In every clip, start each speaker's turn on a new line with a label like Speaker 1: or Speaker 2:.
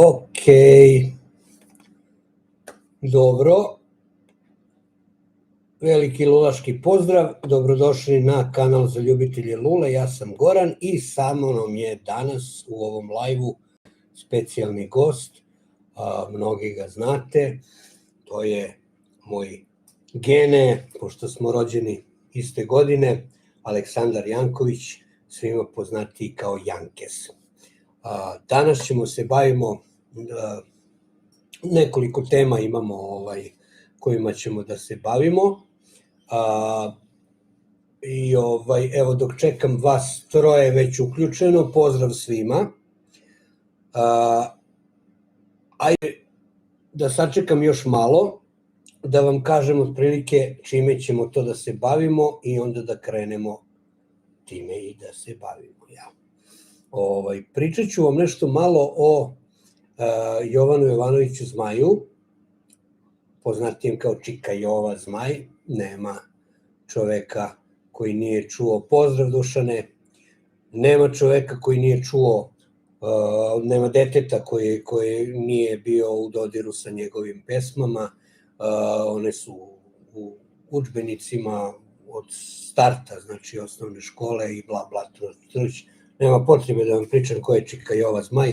Speaker 1: Ok, dobro. Veliki lulaški pozdrav, dobrodošli na kanal za ljubitelje lule, ja sam Goran i sa mnom je danas u ovom live-u specijalni gost, mnogi ga znate, to je moj Gene, pošto smo rođeni iste godine, Aleksandar Janković, svima poznatiji kao Jankes. Danas ćemo se bavimo, nekoliko tema imamo kojima ćemo da se bavimo. I evo dok čekam vas troje već uključeno, pozdrav svima. Ajde da sačekam još malo, da vam kažem otprilike čime ćemo to da se bavimo i onda da krenemo time i da se bavimo. Pričat ću vam nešto malo o Jovanu Jovanoviću Zmaju, poznatijem kao Čika Jova Zmaj. Nema čoveka koji nije čuo, pozdrav Dušane, nema čoveka koji nije čuo, nema deteta koji nije bio u dodiru sa njegovim pesmama. One su u udžbenicima od starta, znači osnovne škole i bla bla truć. Nema potrebe da vam pričam ko je Čika Jova Zmaj,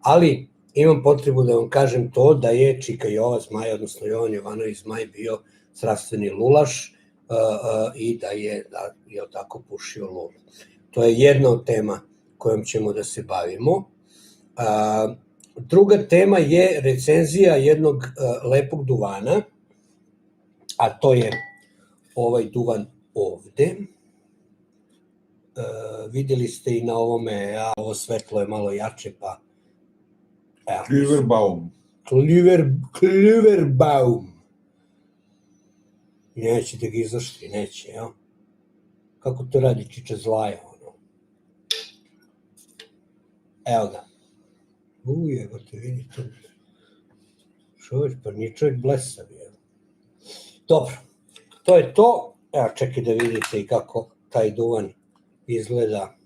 Speaker 1: ali imam potrebu da vam kažem to da je Čika Jova Zmaj, odnosno Jovan Jovanović Zmaj bio strastveni lulaš i da je tako pušio lulu. To je jedna od tema kojom ćemo da se bavimo. Druga tema je recenzija jednog lepog duvana, a to je ovaj duvan ovde. Videli ste i na ovome, ovo svetlo je malo jače, pa...
Speaker 2: Klüverbaum.
Speaker 1: Klüverbaum. Neće da ga izašli, neće, jel? Kako to radi Čiča Zlaja, ono? Evo ga. Evo te vidite. Čovječ, pa nije čovjek blesav, jel? Dobro, to je to. Evo, čekaj da vidite i kako taj duvan izgleda.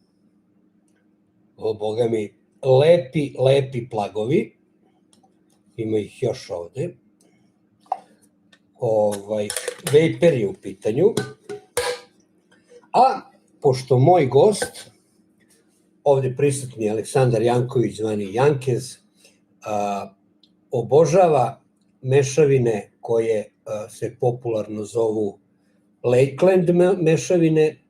Speaker 1: O, boga mi, lepi plagovi. Ima ih još ovde. Vejper je u pitanju. A, pošto moj gost, ovde prisutni Aleksandar Janković, zvani Jankez, obožava mešavine koje se popularno zovu Lakeland mešavine,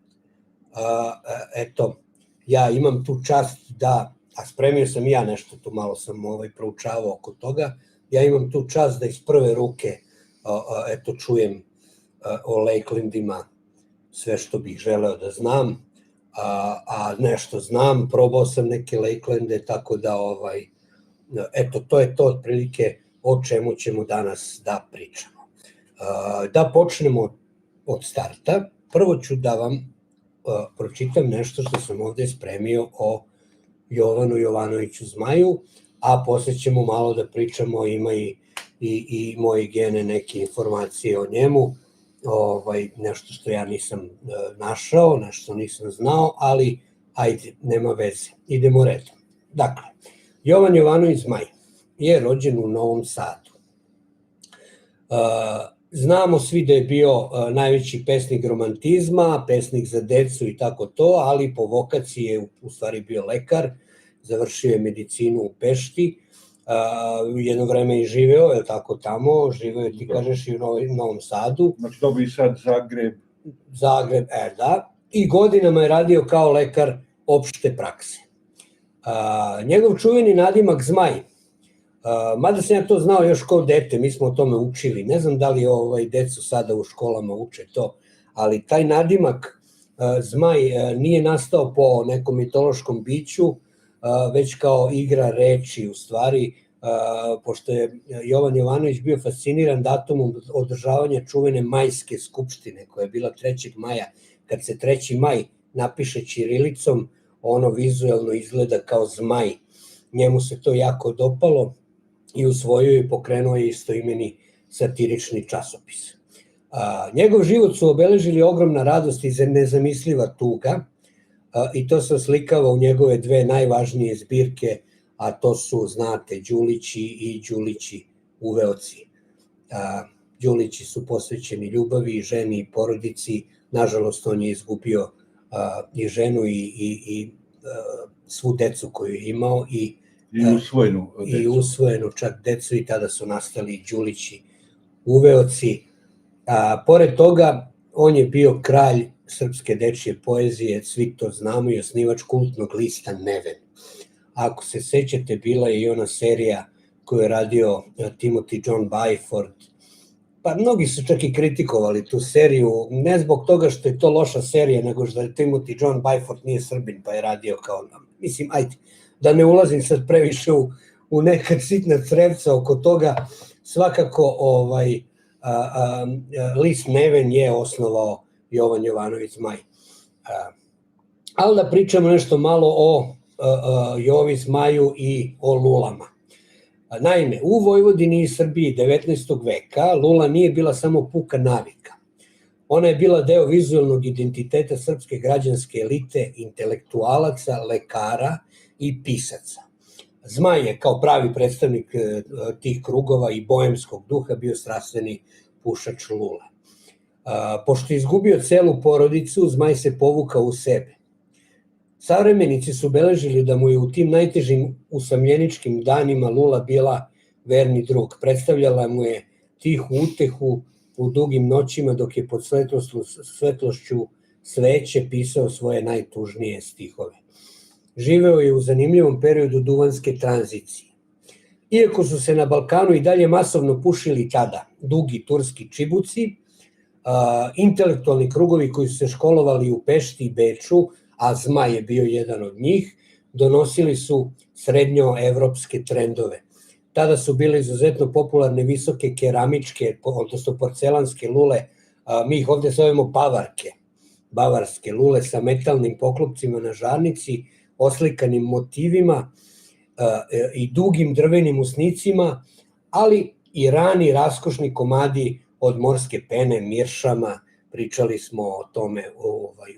Speaker 1: eto, ja imam tu čast da, a spremio sam i ja nešto, tu malo sam proučavao oko toga, ja imam tu čast da iz prve ruke, eto, čujem o Lakelandima sve što bih želeo da znam, a nešto znam, probao sam neke Lakelande, tako da, eto, to je to otprilike o čemu ćemo danas da pričamo. Da počnemo od starta, prvo ću da vam pročitam nešto što sam ovde spremio o Jovanu Jovanoviću Zmaju, a posle ćemo malo da pričamo, ima i moji Gene neke informacije o njemu, nešto što ja nisam našao, nešto nisam znao, ali ajde, nema veze, idemo redom. Dakle, Jovan Jovanović Zmaj je rođen u Novom Sadu. Znamo svi da je bio najveći pesnik romantizma, pesnik za decu i tako to, ali po vokaciji je u stvari bio lekar, završio je medicinu u Pešti, jedno vreme i živeo, je tako tamo, živeo ti kažeš i u Novom Sadu.
Speaker 2: Znači Novi Sad, Zagreb.
Speaker 1: Zagreb, da. I godinama je radio kao lekar opšte prakse. Njegov čuveni nadimak Zmaj, mada sam ja to znao još kao dete, mi smo o tome učili, ne znam da li decu sada u školama uče to, ali taj nadimak Zmaj nije nastao po nekom mitološkom biću, već kao igra reči u stvari, pošto je Jovan Jovanović bio fasciniran datumom održavanja čuvene majske skupštine, koja je bila 3. maja, kad se 3. maj napiše ćirilicom, ono vizuelno izgleda kao zmaj. Njemu se to jako dopalo i usvojio i pokrenuo je istoimeni satirični časopis. Njegov život su obeležili ogromna radost i nezamisliva tuga, i to se oslikava u njegove dve najvažnije zbirke, a to su, znate, Đulići i Đulići uveoci. Đulići su posvećeni ljubavi, ženi i porodici. Nažalost, on je izgubio i ženu i svu decu koju je imao i usvojenu čak decu, i tada su nastali Đulići uveoci. Pored toga, on je bio kralj srpske dečije poezije, svi to znamo, i osnivač kultnog lista Neven. Ako se sećate, bila je i ona serija koju je radio Timothy John Byford. Pa mnogi su čak i kritikovali tu seriju, ne zbog toga što je to loša serija, nego što je Timothy John Byford nije Srbin, pa je radio kao nam. Mislim, ajde, da ne ulazim sad previše u neka sitna crevca oko toga, svakako list Neven je osnovao Jovan Jovanović Zmaj. Ali da pričamo nešto malo o Jovi Zmaju i o lulama. Naime, u Vojvodini i Srbiji 19. veka lula nije bila samo puka navika. Ona je bila deo vizualnog identiteta srpske građanske elite, intelektualaca, lekara i pisaca. Zmaj je kao pravi predstavnik tih krugova i boemskog duha bio strastveni pušač lule. Pošto je izgubio celu porodicu, Zmaj se povukao u sebe. Savremenici su beležili da mu je u tim najtežim usamljeničkim danima lula bila verni drug. Predstavljala mu je tihu utehu u dugim noćima dok je pod svetlošću sveće pisao svoje najtužnije stihove. Živeo je u zanimljivom periodu duvanske tranzicije. Iako su se na Balkanu i dalje masovno pušili tada dugi turski čibuci, intelektualni krugovi koji su se školovali u Pešti i Beču, a Zmaj je bio jedan od njih, donosili su srednjoevropske trendove. Tada su bile izuzetno popularne visoke keramičke, odnosno porcelanske lule, mi ih ovde zovemo bavarske lule sa metalnim poklopcima na žarnici, oslikanim motivima i dugim drvenim usnicima, ali i rani raskošni komadi od morske pene, miršama, pričali smo o tome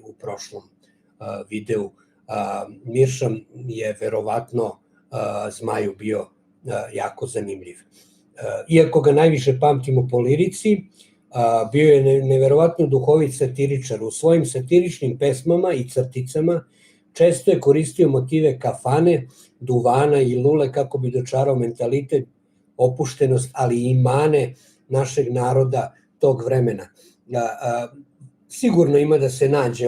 Speaker 1: u prošlom videu. Miršam je verovatno Zmaju bio jako zanimljiv. Iako ga najviše pamtimo po lirici, bio je neverovatno duhovit satiričar. U svojim satiričnim pesmama i crticama često je koristio motive kafane, duvana i lule kako bi dočarao mentalitet, opuštenost, ali i mane našeg naroda tog vremena. Sigurno ima da se nađe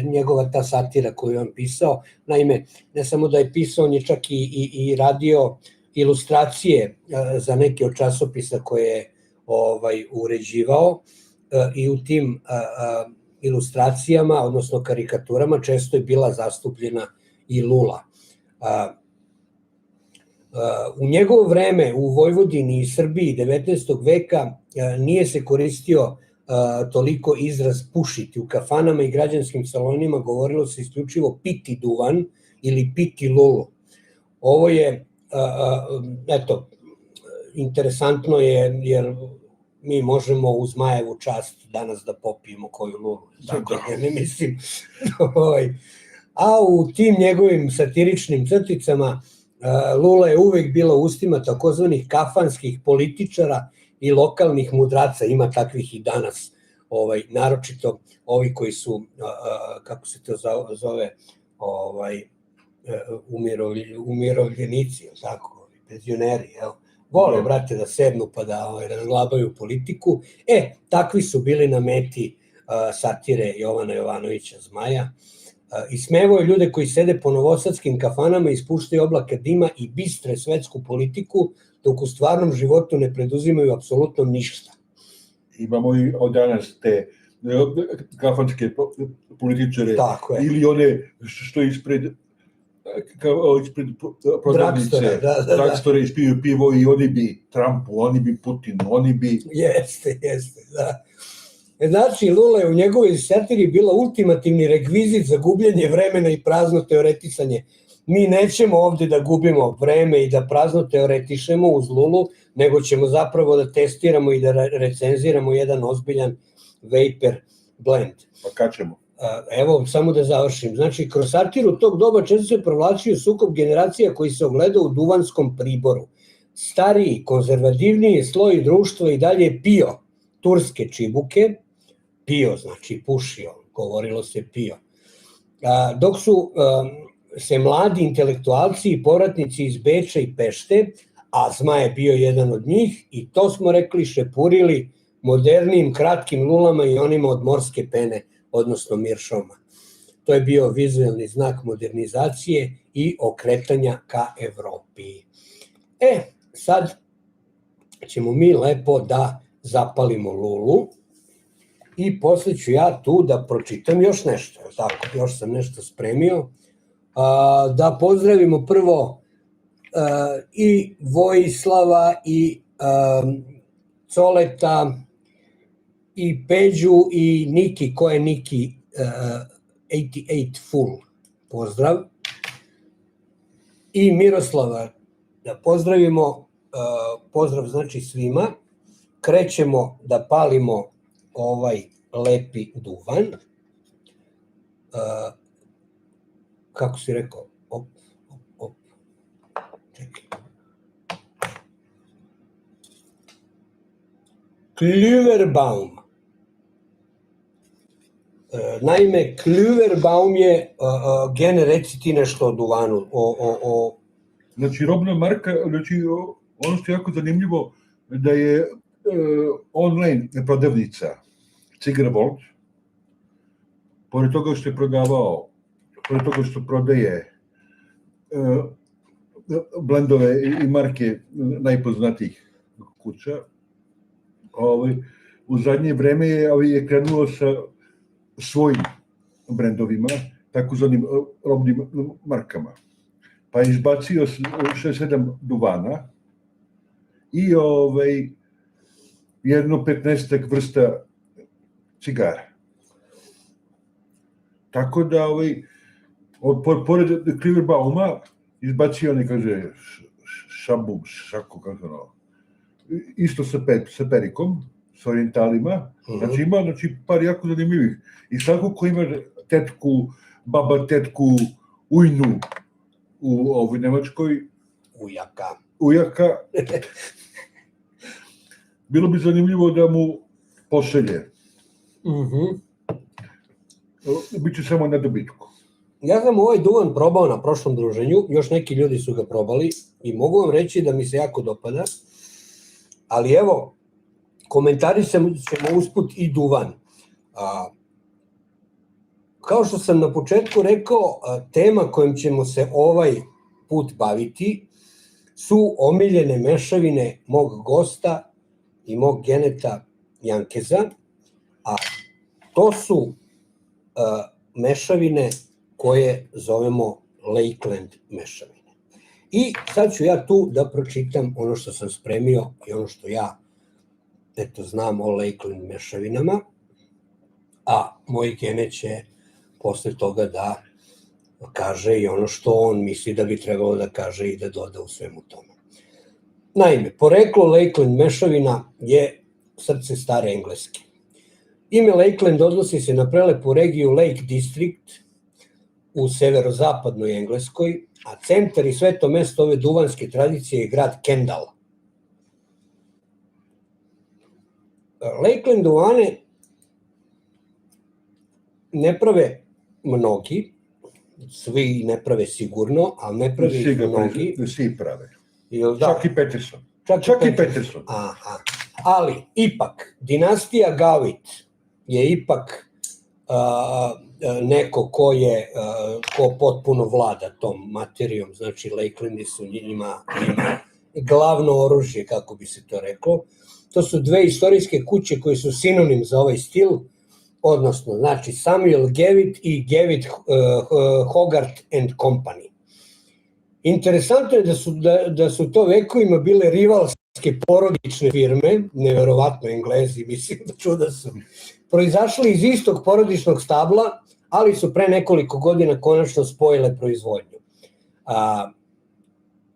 Speaker 1: njegova ta satira koju je on pisao. Naime, ne samo da je pisao, on je čak i radio ilustracije za neke od časopisa koje je uređivao, i u tim ilustracijama, odnosno karikaturama, često je bila zastupljena i lula. U njegovo vreme u Vojvodini i Srbiji 19. veka nije se koristio toliko izraz pušiti. U kafanama i građanskim salonima govorilo se isključivo piti duvan ili piti lulu. Ovo je, eto, interesantno je jer mi možemo u Zmajevu čast danas da popijemo koju lulu. Tako je, ne mislim. A u tim njegovim satiričnim crticama lula je uvek bila u ustima takozvanih kafanskih političara i lokalnih mudraca. Ima takvih i danas, naročito ovi koji su, kako se to zove, umirovljenici, tako, penzioneri, vole, brate, da sednu pa da razglabaju politiku. Takvi su bili na meti satire Jovana Jovanovića Zmaja. Ismevao je ljude koji sede po novosadskim kafanama, ispuštaju oblaka dima i bistre svetsku politiku, dok u stvarnom životu ne preduzimaju apsolutno ništa.
Speaker 2: Imamo i od danas te kafanske političare, ili one što ispred prodavnice, dragstore, ispiju pivo i oni bi Trumpu, oni bi Putinu, oni bi...
Speaker 1: Jeste, da. Znači, lula je u njegovoj satiri bila ultimativni rekvizit za gubljenje vremena i prazno teoretisanje. Mi nećemo ovde da gubimo vreme i da prazno teoretišemo uz lulu, nego ćemo zapravo da testiramo i da recenziramo jedan ozbiljan vapor blend.
Speaker 2: Pa kad ćemo?
Speaker 1: Evo, samo da završim. Znači, kroz satiru tog doba često se provlačio sukob generacija koji se ogledao u duvanskom priboru. Stariji, konzervativniji sloj društva i dalje pio turske čibuke, pio, znači pušio, govorilo se pio. Dok su se mladi intelektualci i povratnici iz Beča i Pešte, a Zma je bio jedan od njih, i to smo rekli, šepurili modernijim kratkim lulama i onima od morske pene, odnosno miršoma. To je bio vizuelni znak modernizacije i okretanja ka Evropi. Sad ćemo mi lepo da zapalimo lulu i posle ću ja tu da pročitam još nešto. Tako, još sam nešto spremio. Da pozdravimo prvo i Vojislava i Coleta i Peđu i Niki, ko je Niki 88 full, pozdrav. I Miroslava da pozdravimo, pozdrav znači svima. Krećemo da palimo ovaj lepi duvan. Kako si rekao? Čekaj. Klüverbaum. Naime, Klüverbaum je, Gene, reci ti nešto o duvanu.
Speaker 2: Znači, robna marka, znači, ono što je jako zanimljivo, da je online prodavnica Cigaravolt, pored toga što je prodavao, pored toga što prodaje blendove i marke najpoznatijih kuća, u zadnje vreme je krenulo sa svojim brendovima, takozvanim robnim markama. Pa je izbacio 6-7 duvana i jedno 15 vrsta cigara. Tako da pored Klüverbauma izbacio ne kaže šabum, šako, kako isto sa perikom, sa orijentalima, znači ima par jako zanimljivih. I svako ko ima tetku, baba tetku, ujnu u ovoj Nemačkoj, ujaka, bilo bi zanimljivo da mu pošalje. Biće samo na dobitku.
Speaker 1: Ja sam ovaj duvan probao na prošlom druženju, još neki ljudi su ga probali i mogu vam reći da mi se jako dopada, ali evo, komentarisamo usput i duvan. Kao što sam na početku rekao, tema kojom ćemo se ovaj put baviti su omiljene mešavine mog gosta i mog Geneta Jankeza, a to su mešavine koje zovemo Lakeland mešavine. I sad ću ja tu da pročitam ono što sam spremio i ono što ja znam o Lakeland mešavinama, a moj Gene će posle toga da kaže i ono što on misli da bi trebalo da kaže i da doda u svemu tome. Naime, poreklo Lakeland mešavina je srce stare Engleske. Ime Lakeland odnosi se na prelepu regiju Lake District u severozapadnoj Engleskoj, a centar i sveto mesto ove duvanske tradicije je grad Kendal. Lakeland duvane ne prave mnogi, svi ne prave sigurno, ali ne prave ih mnogi.
Speaker 2: Svi prave. Čak i Peterson.
Speaker 1: Aha. Ali, ipak, dinastija Gawit je ipak neko ko potpuno vlada tom materijom, znači Lakelandi su njima glavno oružje, kako bi se to reklo. To su dve istorijske kuće koje su sinonim za ovaj stil, odnosno, znači Samuel Gawit i Gawit Hogarth and Company. Interesantno je da su to vekovima bile rivalske porodične firme, neverovatno Englezi, mislim da čuda su, proizašli iz istog porodičnog stabla, ali su pre nekoliko godina konačno spojile proizvodnju.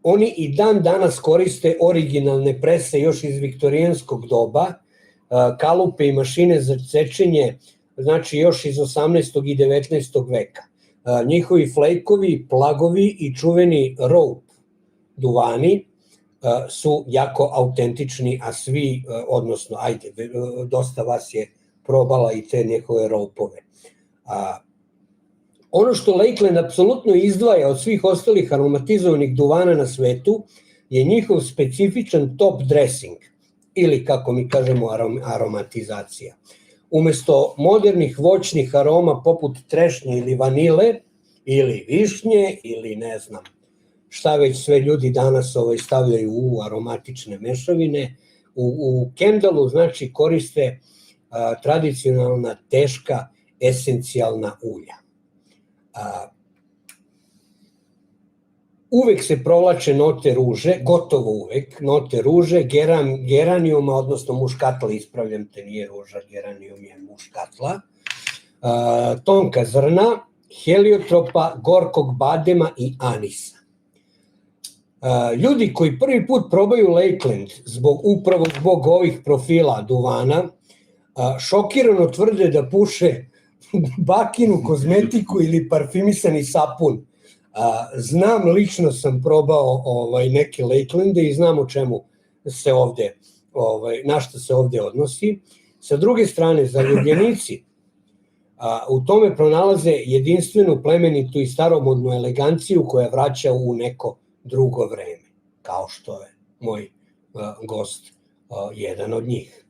Speaker 1: Oni i dan danas koriste originalne prese još iz viktorijanskog doba, kalupe i mašine za sečenje znači još iz 18. i 19. veka. Njihovi flejkovi, plagovi i čuveni rope duvani su jako autentični, a svi, odnosno, ajde, dosta vas je probala i te njihove roupove. Ono što Lakeland apsolutno izdvaja od svih ostalih aromatizovanih duvana na svetu je njihov specifičan top dressing, ili kako mi kažemo aromatizacija. Umesto modernih voćnih aroma poput trešnje ili vanile, ili višnje, ili ne znam šta već sve ljudi danas stavljaju u aromatične mešavine, u Kendallu znači koriste tradicionalna, teška, esencijalna ulja. Uvek se provlače note ruže, gotovo uvek, note ruže, geranijuma, odnosno muškatla, ispravljam te, nije ruža, geranijum je muškatla, tonka zrna, heliotropa, gorkog badema i anisa. Ljudi koji prvi put probaju Lakeland, upravo zbog ovih profila duvana, šokirano tvrde da puše bakinu, kozmetiku ili parfimisani sapun. Znam, lično sam probao neke Lakelande i znam o čemu se ovde, na što se ovde odnosi. Sa druge strane, zaljubljenici u tome pronalaze jedinstvenu, plemenitu i staromodnu eleganciju koja vraća u neko drugo vreme, kao što je moj gost jedan od njih.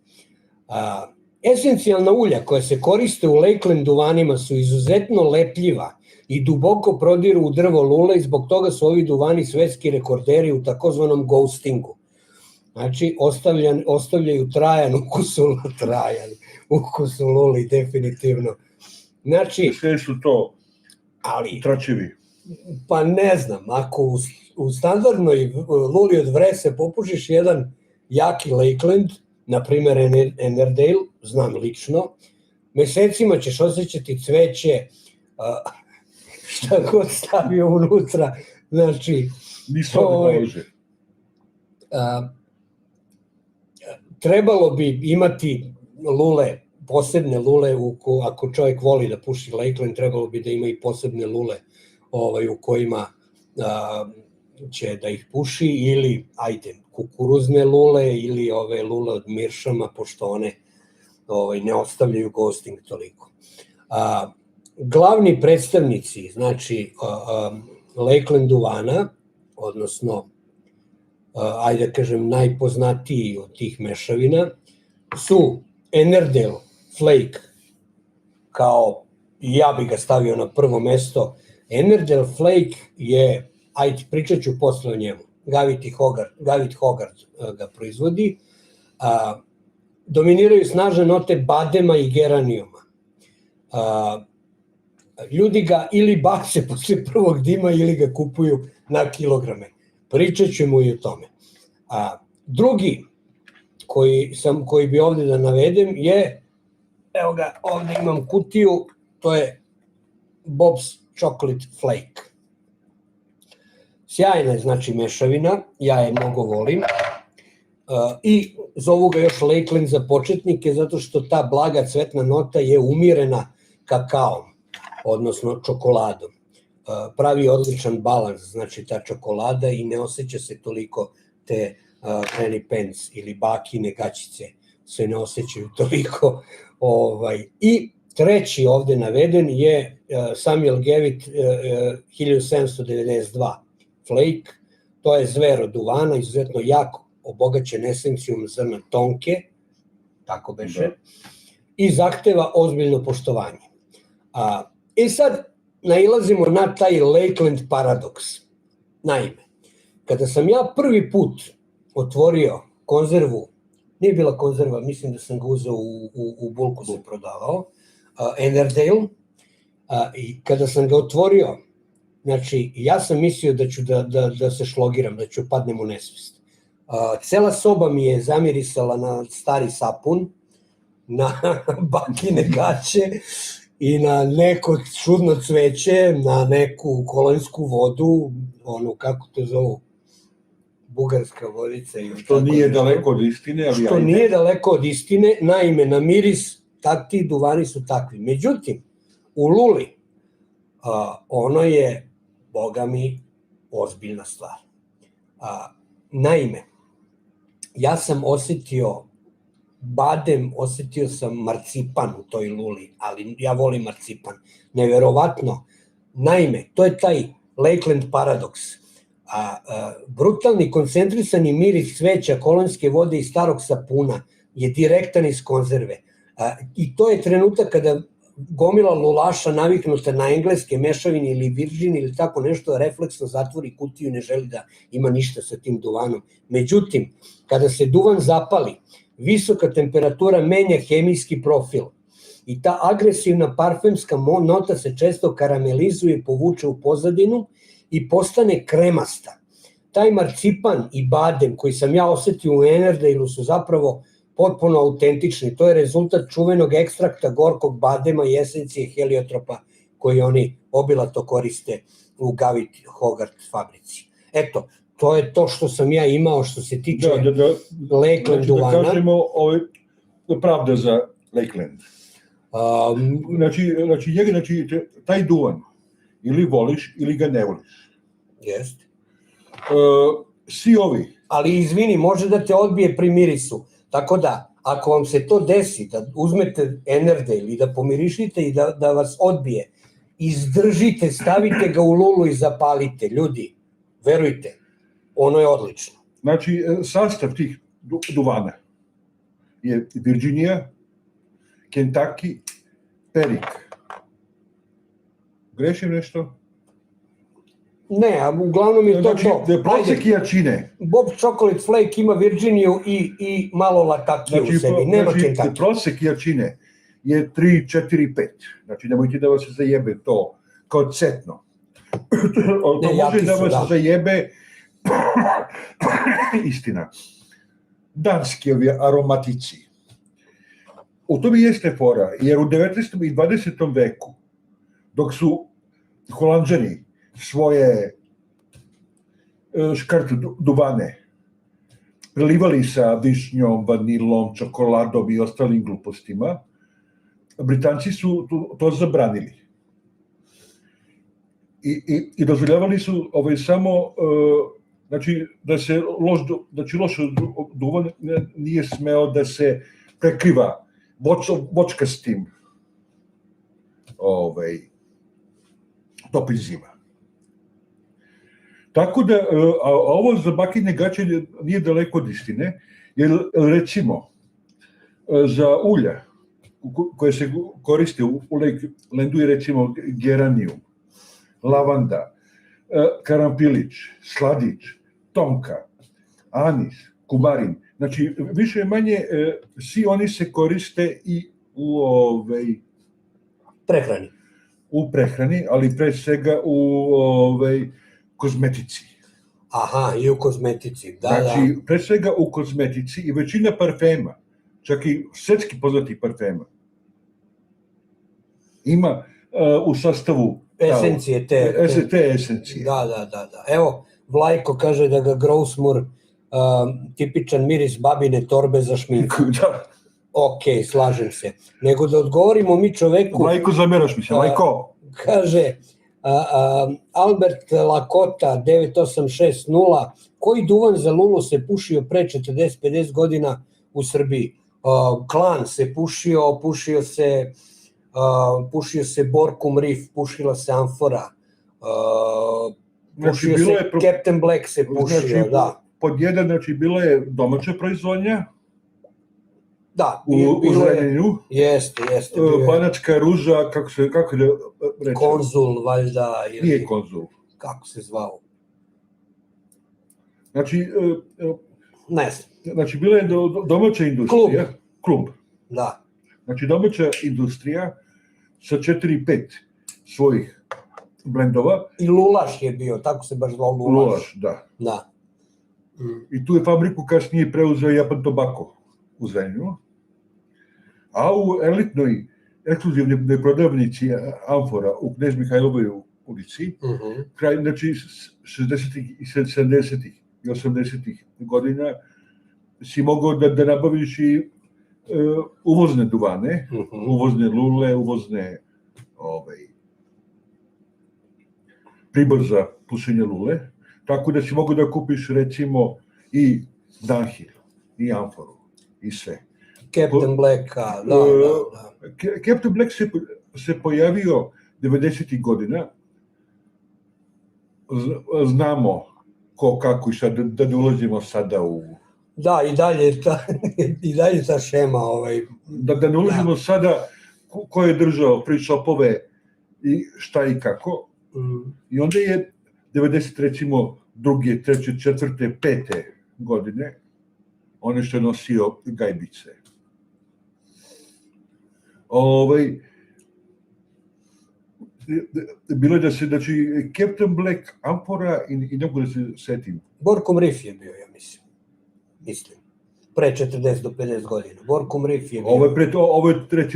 Speaker 1: Esencijalna ulja koja se koriste u Lakeland duvanima su izuzetno lepljiva i duboko prodiru u drvo lule i zbog toga su ovi duvani svetski rekorderi u takozvanom ghostingu. Znači, ostavljaju trajan ukus u luli, definitivno. Znači,
Speaker 2: sve su to tračevi.
Speaker 1: Pa ne znam, ako u standardnoj luli od vrese popušiš jedan jaki Lakeland, na primer Ennerdale, znam lično, mesecima ćeš osjećati cveće, šta god stavio unutra, znači... Trebalo bi imati lule, posebne lule, ako čovjek voli da puši Lakeland, trebalo bi da ima i posebne lule u kojima će da ih puši, ili, ajde, kukuruzne lule ili ove lule od miršama, pošto one ne ostavljaju ghosting toliko. Glavni predstavnici, znači, Lakeland duvana, odnosno, ajde da kažem, najpoznatiji od tih mešavina, su Ennerdale Flake, kao, ja bih ga stavio na prvo mesto. Ennerdale Flake je, ajde, pričat ću posle o njemu, Gavit Hogarth ga proizvodi, dominiraju snažne note badema i geranijuma. Ljudi ga ili bace posle prvog dima ili ga kupuju na kilograme. Pričat ćemo i o tome. Drugi koji bi ovde da navedem je, evo ga, ovde imam kutiju, to je Bob's Chocolate Flake. Sjajna je, znači, mešavina, ja je mnogo volim i zovu ga još Lakeland za početnike zato što ta blaga cvetna nota je umirena kakaom, odnosno čokoladom. Pravi odličan balans, znači ta čokolada, i ne osjeća se toliko te penny pants ili bakine gaćice, se ne osjećaju toliko. I treći ovde naveden je Samuel Gavit 1792 Flake, to je zver od duvana, izuzetno jako obogaćen esencijom zrna tonke, tako beše, i zahteva ozbiljno poštovanje. Sad nailazimo na taj Lakeland paradoks. Naime, kada sam ja prvi put otvorio konzervu, nije bila konzerva, mislim da sam ga uzeo u bulku se prodavao, Ennerdale, i kada sam ga otvorio, znači, ja sam mislio da ću da se šlogiram, da ću padnem u nesvest. Cela soba mi je zamirisala na stari sapun, na bakine gaće i na neko čudno cveće, na neku kolonsku vodu, ono, kako to zovu, bugarska vodica.
Speaker 2: Što nije daleko od istine.
Speaker 1: Što nije daleko od istine, naime, na miris ti duvani su takvi. Međutim, u luli, ono je, boga mi, ozbiljna stvar. Naime, ja sam osetio badem, osetio sam marcipan u toj luli, ali ja volim marcipan. Neverovatno. Naime, to je taj Lakeland paradoks. Brutalni koncentrisani miris cveća, kolonjske vode i starog sapuna je direktan iz konzerve. I to je trenutak kada gomila lulaša naviknuta na engleske mešavine ili viržin ili tako nešto, refleksno zatvori kutiju i ne želi da ima ništa sa tim duvanom. Međutim, kada se duvan zapali, visoka temperatura menja hemijski profil i ta agresivna parfemska nota se često karamelizuje, povuče u pozadinu i postane kremasta. Taj marcipan i badem koji sam ja osetio u Ennerdaleu su zapravo potpuno autentični. To je rezultat čuvenog ekstrakta gorkog badema i esencije heliotropa koji oni obilato koriste u Gavit Hogarth fabrici. Eto, to je to što sam ja imao što se tiče Lakeland duvana.
Speaker 2: Da kažemo pravda za Lakeland. Znači, taj duvan ili voliš ili ga ne voliš.
Speaker 1: Jeste.
Speaker 2: Svi ovi.
Speaker 1: Ali izvini, može da te odbije pri mirisu. Tako da, ako vam se to desi, da uzmete Ennerdale i da pomirišite i da vas odbije, izdržite, stavite ga u lulu i zapalite. Ljudi, verujte, ono je odlično.
Speaker 2: Znači, sastav tih duvana je Virginia, Kentucky, Perik. Grešim nešto?
Speaker 1: Ne, a uglavnom je to to.
Speaker 2: Znači, prosek jačine.
Speaker 1: Bob Chocolate Flake ima Virginiju i malo latakiju u sebi, nema Kentucky.
Speaker 2: Znači, prosek jačine je 3, 4, 5. Znači, nemojte da vas se zajebe to kao cetno. To može da vas se zajebe istina. Danski aromatici. U tome jeste fora, jer u 19. i 20. veku, dok su Holanđani svoje škrt duvane prelivali sa višnjom, vanilom, čokoladom i ostalim glupostima, Britanci su to zabranili. I dozvoljavali su samo, znači da se loš duvan nije smeo da se prekriva vočkastim topizima. Tako da, ovo za bakine gaće nije daleko od istine, jer recimo za ulja koje se koriste u Lakelandu je recimo geranijum, lavanda, karampilić, sladić, tonka, anis, kumarin. Znači, više manje svi oni se koriste i u
Speaker 1: prehrani.
Speaker 2: U prehrani, ali pre svega u kozmetici.
Speaker 1: Aha, i u kozmetici, da.
Speaker 2: Znači, pre svega u kozmetici i većina parfema, čak i svetski poznatih parfema, ima u sastavu
Speaker 1: esencije
Speaker 2: te esencije.
Speaker 1: Da. Evo, Vlajko kaže da ga Grosmur tipičan miris babine torbe za šminku.
Speaker 2: Da.
Speaker 1: Ok, slažem se. Nego da odgovorimo mi čoveku...
Speaker 2: Vlajko, zameraš mi se, Vlajko.
Speaker 1: Kaže Albert Lakota 9860, koji duvan za lulu se pušio pre 40-50 godina u Srbiji? Klan se pušio se Borkum Reef, pušila se Amfora, pušio se Captain Black se pušio, da.
Speaker 2: Pod jedan, znači, bila je domaća proizvodnja,
Speaker 1: da,
Speaker 2: u Zrenjaninu.
Speaker 1: Jeste.
Speaker 2: Banačka ruža, kako da reći?
Speaker 1: Konzul, valjda.
Speaker 2: Nije Konzul.
Speaker 1: Kako se zvao?
Speaker 2: Znači,
Speaker 1: ne znam.
Speaker 2: Znači, bila je domaća industrija. Klub.
Speaker 1: Da.
Speaker 2: Znači, domaća industrija sa 4-5 svojih blendova.
Speaker 1: I Lulaš je bio, tako se baš zvao Lulaš.
Speaker 2: Lulaš, da. I tu je fabriku kasnije preuzeo Japan Tobacco u Zrenjaninu. A u elitnoj, ekskluzivnoj prodavnici Amfora u Knez Mihajlovoj ulici, kraj, znači, 60-ih i 70-ih i 80-ih godina si mogao da nabaviš i uvozne duvane,
Speaker 1: Mhm.
Speaker 2: uvozne lule, uvozne pribor za pušenje lule, tako da si mogu da kupiš recimo i Dunhill, i amforu, i sve.
Speaker 1: Captain Blacka, da.
Speaker 2: Captain Black se pojavio 90. godina, znamo ko, kako i sad, da ne ulazimo sada u...
Speaker 1: Da, i dalje ta šema.
Speaker 2: Da ne ulazimo sada ko je držao free shopove i šta i kako. I onda je 90, recimo, druge, treće, četvrte, pete godine, on je što je nosio gajbice. Bilo je da se, znači, Captain Black, amfora i ne mogu da se setim.
Speaker 1: Borkom Riff je bio, ja mislim. Pre 40 do 50 godina. Borkom Riff je bio.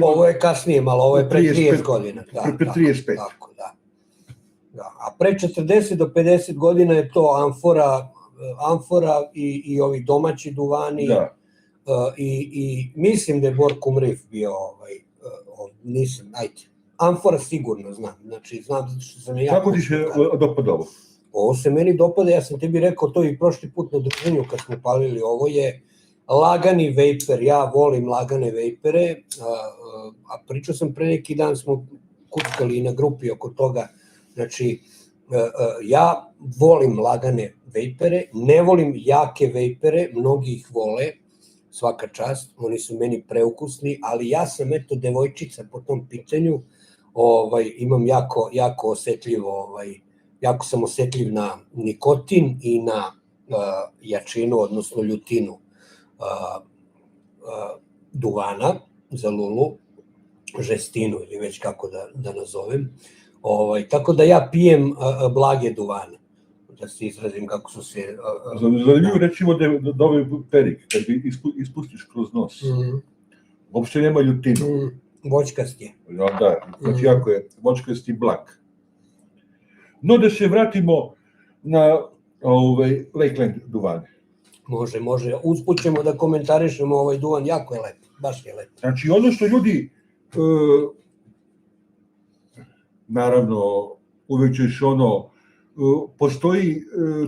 Speaker 2: Ovo
Speaker 1: je kasnije malo, ovo je pre 30 godina.
Speaker 2: Pre 35.
Speaker 1: Tako, da. A pre 40 do 50 godina je to amfora i ovi domaći duvani.
Speaker 2: Da.
Speaker 1: I mislim da je Borkom Riff bio, nisam, ajde. Amfora sigurno znam, znači znam što sam ja...
Speaker 2: Kako ti se dopada ovo?
Speaker 1: Ovo se meni dopada, ja sam tebi rekao to i prošli put na druženju kad smo palili, ovo je lagani vejper, ja volim lagane vejpere, a pričao sam pre neki dan, smo kuckali na grupi oko toga, znači ja volim lagane vejpere, ne volim jake vejpere, mnogi ih vole, svaka čast, oni su meni preukusni, ali ja sam eto devojčica po tom pitanju, imam jako osetljivo, jako sam osetljiv na nikotin i na jačinu, odnosno ljutinu duvana za lulu, žestinu ili već kako da nazovem. Tako da ja pijem blage duvane, da se izrazim kako su se...
Speaker 2: Zanimljivo recimo da ovaj perik, kad ispustiš kroz nos, uopšte nema ljutinu.
Speaker 1: Voćkast je.
Speaker 2: Da, znači jako je voćkasti blag. No da se vratimo na Lakeland duvane.
Speaker 1: Može. Usput ćemo da komentarišemo ovaj duvan, jako je lep, baš je lep.
Speaker 2: Znači ono što ljudi, naravno, uvek ćeš postoji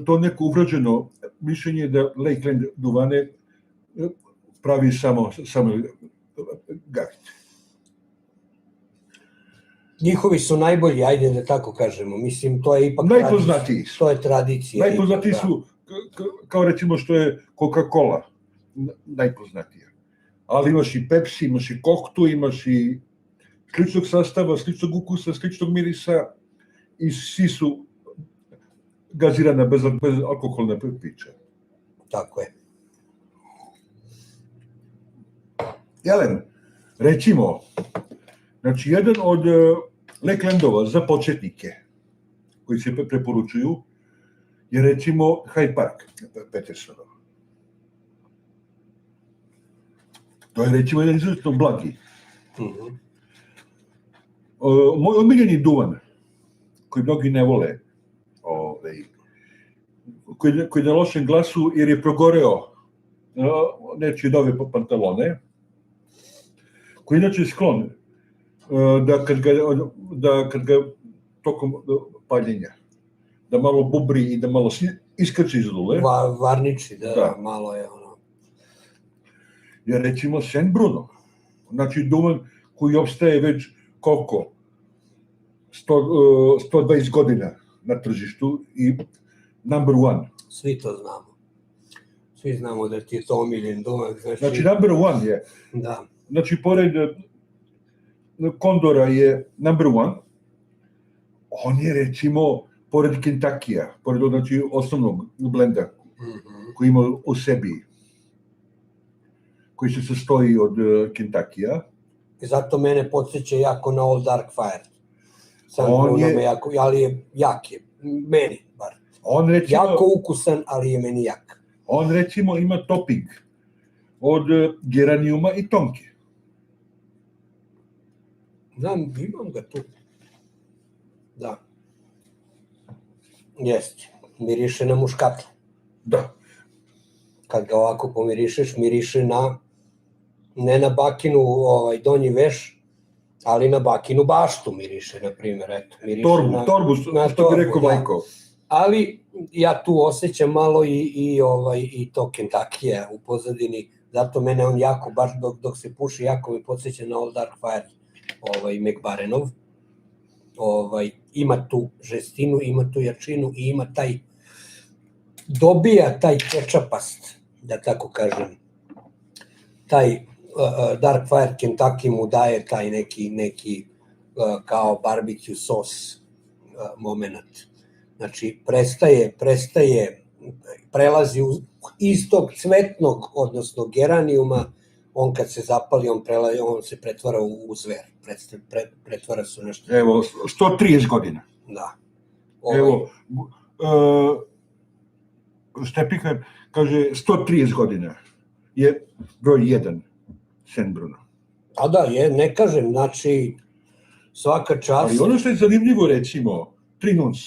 Speaker 2: to neko uvrađeno mišljenje da Lakeland duvane pravi samo Garrett.
Speaker 1: Njihovi su najbolji, ajde da tako kažemo, mislim, to je ipak
Speaker 2: najpoznatiji su.
Speaker 1: To je tradicija.
Speaker 2: Najpoznatiji su, kao recimo što je Coca-Cola, najpoznatija. Ali imaš i Pepsi, imaš i Koktu, imaš i sličnog sastava, sličnog ukusa, sličnog mirisa i svi su gazirana bez alkoholne pića.
Speaker 1: Tako je.
Speaker 2: Jelen, recimo, znači jedan od Lakelandova za početnike koji se preporučuju je recimo Hyde Park Petersonov. To je recimo jedan izuzetno blagi. Moj omiljeni duvan, koji mnogi ne vole, koji je na lošem glasu jer je progoreo nečije nove pantalone, koji inače je sklon da kad ga tokom paljenja, da malo bubri i da malo iskrči iz lule.
Speaker 1: Varniči, da, malo je ono.
Speaker 2: Jer recimo Saint Bruno, znači duvan koji opstaje već koliko? 120 godina na tržištu i number one.
Speaker 1: Svi to znamo. Svi znamo da ti je to omiljen duvan.
Speaker 2: Znači number one je.
Speaker 1: Da.
Speaker 2: Znači pored Kondora je number one, on je recimo pored Kentuckija, pored znači osnovnog blenda koji ima u sebi, koji se sastoji od Kentuckija.
Speaker 1: Zato mene podsjeća jako na Old Dark Fire. Ali je jak je, meni bar. Jako ukusan, ali je meni jak.
Speaker 2: On recimo ima topping od geranijuma i tonke.
Speaker 1: Znam, imam ga tu. Da. Jeste. Miriše na muškatlu.
Speaker 2: Da.
Speaker 1: Kad ga ovako pomirišeš, miriše na ne na bakinu donji veš, ali na bakinu baštu miriše, na primjer, eto.
Speaker 2: Torbu, što bi rekao Vajko.
Speaker 1: Ali ja tu osjećam malo i to Kentuckija u pozadini, zato mene on jako, baš dok se puši, jako me podsjeća na Old Dark Fire, McBarenov. Ima tu žestinu, ima tu jačinu i ima dobija taj kečapast, da tako kažem. Taj Dark Fire Kentucky mu daje taj neki kao barbecue sos moment. Znači, prelazi iz tog cvetnog, odnosno geranijuma, on kad se zapali, on se pretvara u zver. Pretvara se u nešto.
Speaker 2: Evo, 130 godina.
Speaker 1: Da.
Speaker 2: Evo, Štepihar kaže 130 godina je broj 1 Sen Bruno.
Speaker 1: A da, ne kažem, znači svaka čast.
Speaker 2: Ali ono što je zanimljivo, recimo, Trinuns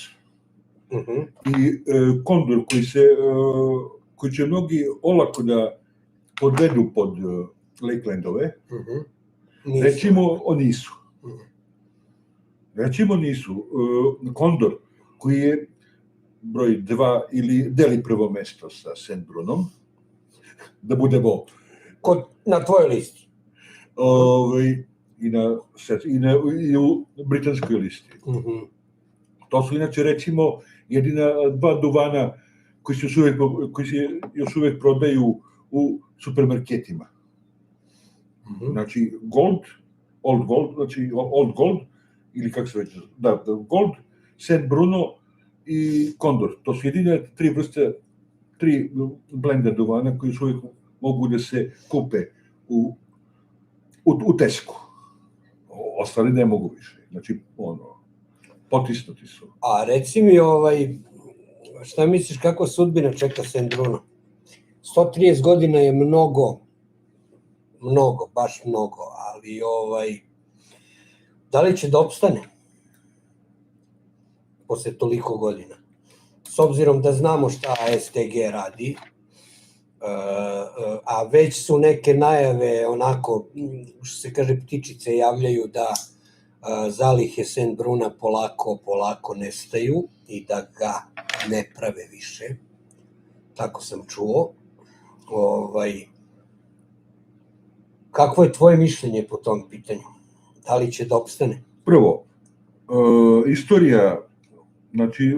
Speaker 2: i Kondor, koji će mnogi olako da podvedu pod Lakelandove, recimo nisu. Kondor, koji je broj 2 ili deli prvo mesto sa Sen Brunom, da budemo
Speaker 1: na tvojoj listi.
Speaker 2: I u britanskoj listi. To su inače, recimo, jedina dva duvana koji se još uvek prodaju u supermarketima. Znači, Old Gold, ili kako se već, Gold, Sen Bruno i Kondor. To su jedine tri blenda duvana koji još uvek mogu da se kupe u Tesku. Ostali ne mogu više. Znači, potisnuti su.
Speaker 1: A reci mi, šta misliš, kako sudbina čeka Sen Bruno? 130 godina je mnogo, baš mnogo, ali da li će da opstane posle toliko godina? S obzirom da znamo šta STG radi, a već su neke najave, onako, što se kaže, ptičice javljaju da zalihe Sen Bruna polako nestaju i da ga ne prave više. Tako sam čuo. Kakvo je tvoje mišljenje po tom pitanju? Da li će da opstane?
Speaker 2: Prvo, istorija, znači,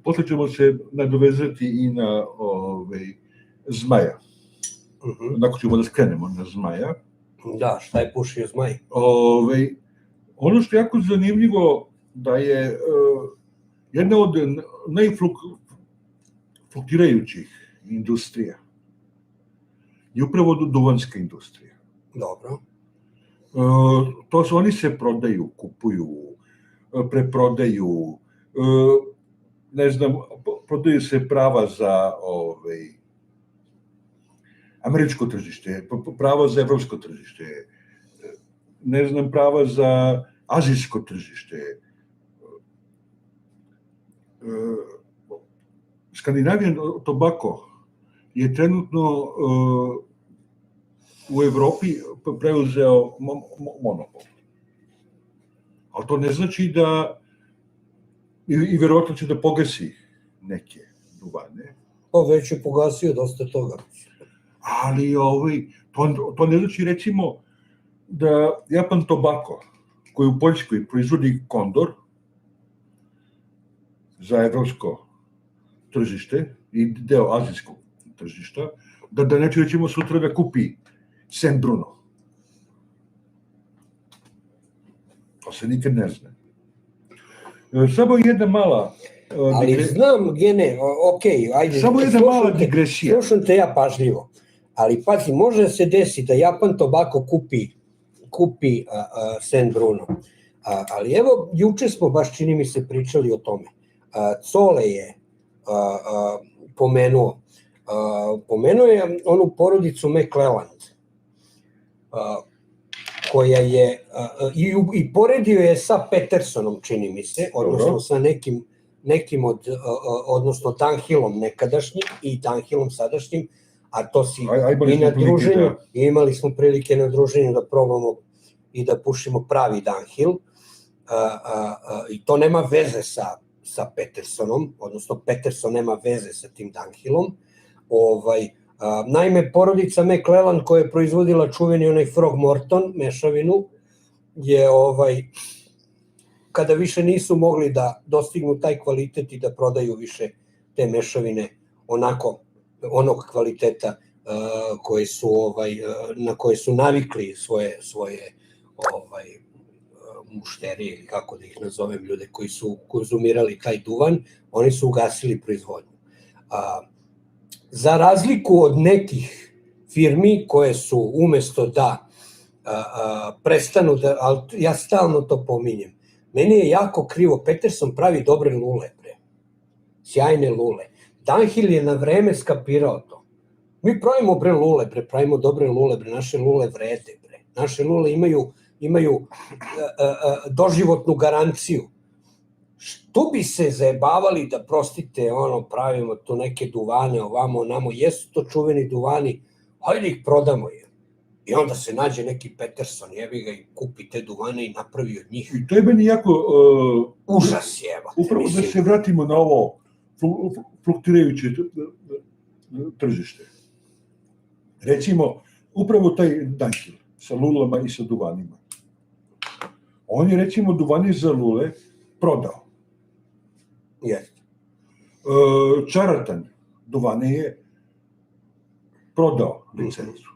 Speaker 2: posle ćemo se nadovezati i na Zmaja. Nakon ćemo da skrenemo na Zmaja.
Speaker 1: Da, šta je pušio Zmaj?
Speaker 2: Ono što je jako zanimljivo, da je jedna od najfluktirajućih industrija je upravo duvanska industrija.
Speaker 1: Dobro.
Speaker 2: To su, oni se prodaju, kupuju, preprodaju, ne znam, prodaju se prava za američko tržište, prava za evropsko tržište, ne znam, prava za azijsko tržište. Scandinavian Tobacco je trenutno u Evropi preuzeo monopol. Ali to ne znači da, i verovatno će da pogasi neke duvane.
Speaker 1: Već je pogasio dosta toga.
Speaker 2: Ali to ne znači, recimo, da Japan Tobacco, koji u Poljskoj proizvodi Kondor za evropsko tržište i deo azijskog tržišta, da neće, recimo, sutra da kupi Sen Bruno. To se nikad ne zna. Samo jedna mala...
Speaker 1: Ali znam, Gene, okej, ajde.
Speaker 2: Samo jedna mala digresija.
Speaker 1: Slušam te ja pažljivo. Ali pazi, može da se desi da Japan Tobacco kupi Sen Bruno. Ali evo, juče smo baš, čini mi se, pričali o tome. Cole je pomenuo je onu porodicu McClelland, koja je, i poredio je sa Petersonom, čini mi se, odnosno sa nekim odnosno Dunhillom nekadašnjim i Dunhillom sadašnjim, a to si
Speaker 2: imali
Speaker 1: i
Speaker 2: smo
Speaker 1: na
Speaker 2: prilike
Speaker 1: druženju,
Speaker 2: da-
Speaker 1: imali smo prilike na druženju da probamo i da pušimo pravi downhill, i to nema veze sa Petersonom, odnosno Peterson nema veze sa tim downhillom. Naime, porodica McClellan koja je proizvodila čuveni onaj Frog Morton mešavinu je kada više nisu mogli da dostignu taj kvalitet i da prodaju više te mešavine onog kvaliteta na koje su navikli svoje mušterije, ili kako da ih nazovem, ljude koji su konzumirali taj duvan, oni su ugasili proizvodnju. Za razliku od nekih firmi koje su umesto da prestanu da, ali ja stalno to pominjem, meni je jako krivo, Peterson pravi dobre lule, sjajne lule. Dunhill je na vreme skapirao to. Mi pravimo lule, pravimo dobre lule, naše lule vrede, naše lule imaju doživotnu garanciju. Što bi se zajebavali da, prostite, pravimo tu neke duvane, ovamo, onamo, jesu to čuveni duvani, hajde ih prodamo je. I onda se nađe neki Peterson, jebi ga, i kupi te duvane i napravi od njih.
Speaker 2: I to je meni jako...
Speaker 1: Užas jeba.
Speaker 2: Upravo da se vratimo na ovo fluktuirajuće tržište. Recimo, upravo taj Dunhill sa lulama i sa duvanima. On je, recimo, duvane za lule prodao.
Speaker 1: Jeste.
Speaker 2: Charlatan duvane je prodao licencu.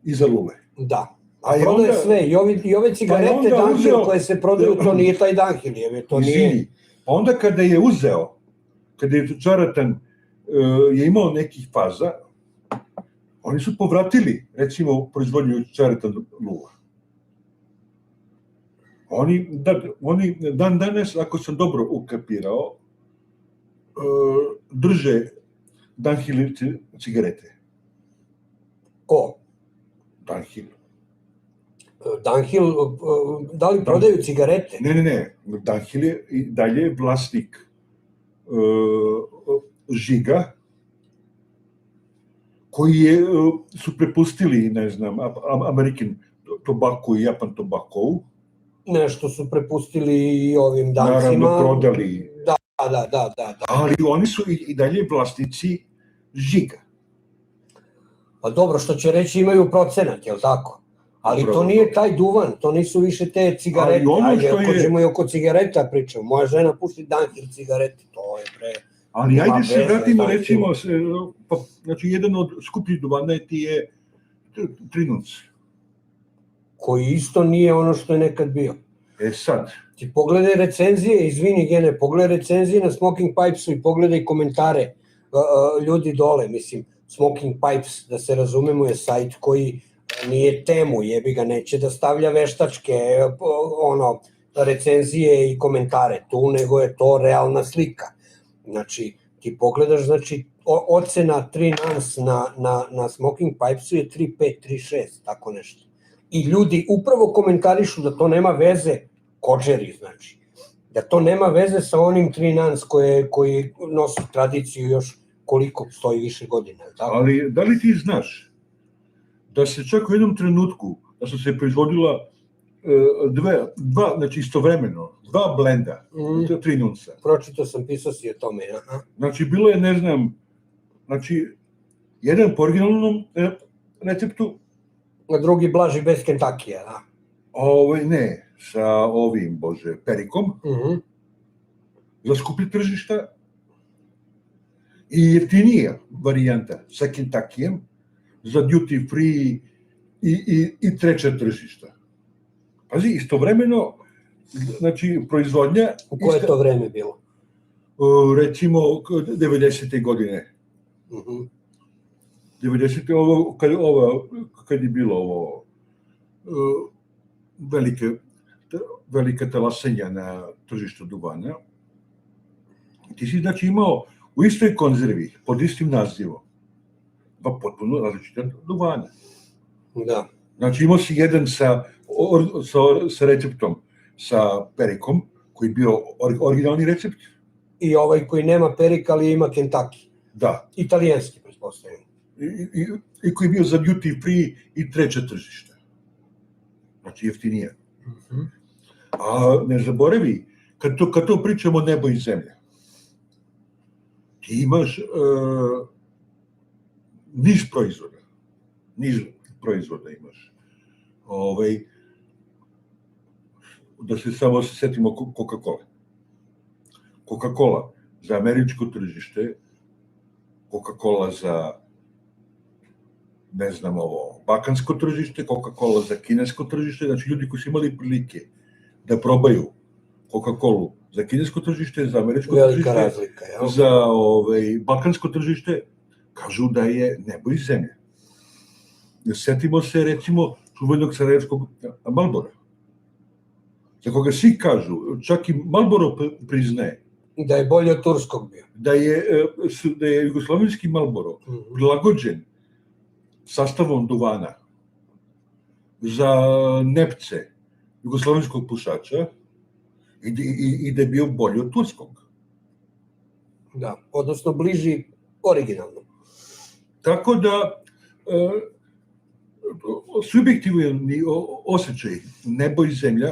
Speaker 2: I za lule.
Speaker 1: Da. A prodaje sve, i ove cigarete Dunhill koje se prodaju, to nije taj Dunhill, to nije...
Speaker 2: Pa onda kada je uzeo, kada je Charlatan je imao nekih faza, oni su povratili, recimo, proizvodnju Charlatan lula. Oni dan danas, ako sam dobro ukapirao, drže Dunhill cigarete.
Speaker 1: Ko?
Speaker 2: Dunhill.
Speaker 1: Dunhill, da li prodaju cigarete?
Speaker 2: Ne. Dunhill je i dalje vlasnik žiga, koji su prepustili, ne znam, American Tobacco i Japan Tobacco.
Speaker 1: Nešto su prepustili i ovim dancima.
Speaker 2: Naravno, prodali.
Speaker 1: Da.
Speaker 2: Ali oni su i dalje vlasnici žiga.
Speaker 1: Pa dobro, što će reći, imaju procenat, je li tako? Ali to nije taj duvan, to nisu više te cigarete. Ajde, ako ćemo i oko cigareta pričamo. Moja žena pusti Dunhill cigarete, to je
Speaker 2: Ali ajde se vratimo, recimo, znači jedan od skupljih duvana ti je Trinuns.
Speaker 1: Koji isto nije ono što je nekad bio.
Speaker 2: Sad.
Speaker 1: Ti pogledaj recenzije, izvini Gene, pogledaj recenzije na Smoking Pipesu i pogledaj komentare ljudi dole, mislim, Smoking Pipes, da se razumemo, je sajt koji nije temu, jebi ga, neće da stavlja veštačke recenzije i komentare tu, nego je to realna slika. Znači, ti pogledaš, znači, ocena 3 nans na Smoking Pipesu je 3.5, 3.6, tako nešto. I ljudi upravo komentarišu da to nema veze, kođeri, znači, da to nema veze sa onim 3 nans koji nosi tradiciju još koliko stoji više godina.
Speaker 2: Ali da li ti znaš da se čak u jednom trenutku, da su se proizvodila dva, znači istovremeno, 2 blenda, 3 nunsa.
Speaker 1: Pročitao sam, pisao si o tome.
Speaker 2: Znači, bilo je, ne znam, znači, jedan po originalnom receptu,
Speaker 1: a drugi blaži bez Kentakija, da?
Speaker 2: Ne, sa ovim, perikom, za skuplje tržišta, i jeftinija varijanta sa Kentakijem za duty free i treća tržišta. Pazi, istovremeno, znači, proizvodnja...
Speaker 1: U koje je to vreme bilo?
Speaker 2: Recimo, 90. godine. 90. kad je bilo ovo velika talasenja na tržištu duvana, ti si, znači, imao u istoj konzervi, pod istim nazivom, pa potpuno različite duvane.
Speaker 1: Da.
Speaker 2: Znači, imao si jedan sa receptom, sa perikom, koji je bio originalni recept.
Speaker 1: I ovaj koji nema perik, ali ima Kentucky.
Speaker 2: Da.
Speaker 1: Italijanski, pretpostavljam.
Speaker 2: i koji je bio za duty free i treće tržište. Znači jeftinije. A ne zaboravi, kad to pričamo nebo i zemlja, ti imaš niz proizvoda imaš. Da se samo setimo Coca-Cola. Coca-Cola za američko tržište, Coca-Cola za, ne znam, balkansko tržište, Coca-Cola za kinesko tržište, znači ljudi koji su imali prilike da probaju Coca-Colu za kinesko tržište, za američko tržište,
Speaker 1: razlika,
Speaker 2: za balkansko tržište, kažu da je nebo i zemlja. Setimo se, recimo, čuvenog sarajevskog Marlbora, za koga svi kažu, čak i Marlboro priznaje,
Speaker 1: da je bolje od turskog bio.
Speaker 2: Da je jugoslovenski Marlboro prilagođen sastavom duvana za nepce jugoslovenskog pušača i da je bio bolji od turskog.
Speaker 1: Da, odnosno bliži originalnom.
Speaker 2: Tako da subjektivni osjećaj nebo i zemlja,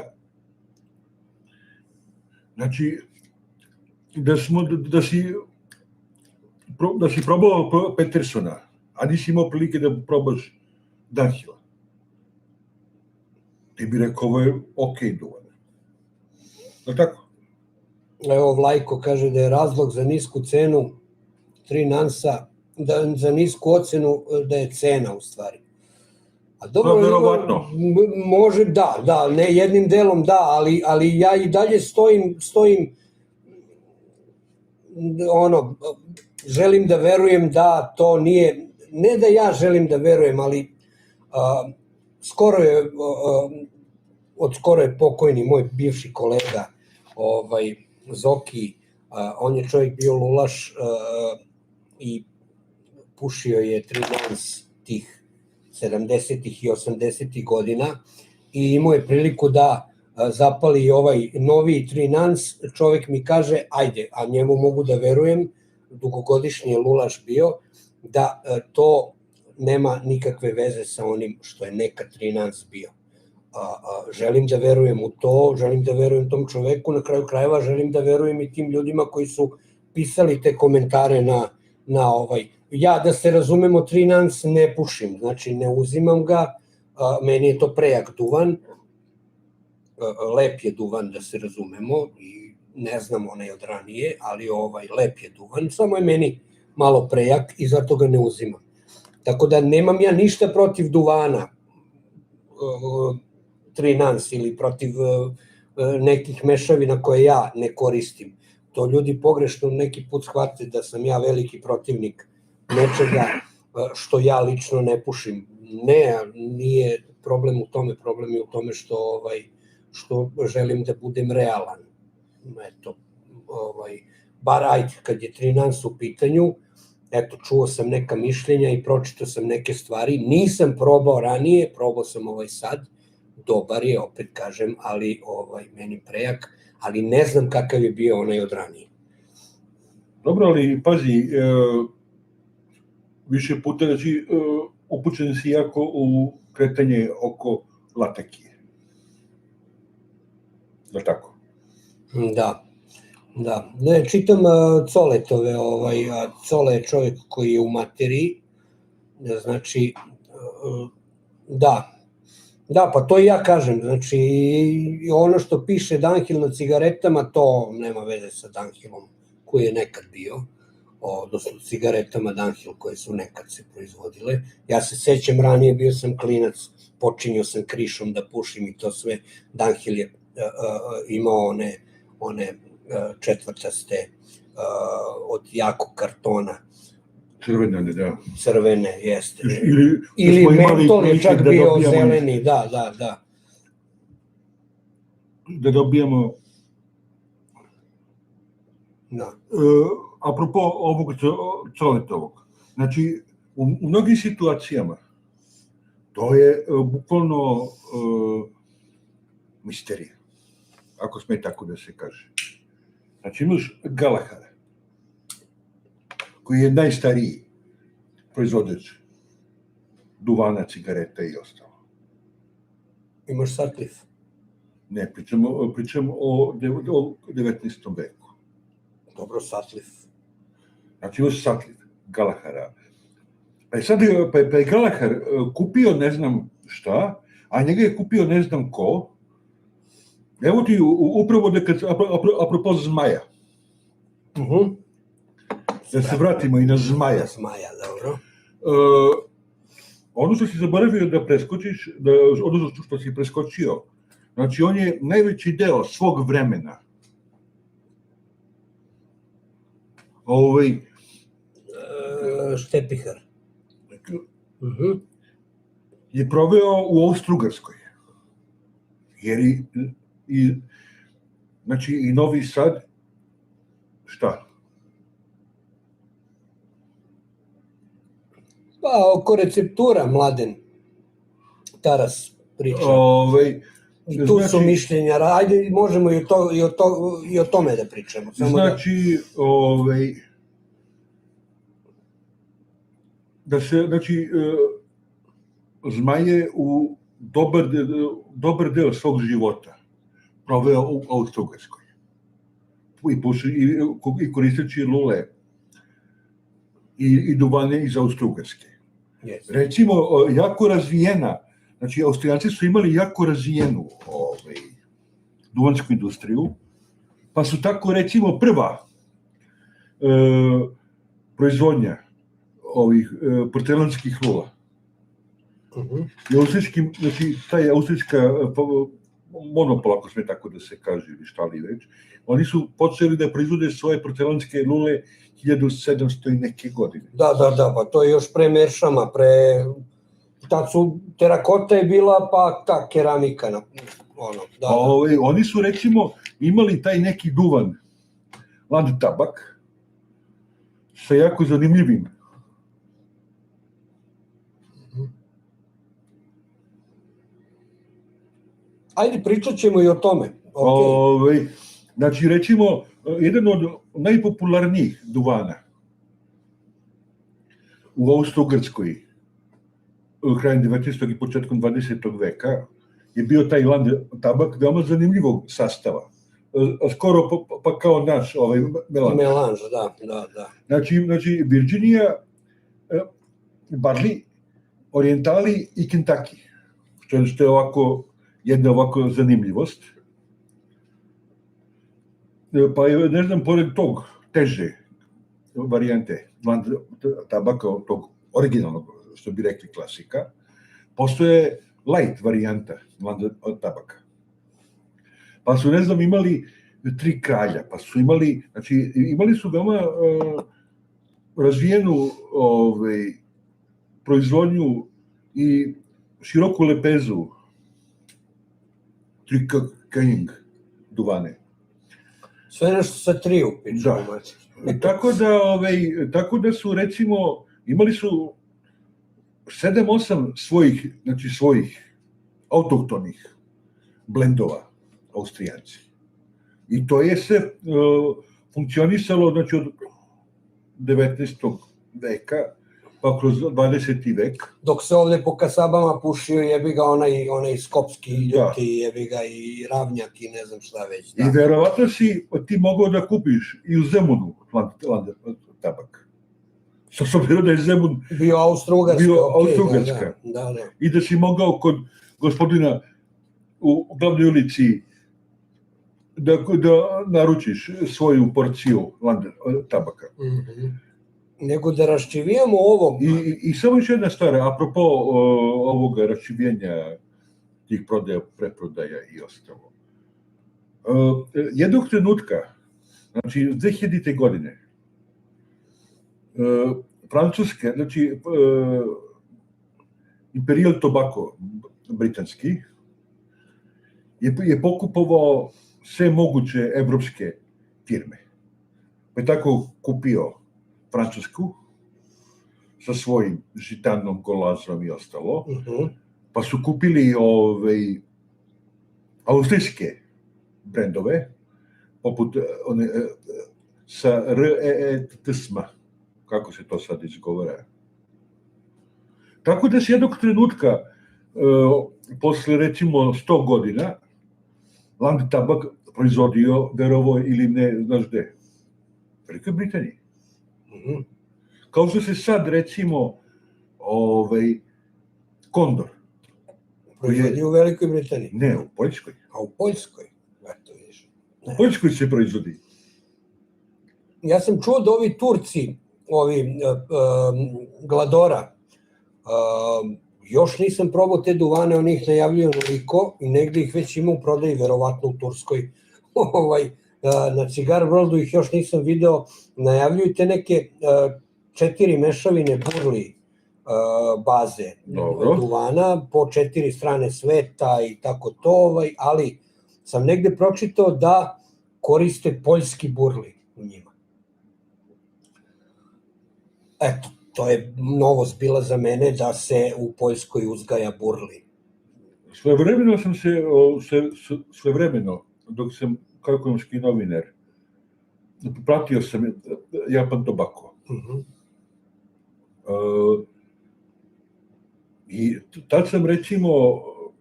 Speaker 2: znači da si probao Petersona, a nisi imao prilike da probaš Dunhilla, ti bi rekao, ovo je okej duvan. Je li tako?
Speaker 1: Evo, Vlajko kaže da je razlog za nisku cenu 3 nansa, za nisku ocenu da je cena u stvari. A dobro,
Speaker 2: verovatno.
Speaker 1: Može, da, ne jednim delom da, ali ja i dalje stojim želim da verujem da to nije, ne da ja želim da verujem, ali skoro je pokojni moj bivši kolega Zoki, on je čovjek bio lulaš i pušio je 3 nans tih 70-ih i 80-ih godina i imao je priliku da zapali ovaj noviji 3 nans, čovjek mi kaže, ajde, a njemu mogu da verujem, dugogodišnji je lulaš bio, da to nema nikakve veze sa onim što je nekad 3 nans bio. Želim da verujem u to, želim da verujem tom čoveku, na kraju krajeva želim da verujem i tim ljudima koji su pisali te komentare na ja, da se razumemo, 3 nans ne pušim, znači ne uzimam ga, meni je to prejak duvan, lep je duvan, da se razumemo, i ne znam onaj od ranije, ali lep je duvan, samo je meni malo prejak i zato ga ne uzimam. Tako da nemam ja ništa protiv duvana, 3 nans, ili protiv nekih mešavina koje ja ne koristim. To ljudi pogrešno neki put shvate da sam ja veliki protivnik nečega što ja lično ne pušim. Ne, nije problem u tome, problem je u tome što želim da budem realan. Eto, bar ajde, kad je 3 nans u pitanju, eto, čuo sam neka mišljenja i pročitao sam neke stvari, nisam probao ranije, probao sam sad, dobar je, opet kažem, ali meni prejak, ali ne znam kakav je bio onaj od ranije.
Speaker 2: Dobro, ali pazi, više puta znači upućen si jako u kretanje oko Latakije. Da tako?
Speaker 1: Da. Ne, čitam Coletove, Cole je čovjek koji je u materiji, znači, da, pa to i ja kažem, znači, ono što piše Dunhill na cigaretama, to nema veze sa Dunhillom koji je nekad bio, odnosno cigaretama Dunhill koje su nekad se proizvodile. Ja se sećam, ranije bio sam klinac, počinio sam krišom da pušim i to sve. Dunhill je imao one četvrtaste od jakog kartona.
Speaker 2: Crvene, da.
Speaker 1: Crvene, jeste. Ili mentol je čak bio zeleni, da.
Speaker 2: Da dobijemo...
Speaker 1: Da.
Speaker 2: Apropo ovog Coletovog, znači, u mnogim situacijama to je bukvalno misterija, ako sme tako da se kaže. Znači, imaš Galahada, koji je najstariji proizvođač duvana, cigareta i ostalo.
Speaker 1: Imaš Sutcliffe.
Speaker 2: Ne, pričam o 19. veku.
Speaker 1: Dobro, Sutcliffe.
Speaker 2: Znači imaš Sutcliffe, Galahara. Pa je Galahar kupio ne znam šta, a njega je kupio ne znam ko. Evo ti upravo apropo Zmaja. Da se vratimo i na Zmaja.
Speaker 1: Zmaja, dobro.
Speaker 2: Ono što si zaboravio da preskočiš, ono što si preskočio, znači on je najveći deo svog vremena
Speaker 1: Štepihar.
Speaker 2: je proveo u Austro-Ugarskoj. Jer znači i Novi Sad, šta?
Speaker 1: Pa, oko receptura, Mladen Taras priča. I tu su mišljenja, ajde, možemo i o tome da pričamo.
Speaker 2: Znači, znači, Zmaj je u dobar deo svog života proveo u Austro-Ugarskoj. I koristeći lule i duvane iz Austro-Ugarske. Recimo, jako razvijena, znači, Austrijanci su imali jako razvijenu duvansku industriju, pa su tako, recimo, prva proizvodnja ovih porcelanskih lula. Znači, ta je austrijska monopol, ako sme tako da se kaže, ili šta li već, oni su počeli da proizvode svoje porcelanske lule 1700 i neke godine.
Speaker 1: Da, pa to je još pre Meršama, tad su, terakota je bila, pa ta keramika,
Speaker 2: Oni su, recimo, imali taj neki duvan, Landtabak, sa jako zanimljivim.
Speaker 1: Ajde, pričat ćemo i o tome.
Speaker 2: Znači, recimo, jedan od najpopularnijih duvana u Austro-Ugarskoj krajem 19. i početkom 20. veka je bio taj Landtabak veoma zanimljivog sastava. Skoro pa kao naš melanž.
Speaker 1: Melanž, da.
Speaker 2: Znači, Virginija, Barli, Orientali i Kentucky, što je jedna ovako zanimljivost. Pa je, ne znam, pored tog teže varijante tabaka, tog originalnog, što bi rekli klasika, postoje light varijanta tabaka. Pa su, ne znam, imali 3 kralja, pa su imali su veoma razvijenu proizvodnju i široku lepezu Tricking duvane.
Speaker 1: Sve nešto sa 3 upiču.
Speaker 2: Tako da su, recimo, imali su 7-8 svojih autohtonih blendova Austrijanci. I to je se funkcionisalo, znači, od 19. veka pa kroz 20. vek.
Speaker 1: Dok se ovde po kasabama pušio, jebi ga onaj skopski ljuti, jebi ga i ravnjak i ne znam šta već.
Speaker 2: I verovatno si ti mogao da kupiš i u Zemunu tabak. S obzirom da je Zemun
Speaker 1: bio Austro-Ugarska.
Speaker 2: I da si mogao kod gospodina u glavnoj ulici da naručiš svoju porciju tabaka.
Speaker 1: Nego da raščivijamo ovo.
Speaker 2: I samo još jedna stvar, apropo ovoga raščivjenja tih prodaja, preprodaja i ostalo. Jednog trenutka, znači 2000. godine, Francuske, znači Imperial Tobacco britanski, je pokupovao sve moguće evropske firme. Pa je tako kupio Francusku sa svojim žitanom, golazom i ostalo, pa su kupili austrijske brendove, poput sa REETSMA, kako se to sad izgovara? Tako da se jednog trenutka, posle recimo 100 godina, Land tabak proizvodio, verovo ili ne, znaš gde? Velikoj Britaniji. Kao što se sad recimo Kondor.
Speaker 1: Proizvodi u Velikoj Britaniji?
Speaker 2: Ne, u Poljskoj.
Speaker 1: A u Poljskoj? Eto, vidiš.
Speaker 2: U Poljskoj se proizvodi.
Speaker 1: Ja sam čuo da ovi Turci, Gladora, još nisam probao te duvane, oni ih najavljuju onoliko i negde ih već ima u prodaji, verovatno u Turskoj. Na Cigar Worldu ih još nisam video, najavljuju te neke 4 mešavine burli baze duvana, po 4 strane sveta i tako to, ali sam negde pročitao da koriste poljski burli u njima. Eto, to je novost bila za mene da se u Poljskoj uzgaja burli.
Speaker 2: Svojevremeno sam dok sam kao ekonomski novinar, pratio sam Japan Tobacco. I tad sam recimo,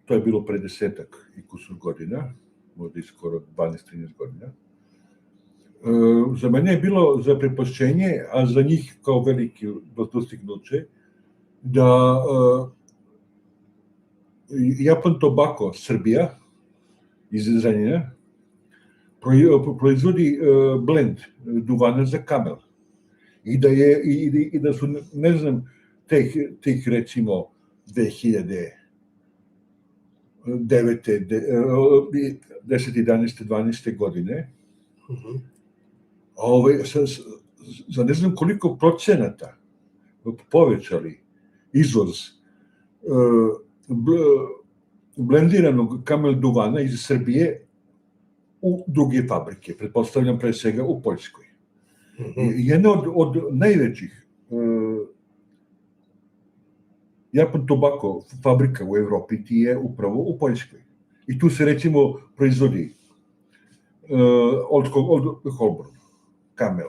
Speaker 2: to je bilo pre 10-ak i kusur godina, možda i skoro 12-13 godina, za mene je bilo zaprepašćenje, a za njih kao veliki dostignuće, da Japan Tobacco Srbija iz Zrenjanina proizvodi blend duvana za Camel. I da su, ne znam, tih recimo 2009. 10, 11, 12 godine, za ne znam koliko procenata povećali izvoz blendiranog Camel duvana iz Srbije u druge fabrike, pretpostavljam pre svega u Poljskoj. Jedna od najvećih Japan Tobacco fabrika u Evropi ti je upravo u Poljskoj. I tu se recimo proizvodi Old Holborn, Camel.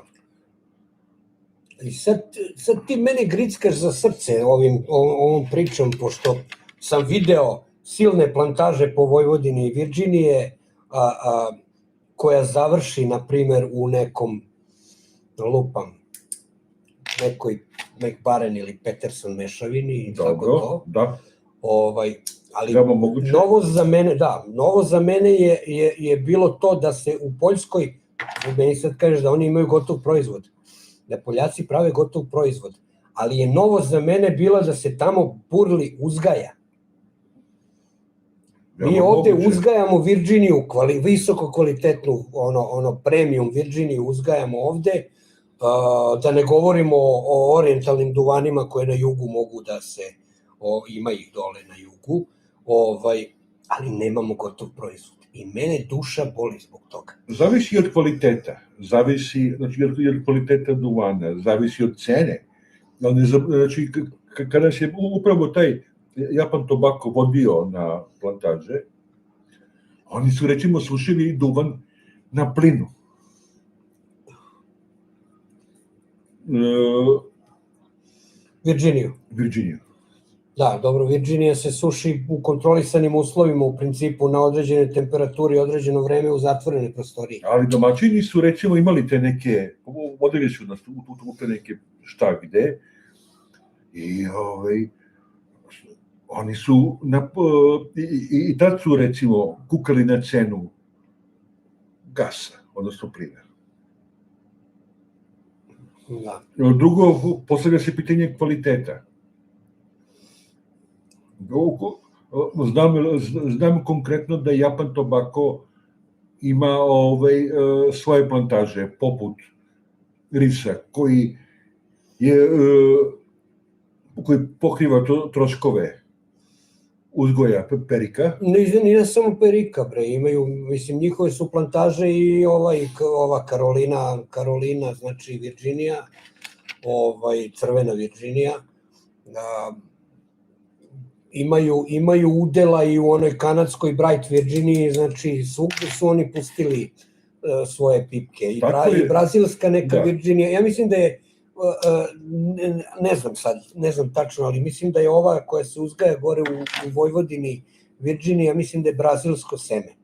Speaker 1: I sad ti mene grickaš za srce ovom pričom, pošto sam video silne plantaže po Vojvodini i Virginije, koja završi, na primer, u nekom, lupam, nekoj McBaren ili Peterson mešavini i tako to.
Speaker 2: Da.
Speaker 1: Ali novost za mene je bilo to da se u Poljskoj, meni sad kažeš da oni imaju gotov proizvod, da Poljaci prave gotov proizvod, ali je novost za mene bila da se tamo burli uzgaja. Mi ovde uzgajamo Virginiju, visoko kvalitetnu, premium Virginiju uzgajamo ovde, da ne govorimo o orijentalnim duvanima koje na jugu mogu da se, ima ih dole na jugu, ali nemamo gotov proizvod. I mene duša boli zbog toga.
Speaker 2: Zavisi od kvaliteta, zavisi od kvaliteta duvana, zavisi od cene. Znači, kada se upravo taj Japan Tobacco vodio na plantaže, oni su recimo sušili duvan na plinu. Virginiju.
Speaker 1: Da, dobro, Virginija se suši u kontrolisanim uslovima, u principu na određene temperaturi, određeno vreme u zatvorene prostorije.
Speaker 2: Ali domaćini su recimo imali te neke, vodili su nas u te neke šta gde, i oni su, i tad su recimo kukali na cenu gasa, odnosno plina.
Speaker 1: Da.
Speaker 2: Drugo, postavlja se pitanje kvaliteta. Znam konkretno da Japan Tobacco ima svoje plantaže, poput risa, koji pokriva troškove uzgoja perika.
Speaker 1: Nije samo perika, bre, imaju, mislim, njihove su plantaže i ova Karolina, znači Virginija, crvena Virginija, imaju udela i u onoj kanadskoj Bright Virginiji, znači svugde su oni pustili svoje pipke. I brazilska neka Virginija, ja mislim da je ne znam tačno, ali mislim da je ova koja se uzgaja gore u Vojvodini, Virginija, mislim da je brazilsko seme.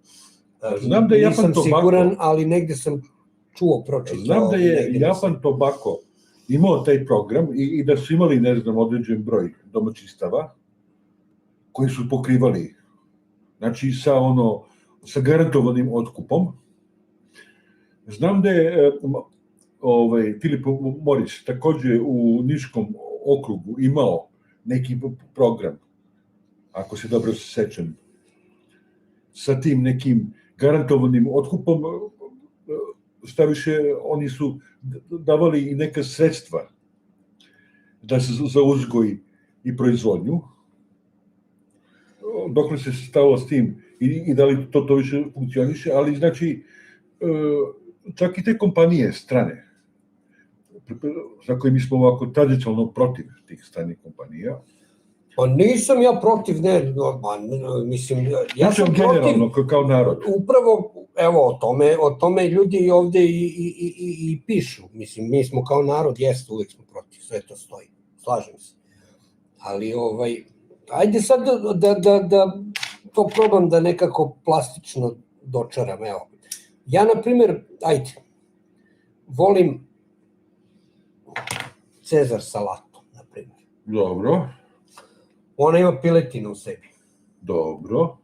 Speaker 2: Znam da je Japan
Speaker 1: Nisam
Speaker 2: Tobacco.
Speaker 1: siguran, ali negde sam pročitao.
Speaker 2: Znam da je Japan Tobacco imao taj program i da su imali, ne znam, određen broj domaćinstava koji su pokrivali, znači sa garantovanim otkupom. Znam da je Philip Morris takođe u Niškom okrugu imao neki program, ako se dobro sećam, sa tim nekim garantovanim otkupom. Šta više, oni su davali i neka sredstva da se za uzgoj i proizvodnju. Dokle se stalo s tim i da li to više funkcioniše, ali znači čak i te kompanije strane, za koje mi smo ovako tradicionalno protiv tih stranih kompanija.
Speaker 1: Pa nisam ja protiv, mislim, ja sam protiv...
Speaker 2: Generalno, kao narod.
Speaker 1: Upravo, evo, o tome ljudi ovde i pišu. Mislim, mi smo kao narod, jeste, uvek smo protiv, sve to stoji, slažem se. Ali, ajde sad da to probam da nekako plastično dočaram, evo. Ja, na primer, volim Cezar salatu, na primer.
Speaker 2: Dobro.
Speaker 1: Ona ima piletinu u sebi.
Speaker 2: Dobro.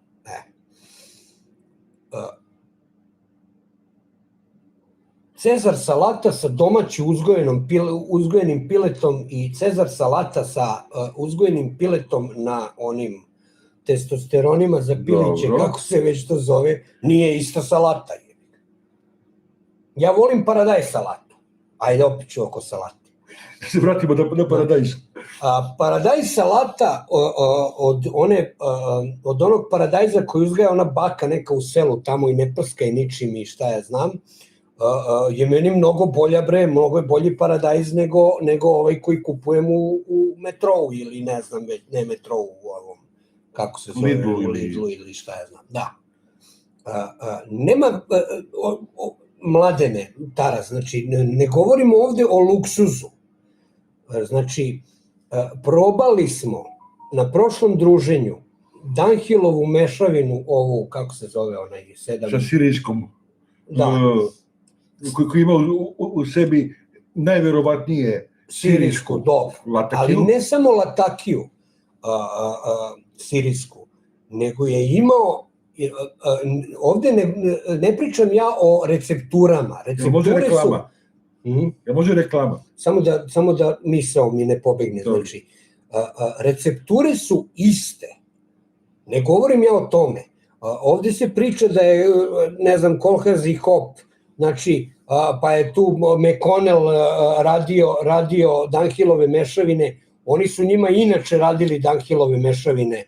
Speaker 1: Cezar salata sa domaći uzgojenim piletom i Cezar salata sa uzgojenim piletom na onim testosteronima za piliće, kako se već to zove, nije ista salata. Ja volim paradajz salatu. Ajde, opet ću oko salate.
Speaker 2: Se vratimo na paradajz.
Speaker 1: Paradajz salata od onog paradajza koji uzgaja ona baka neka u selu tamo i ne prskaje ničim i šta ja znam, je meni mnogo bolja mnogo je bolji paradajz nego ovaj koji kupujem u metrou ili ne znam već, ne metrou u ovom, kako se zove, Lidlu ili šta ja znam. Da. Nema, Mladene, Taras, znači ne govorimo ovde o luksuzu. Znači, probali smo na prošlom druženju Danhilovu mešavinu, ovu, kako se zove, onaj 7...
Speaker 2: Sa sirijskom.
Speaker 1: Da.
Speaker 2: Koji ima u sebi najverovatnije sirijsku latakiju.
Speaker 1: Ali ne samo latakiju sirijsku, nego je imao, ovde ne pričam ja o recepturama.
Speaker 2: Može reklama. Može reklama.
Speaker 1: Samo da misao mi ne pobegne. Znači, recepture su iste. Ne govorim ja o tome. Ovde se priča da je, ne znam, kolhaz i hop, znači, pa je tu McConnell radio Danhilove mešavine. Oni su njima inače radili Danhilove mešavine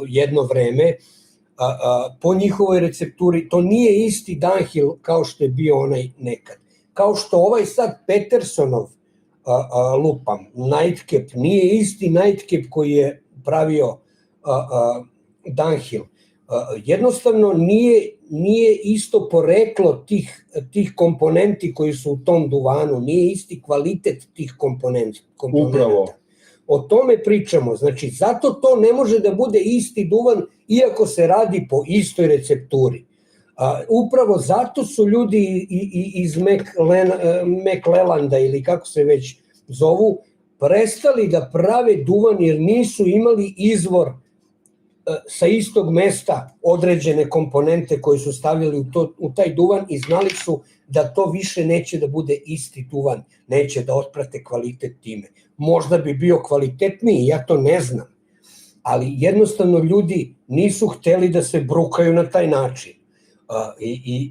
Speaker 1: jedno vreme. Po njihovoj recepturi, to nije isti Danhil kao što je bio onaj nekad. Kao što ovaj sad Petersonov lupam, Nightcap, nije isti Nightcap koji je pravio Danhil. Jednostavno nije isto poreklo tih komponenti koji su u tom duvanu, nije isti kvalitet tih komponenta.
Speaker 2: Upravo.
Speaker 1: O tome pričamo, znači zato to ne može da bude isti duvan iako se radi po istoj recepturi. Upravo zato su ljudi iz McLellanda ili kako se već zovu prestali da prave duvan jer nisu imali izvor sa istog mesta određene komponente koje su stavljali u taj duvan i znali su da to više neće da bude isti duvan, neće da otprate kvalitet time. Možda bi bio kvalitetniji, ja to ne znam, ali jednostavno ljudi nisu hteli da se brukaju na taj način.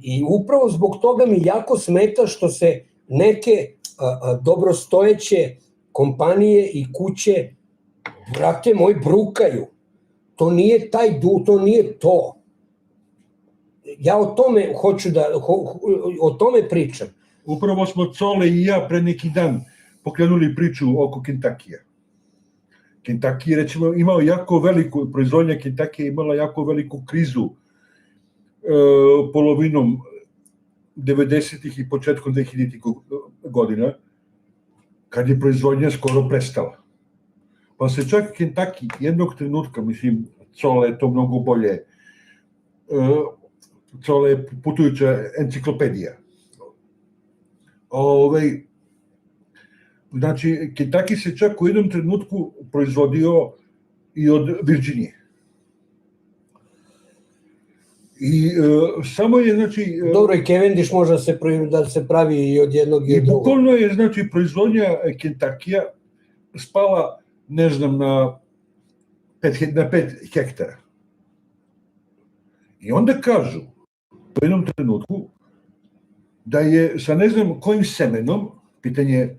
Speaker 1: I upravo zbog toga mi jako smeta što se neke dobrostojeće kompanije i kuće, brate moj, brukaju. To nije to nije to. Ja o tome pričam.
Speaker 2: Upravo smo Cole i ja pre neki dan pokrenuli priču oko Kentakija. Kentucky, recimo, imao jako veliku, proizvodnja Kentucky je imala jako veliku krizu polovinom 90-ih i početkom 2000-ih godina. kad je proizvodnja skoro prestala. Pa se čak Kentucky jednog trenutka, mislim, Cole je to mnogo bolje, Cole je putujuća enciklopedija. Znači, Kentucky se čak u jednom trenutku proizvodio i od Virginije. I samo je, znači...
Speaker 1: Dobro, i Cavendish može da se pravi i od jednog i od drugog.
Speaker 2: I bukvalno je, znači, proizvodnja Kentuckya spala, ne znam, na 5 hektara. I onda kažu, u jednom trenutku, da je sa ne znam kojim semenom, pitanje...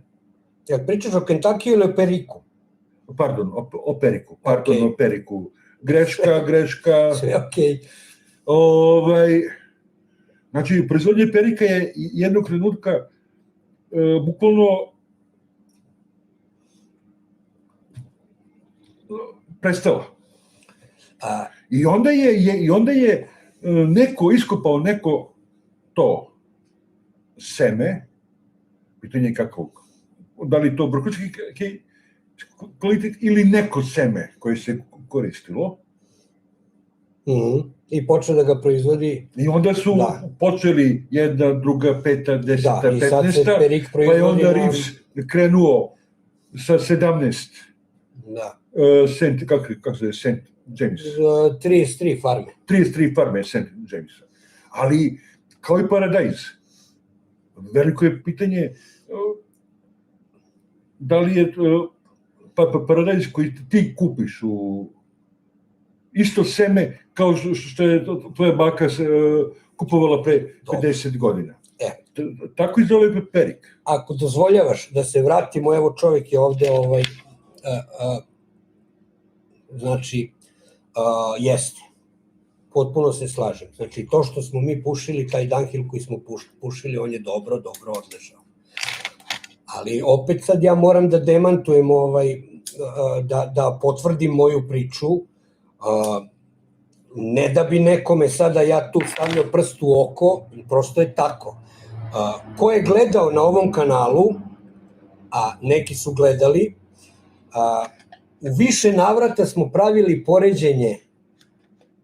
Speaker 1: Ja pričaš o Kentucky ili o Periku?
Speaker 2: Pardon, o Periku. O Periku. Greška.
Speaker 1: Sve okej.
Speaker 2: Znači, proizvodnja Perika je jednog trenutka bukvalno prestala. I onda je neko iskopao to seme, pitanje kakvog, da li to brokolički kvalitet ili neko seme koje se koristilo.
Speaker 1: I počeo da ga proizvodi.
Speaker 2: I onda su počeli jedna, druga, peta, 10, 15, pa je onda Reeves krenuo sa 17 St. kako se je St. James?
Speaker 1: 33 farme.
Speaker 2: 33 farme St. Jamesa. Ali, kao i Paradise, veliko je pitanje da li je Paradise koji ti kupiš u isto seme kao što je tvoja baka kupovala pre 50 godina. Tako i za ovaj Perik.
Speaker 1: Ako dozvoljavaš da se vratimo, evo čovjek je ovde, znači, jeste. Potpuno se slažem. Znači, to što smo mi pušili, taj downhill koji smo pušili, on je dobro odležao. Ali opet sad ja moram da demantujem, da potvrdim moju priču, ne da bi nekome sada ja tu stavljao prst u oko, prosto je tako. Ko je gledao na ovom kanalu, a neki su gledali, u više navrata smo pravili poređenje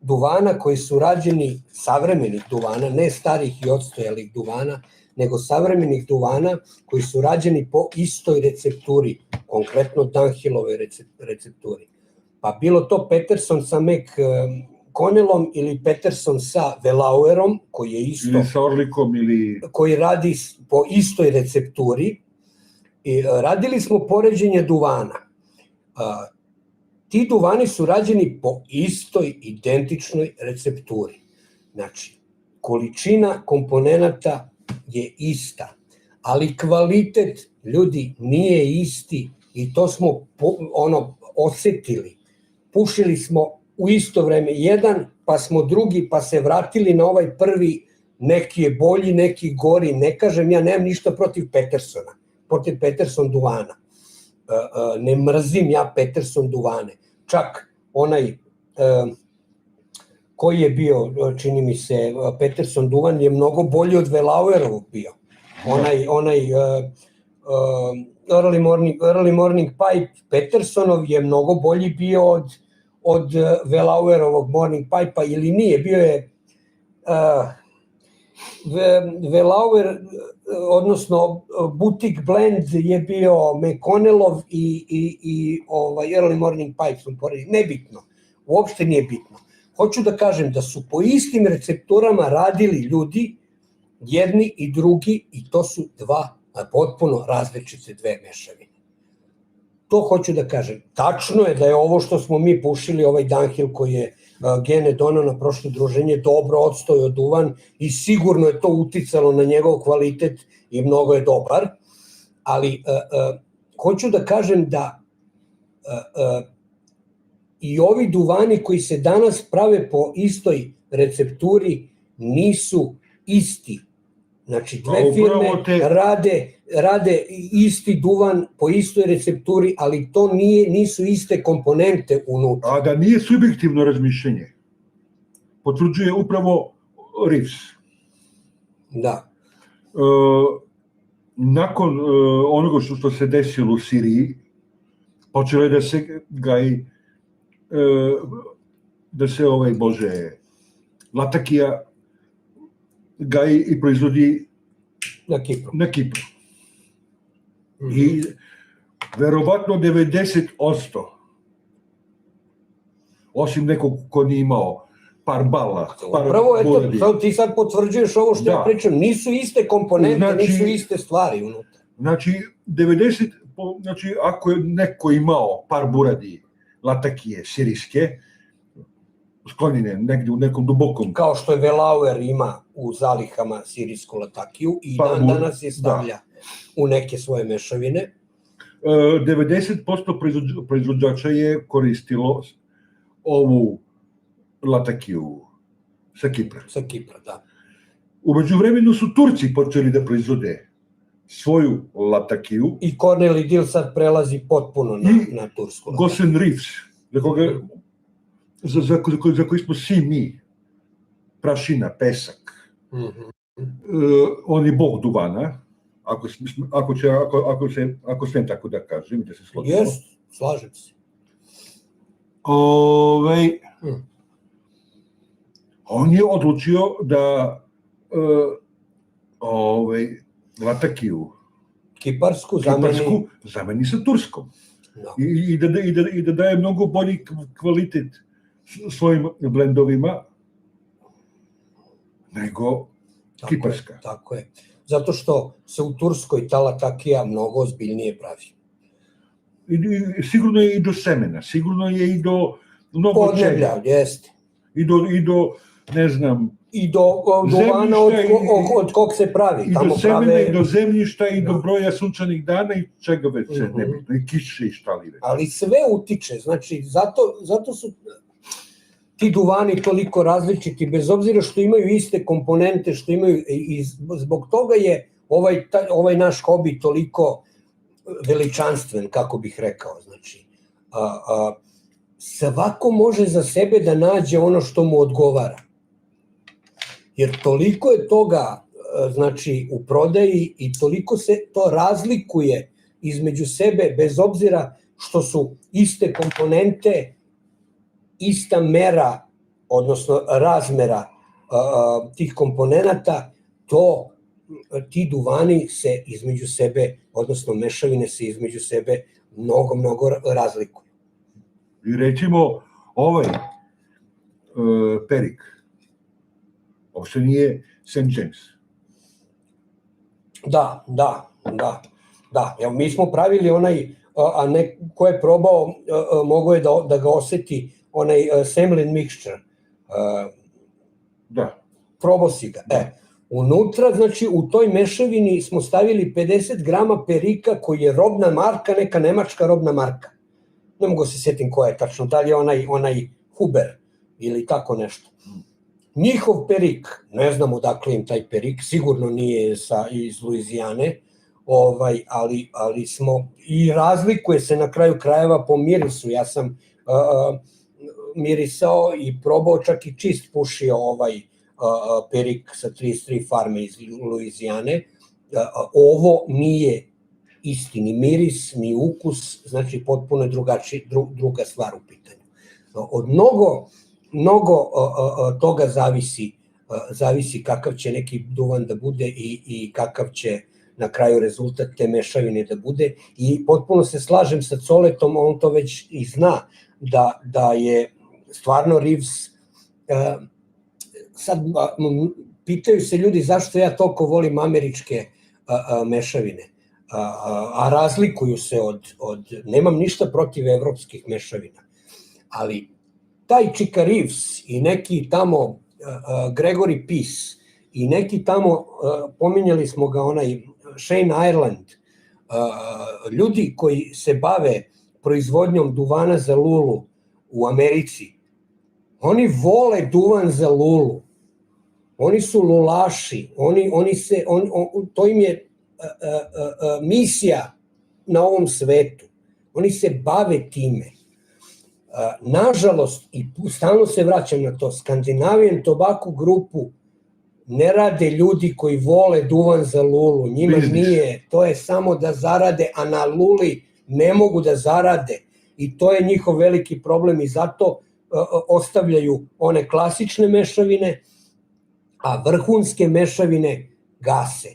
Speaker 1: duvana koji su rađeni, savremenih duvana, ne starih i odstojalih duvana, nego savremenih duvana koji su rađeni po istoj recepturi, konkretno Dunhillove recepturi. Pa bilo to Peterson sa McConnellom ili Peterson sa Velauerom, koji je isto...
Speaker 2: Ili sa Orlikom ili...
Speaker 1: Koji radi po istoj recepturi. I radili smo poređenje duvana. Ti duvani su rađeni po istoj, identičnoj recepturi. Znači, količina komponenata je ista, ali kvalitet, ljudi, nije isti i to smo osetili. Pušili smo u isto vreme jedan, pa smo drugi, pa se vratili na ovaj prvi, neki je bolji, neki gori. Ne kažem, ja nemam ništa protiv Petersona, protiv Peterson duvana. Ne mrzim ja Peterson duvane. Čak onaj koji je bio, čini mi se, Peterson duvan je mnogo bolji od Velauerovog bio. Onaj Early Morning Pipe Petersonov je mnogo bolji bio od Velauerovog Morning Pipe-a, ili nije, bio je Velauer, odnosno Boutique Blend je bio McConnellov i Early Morning Pipe su poredili. Nebitno, uopšte nije bitno. Hoću da kažem da su po istim recepturama radili ljudi, jedni i drugi, i to su potpuno različite dve mešavine. To hoću da kažem. Tačno je da je ovo što smo mi pušili, ovaj Dunhill koji je Gene donao na prošlo druženje, dobro odstojao duvan i sigurno je to uticalo na njegov kvalitet i mnogo je dobar, ali hoću da kažem da i ovi duvani koji se danas prave po istoj recepturi nisu isti. Znači, dve firme rade isti duvan po istoj recepturi, ali to nisu iste komponente unutra.
Speaker 2: A da nije subjektivno razmišljenje, potvrđuje upravo Reeves.
Speaker 1: Da.
Speaker 2: nakon onoga što se desilo u Siriji, počelo je da se gaji, latakija gaji i proizvodi na Kipru. I verovatno 90%, osim nekog ko nije imao par bala, par
Speaker 1: Upravo,
Speaker 2: buradi.
Speaker 1: eto, ti sad potvrđuješ ovo što ja pričam. Nisu iste komponente,
Speaker 2: Znači,
Speaker 1: nisu iste stvari unutra.
Speaker 2: Znači, 90, znači, ako je neko imao par buradi latakije sirijske, sklonjene negdje u nekom dubokom...
Speaker 1: Kao što je Velauer ima u zalihama sirijsku latakiju i dan danas je stavlja u neke svoje mešavine.
Speaker 2: 90% proizvođača je koristilo ovu latakiju sa Kipra.
Speaker 1: Sa Kipra, da.
Speaker 2: U međuvremenu su Turci počeli da proizvode svoju latakiju.
Speaker 1: I Corneli Dil sad prelazi potpuno na tursku latakiju.
Speaker 2: Gosen Reeves, za koji smo svi mi, prašina, pesak. On je bog duvana, ako smijem tako da kažem, da se složimo.
Speaker 1: Jest, slažem se.
Speaker 2: On je odlučio da latakiju
Speaker 1: Kiparsku
Speaker 2: zameni sa turskom. I da daje mnogo bolji kvalitet svojim blendovima nego kiparska.
Speaker 1: Tako je. Zato što se u Turskoj ta latakija mnogo ozbiljnije pravi.
Speaker 2: Sigurno je i do semena, sigurno je i do mnogo čega.
Speaker 1: Podneblja, jeste.
Speaker 2: I do, ne znam...
Speaker 1: I do duvana od kog se pravi.
Speaker 2: I do semena, i do zemljišta, i do broja sunčanih dana i čega već se nebitno, i kiše i šta li već.
Speaker 1: Ali sve utiče, znači, zato su ti duvani toliko različiti, bez obzira što imaju iste komponente, što imaju, i zbog toga je ovaj naš hobi toliko veličanstven, kako bih rekao, znači, svako može za sebe da nađe ono što mu odgovara. Jer toliko je toga, znači, u prodaji i toliko se to razlikuje između sebe, bez obzira što su iste komponente, ista mera, odnosno razmera tih komponenata, ti duvani se između sebe, odnosno mešavine se između sebe mnogo razlikuju.
Speaker 2: I recimo, ovaj perik, uopšte nije St. James.
Speaker 1: Da. Evo, mi smo pravili onaj, a ko je probao, mogao je da ga oseti, onaj Semlin mixture.
Speaker 2: Da.
Speaker 1: Probao si ga. Unutra, znači, u toj mešavini smo stavili 50 grama perika koji je robna marka, neka nemačka robna marka. Ne mogu se sjetim koja je tačno, da li je onaj Huber ili tako nešto. Njihov perik, ne znam odakle im taj perik, sigurno nije iz Luizijane, ali smo, i razlikuje se na kraju krajeva po mirisu. Ja sam mirisao i probao, čak i čist pušio ovaj perik sa 33 farme iz Luizijane. Ovo nije isti ni miris, ni ukus, znači potpuno je druga stvar u pitanju. Od mnogo toga zavisi kakav će neki duvan da bude i kakav će na kraju rezultat te mešavine da bude. I potpuno se slažem sa Coletom, on to već i zna, da je stvarno Reeves, sad pitaju se ljudi zašto ja toliko volim američke mešavine, a razlikuju se nemam ništa protiv evropskih mešavina, ali taj Chica Reeves i neki tamo Gregory Peace i neki tamo, pominjali smo ga, onaj Shane Ireland, ljudi koji se bave proizvodnjom duvana za lulu u Americi, oni vole duvan za lulu, oni su lulaši, to im je misija na ovom svetu, oni se bave time. Nažalost, i stalno se vraćam na to, Scandinavian Tobacco grupu ne rade ljudi koji vole duvan za lulu, njima
Speaker 2: Biznis.
Speaker 1: nije, to je samo da zarade, a na luli ne mogu da zarade i to je njihov veliki problem i zato ostavljaju one klasične mešavine, a vrhunske mešavine gase,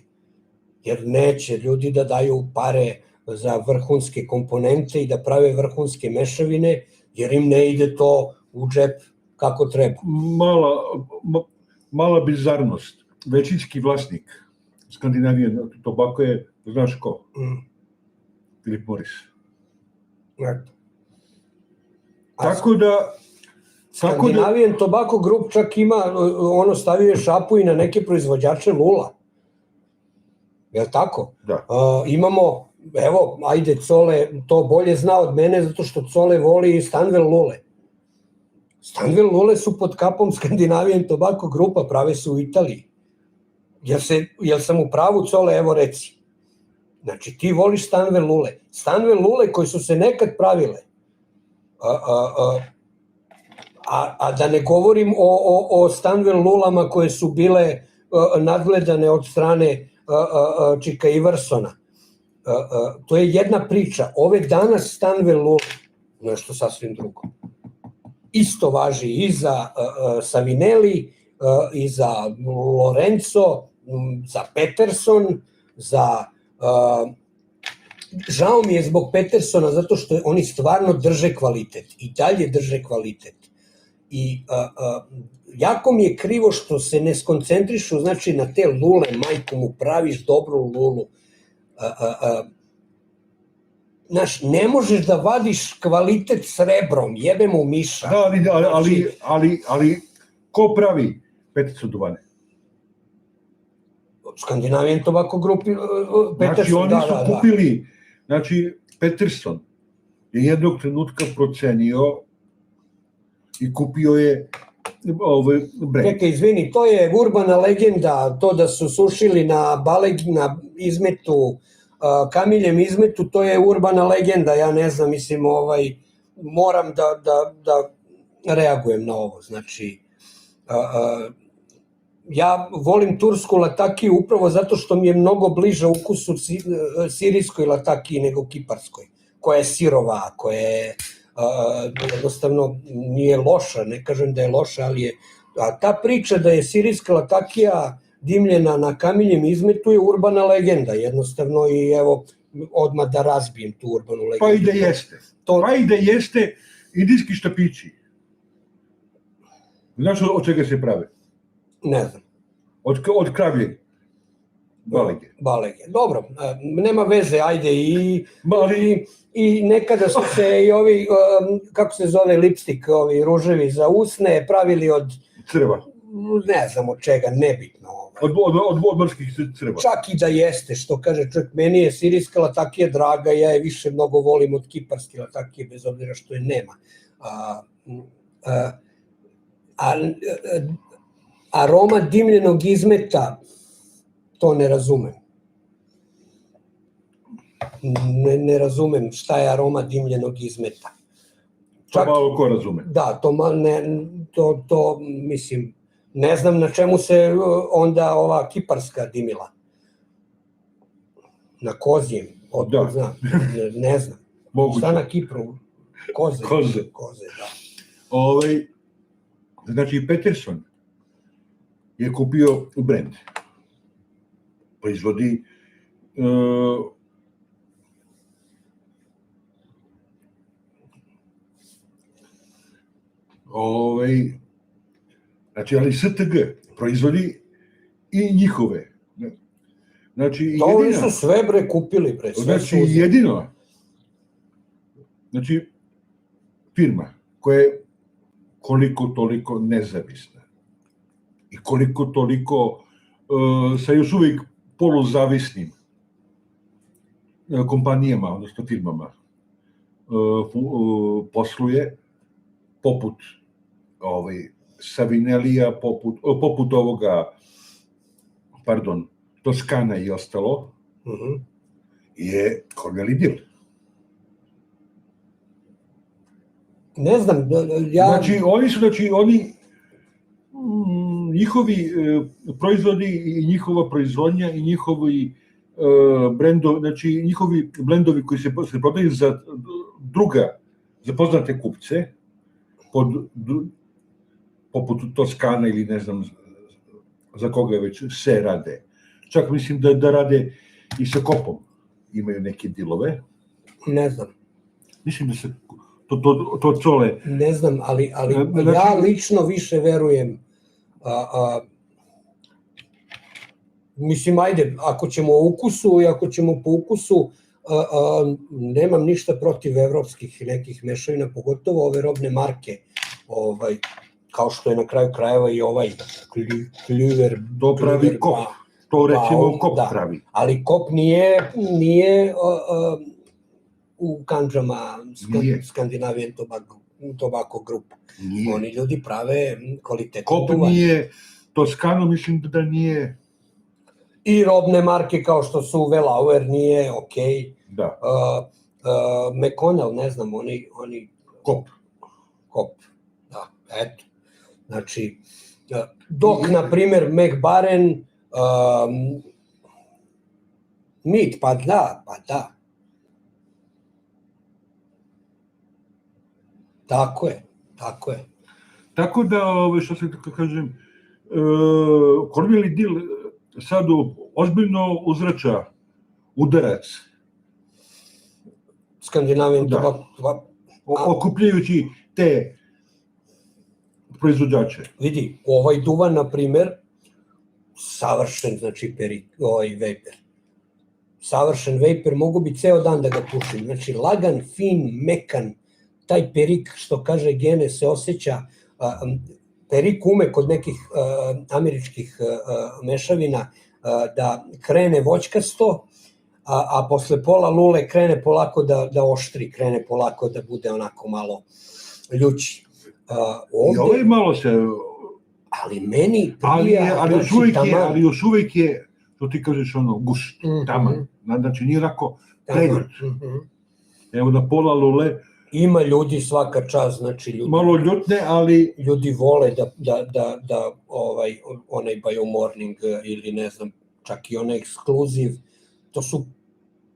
Speaker 1: jer neće ljudi da daju pare za vrhunske komponente i da prave vrhunske mešavine, jer im ne ide to u džep kako treba.
Speaker 2: Mala bizarnost. Većinski vlasnik Scandinavian Tobacco je, znaš ko? Philip Morris.
Speaker 1: Eto.
Speaker 2: Tako da...
Speaker 1: Scandinavian Tobacco Group čak ima, stavio je šapu i na neke proizvođače lula. Je li tako?
Speaker 2: Da.
Speaker 1: Imamo, evo, ajde, Cole to bolje zna od mene, zato što Cole voli i Stanwell lule. Stanwell lule su pod kapom Scandinavian Tobacco Grupa, prave su u Italiji. Jel sam u pravu, Cole, evo reci. Znači, ti voliš Stanwell lule. Stanwell lule koji su se nekad pravile, a da ne govorim o Stanwell lulama koje su bile nadgledane od strane Čika Iversona. To je jedna priča. Ove danas Stanwell lule, nešto sasvim drugo. Isto važi i za Savinelli, i za Lorenzo, za Peterson, za... Žao mi je zbog Petersona, zato što oni stvarno drže kvalitet i dalje drže kvalitet. I jako mi je krivo što se ne skoncentrišu, znači, na te lule, majku mu, praviš dobru lulu. Znaš, ne možeš da vadiš kvalitet srebrom, jebe mu miša.
Speaker 2: Da, ali ko pravi Peterson duvane?
Speaker 1: Scandinavian Tobacco Group, Peterson,
Speaker 2: znači, oni su kupili, znači, Peterson je jednog trenutka procenio i kupio je brend.
Speaker 1: Čekaj, izvini, to je urbana legenda, to da su sušili na izmetu, kamiljem izmetu, to je urbana legenda, ja ne znam, mislim, moram da reagujem na ovo, znači, ja volim tursku latakiju upravo zato što mi je mnogo bliža ukusu sirijskoj latakiji nego kiparskoj, koja je sirova, koja je jednostavno nije loša, ne kažem da je loša, ali je... A ta priča da je sirijska latakija dimljena na kamiljem izmetu je urbana legenda, jednostavno, i evo, odmah da razbijem tu urbanu legendu.
Speaker 2: Pa i da jeste indijski štapići. Znaš od čega se prave?
Speaker 1: Ne znam.
Speaker 2: Od kravlje balege.
Speaker 1: Balege, dobro, nema veze, ajde, i nekada su se i ovi, kako se zove lipstik, ovi ruževi za usne, pravili od...
Speaker 2: Crva.
Speaker 1: Ne znam od čega, nebitno.
Speaker 2: Od morskih crva.
Speaker 1: Čak i da jeste, što kaže čovjek, meni je sirijska latakija draga, ja je više mnogo volim od kiparske latakije, bez obzira što je nema. Aroma dimljenog izmeta, to ne razumem. Ne razumem šta je aroma dimljenog izmeta.
Speaker 2: To malo ko razume.
Speaker 1: Da, to mislim, ne znam na čemu se onda ova kiparska dimila. Na kozjem, otkud znam, ne znam. Šta na Kipru? Koze, da.
Speaker 2: Znači, Peterson je kupio brend. Proizvodi znači, ali STG proizvodi i njihove. Znači,
Speaker 1: to oni su sve kupili.
Speaker 2: Znači, jedino, znači, firma koja je koliko toliko nezavisna i koliko toliko sa još uvijek poluzavisnim kompanijama, odnosno firmama, posluje poput Savinellija, poput ovoga, Toskana i ostalo, je Corneli Dill.
Speaker 1: Ne znam,
Speaker 2: Znači, oni njihovi proizvodi i njihova proizvodnja i njihovi brendovi, znači njihovi blendovi koji se prodaju za za poznate kupce, poput Toskana ili ne znam za koga već se rade. Čak mislim da rade i sa Kopom, imaju neke dilove.
Speaker 1: Ne znam.
Speaker 2: Mislim da se to cole.
Speaker 1: Ne znam, ali ja lično više verujem. Mislim, ajde, ako ćemo o ukusu i ako ćemo po ukusu, nemam ništa protiv evropskih nekih mešavina, pogotovo ove robne marke, kao što je na kraju krajeva i ovaj Kljuver.
Speaker 2: To pravi Kop, to recimo Kop pravi.
Speaker 1: Ali Kop nije u kandžama Scandinavian Tobacco Group. Oni ljudi prave kvalitetne
Speaker 2: Kop nije, Toskano mislim da nije.
Speaker 1: I robne marke kao što su Velauer nije, okej.
Speaker 2: Da.
Speaker 1: McConnell, ne znam, oni... Kop, da, eto. Znači, dok, na primer, McBaren, Mead, pa da. Tako je.
Speaker 2: Tako da, što se kažem, Corneli Dill sad ozbiljno uzvraća udarac.
Speaker 1: Skandinavijan tobak.
Speaker 2: Okupljajući te proizvođače.
Speaker 1: Vidi, ovaj duvan, na primer, savršen, znači, vejper. Savršen vejper, mogu bi ceo dan da ga pušim. Znači, lagan, fin, mekan, taj perik, što kaže Gene, se osjeća, perik ume kod nekih američkih mešavina da krene voćkasto, a posle pola lule krene polako da oštri, krene polako da bude onako malo ljući.
Speaker 2: I ovaj malo se...
Speaker 1: Ali meni prija...
Speaker 2: Ali još uvijek je, što ti kažeš, gust, taman. Znači, nije onako pregrut. Evo da pola lule...
Speaker 1: Ima ljudi svaka čast, znači ljudi...
Speaker 2: Malo ljutne, ali...
Speaker 1: Ljudi vole da onaj Biomorning ili ne znam, čak i onaj ekskluziv, to su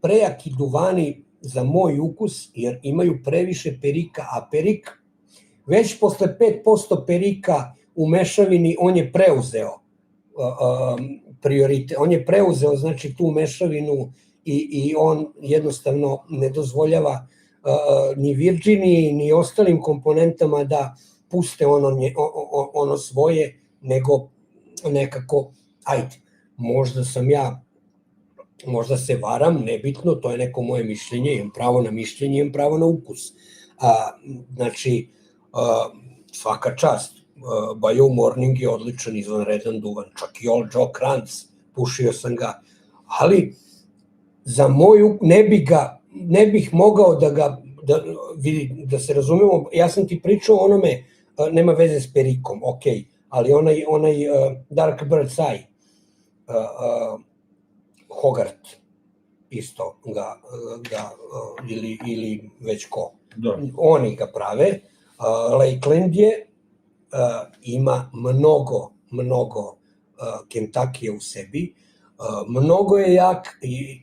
Speaker 1: prejaki duvani za moj ukus, jer imaju previše perika, a perik, već posle 5% perika u mešavini, on je preuzeo prioritet, on je preuzeo, znači, tu mešavinu i on jednostavno ne dozvoljava ni Virginiji, ni ostalim komponentama da puste ono svoje, nego nekako, ajde, možda se varam, nebitno, to je neko moje mišljenje, imam pravo na mišljenje, imam pravo na ukus. Znači, svaka čast, Biomorning je odličan, izvanredan duvan, čak i Old Joe Kranz, pušio sam ga, ali za moju, ne bih mogao da se razumemo, ja sam ti pričao o onome, nema veze s perikom, okej, ali onaj Dark Bird's Eye, Hogarth, isto ga ili već ko. Oni ga prave, Lakeland je, ima mnogo Kentuckija u sebi, mnogo je jak i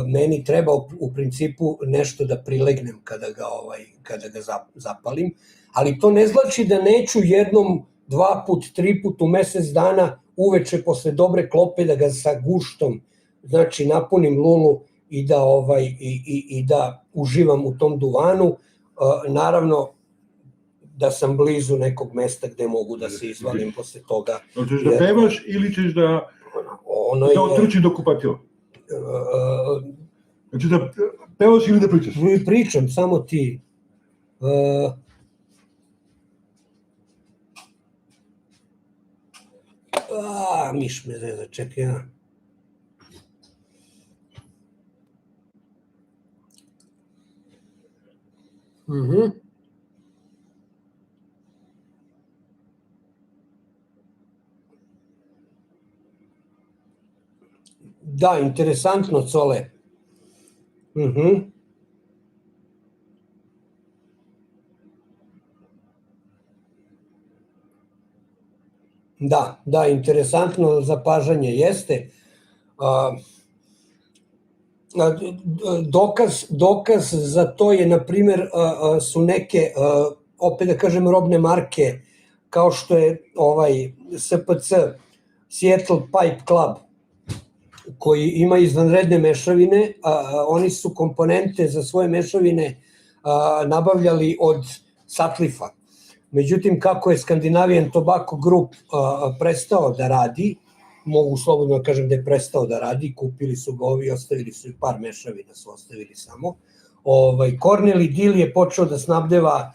Speaker 1: meni treba u principu nešto da prilegnem kada ga zapalim, ali to ne znači da neću jednom, 2 put, 3 put u mesec dana uveče posle dobre klope da ga sa guštom, znači napunim lulu i da uživam u tom duvanu, naravno da sam blizu nekog mesta gde mogu da se izvalim posle toga.
Speaker 2: Hoćeš da pevaš ili ćeš da otrči do kupatila? Znači da pevaš ili da pričaš?
Speaker 1: Pričam, samo ti. Miš me zeza, čekaj, ja. Da, interesantno, Cole. Da, interesantno zapažanje jeste. Dokaz za to je, na primjer, su neke, opet da kažem, robne marke, kao što je SPC, Seattle Pipe Club, koji ima izvanredne mešavine. Oni su komponente za svoje mešavine nabavljali od Sutcliffe-a. Međutim, kako je Scandinavian Tobacco Group prestao da radi, mogu slobodno da kažem da je prestao da radi, kupili su ga ovi, ostavili su i par mešavina, su ostavili samo. Cornell & Deal je počeo da snabdeva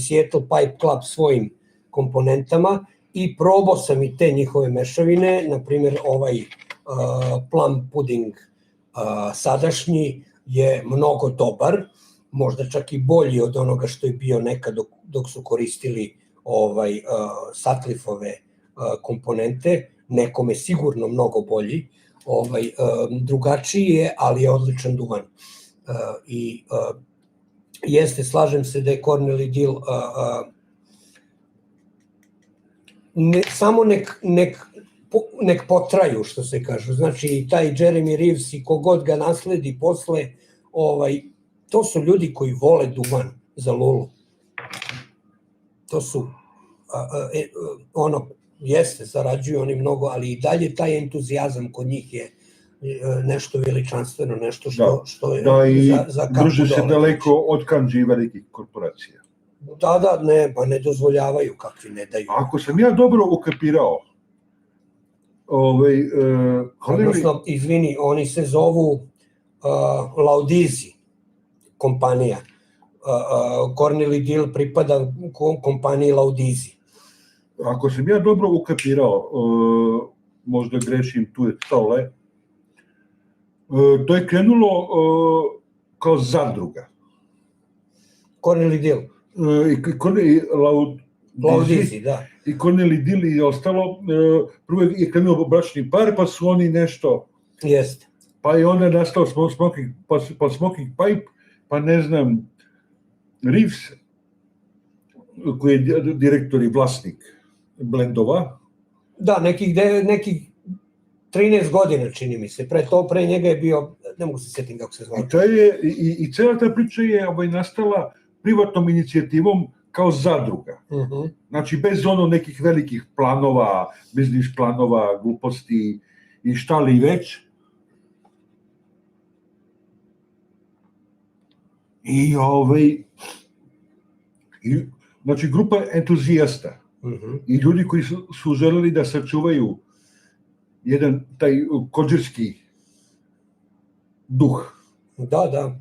Speaker 1: Seattle Pipe Club svojim komponentama i probao sam i te njihove mešavine, na primjer plum pudding sadašnji je mnogo dobar, možda čak i bolji od onoga što je bio nekad dok su koristili Sutcliffe-ove komponente, nekome sigurno mnogo bolji, drugačiji je, ali je odličan duvan. I jeste, slažem se da je Cornell & Deal samo nek potraju, što se kaže. Znači, taj Jeremy Reeves i kogod ga nasledi posle, to su ljudi koji vole duvan za lulu. To su, jeste, zarađuju oni mnogo, ali i dalje taj entuzijazam kod njih je nešto veličanstveno, nešto što je za kapu dole.
Speaker 2: Drže se daleko od kanđi velikih korporacija.
Speaker 1: Da, pa ne dozvoljavaju, kakvi ne daju.
Speaker 2: Ako sam ja dobro ukapirao,
Speaker 1: odnosno, izvini, oni se zovu Laudizi kompanija. Cornell & Deal pripada kompaniji Laudizi.
Speaker 2: Ako sam ja dobro ukapirao, možda grešim, tu je Tole, to je krenulo kao zadruga.
Speaker 1: Cornell & Deal. Laudizi, da.
Speaker 2: I Cornell & Deal i ostalo, prvo je krenulo bračni par, pa su oni nešto...
Speaker 1: Jeste.
Speaker 2: Pa je onda nastao Smoking Pipe, pa ne znam, Reeves, koji je direktor i vlasnik blendova.
Speaker 1: Da, nekih 13 godina, čini mi se. Pre njega je bio, ne mogu se sjetiti kako se zvao.
Speaker 2: I cela ta priča je nastala privatnom inicijativom kao zadruga. Znači, bez nekih velikih planova, biznis planova, gluposti i šta li već. Znači, grupa entuzijasta i ljudi koji su želeli da sačuvaju jedan taj kodžirski duh.
Speaker 1: Da.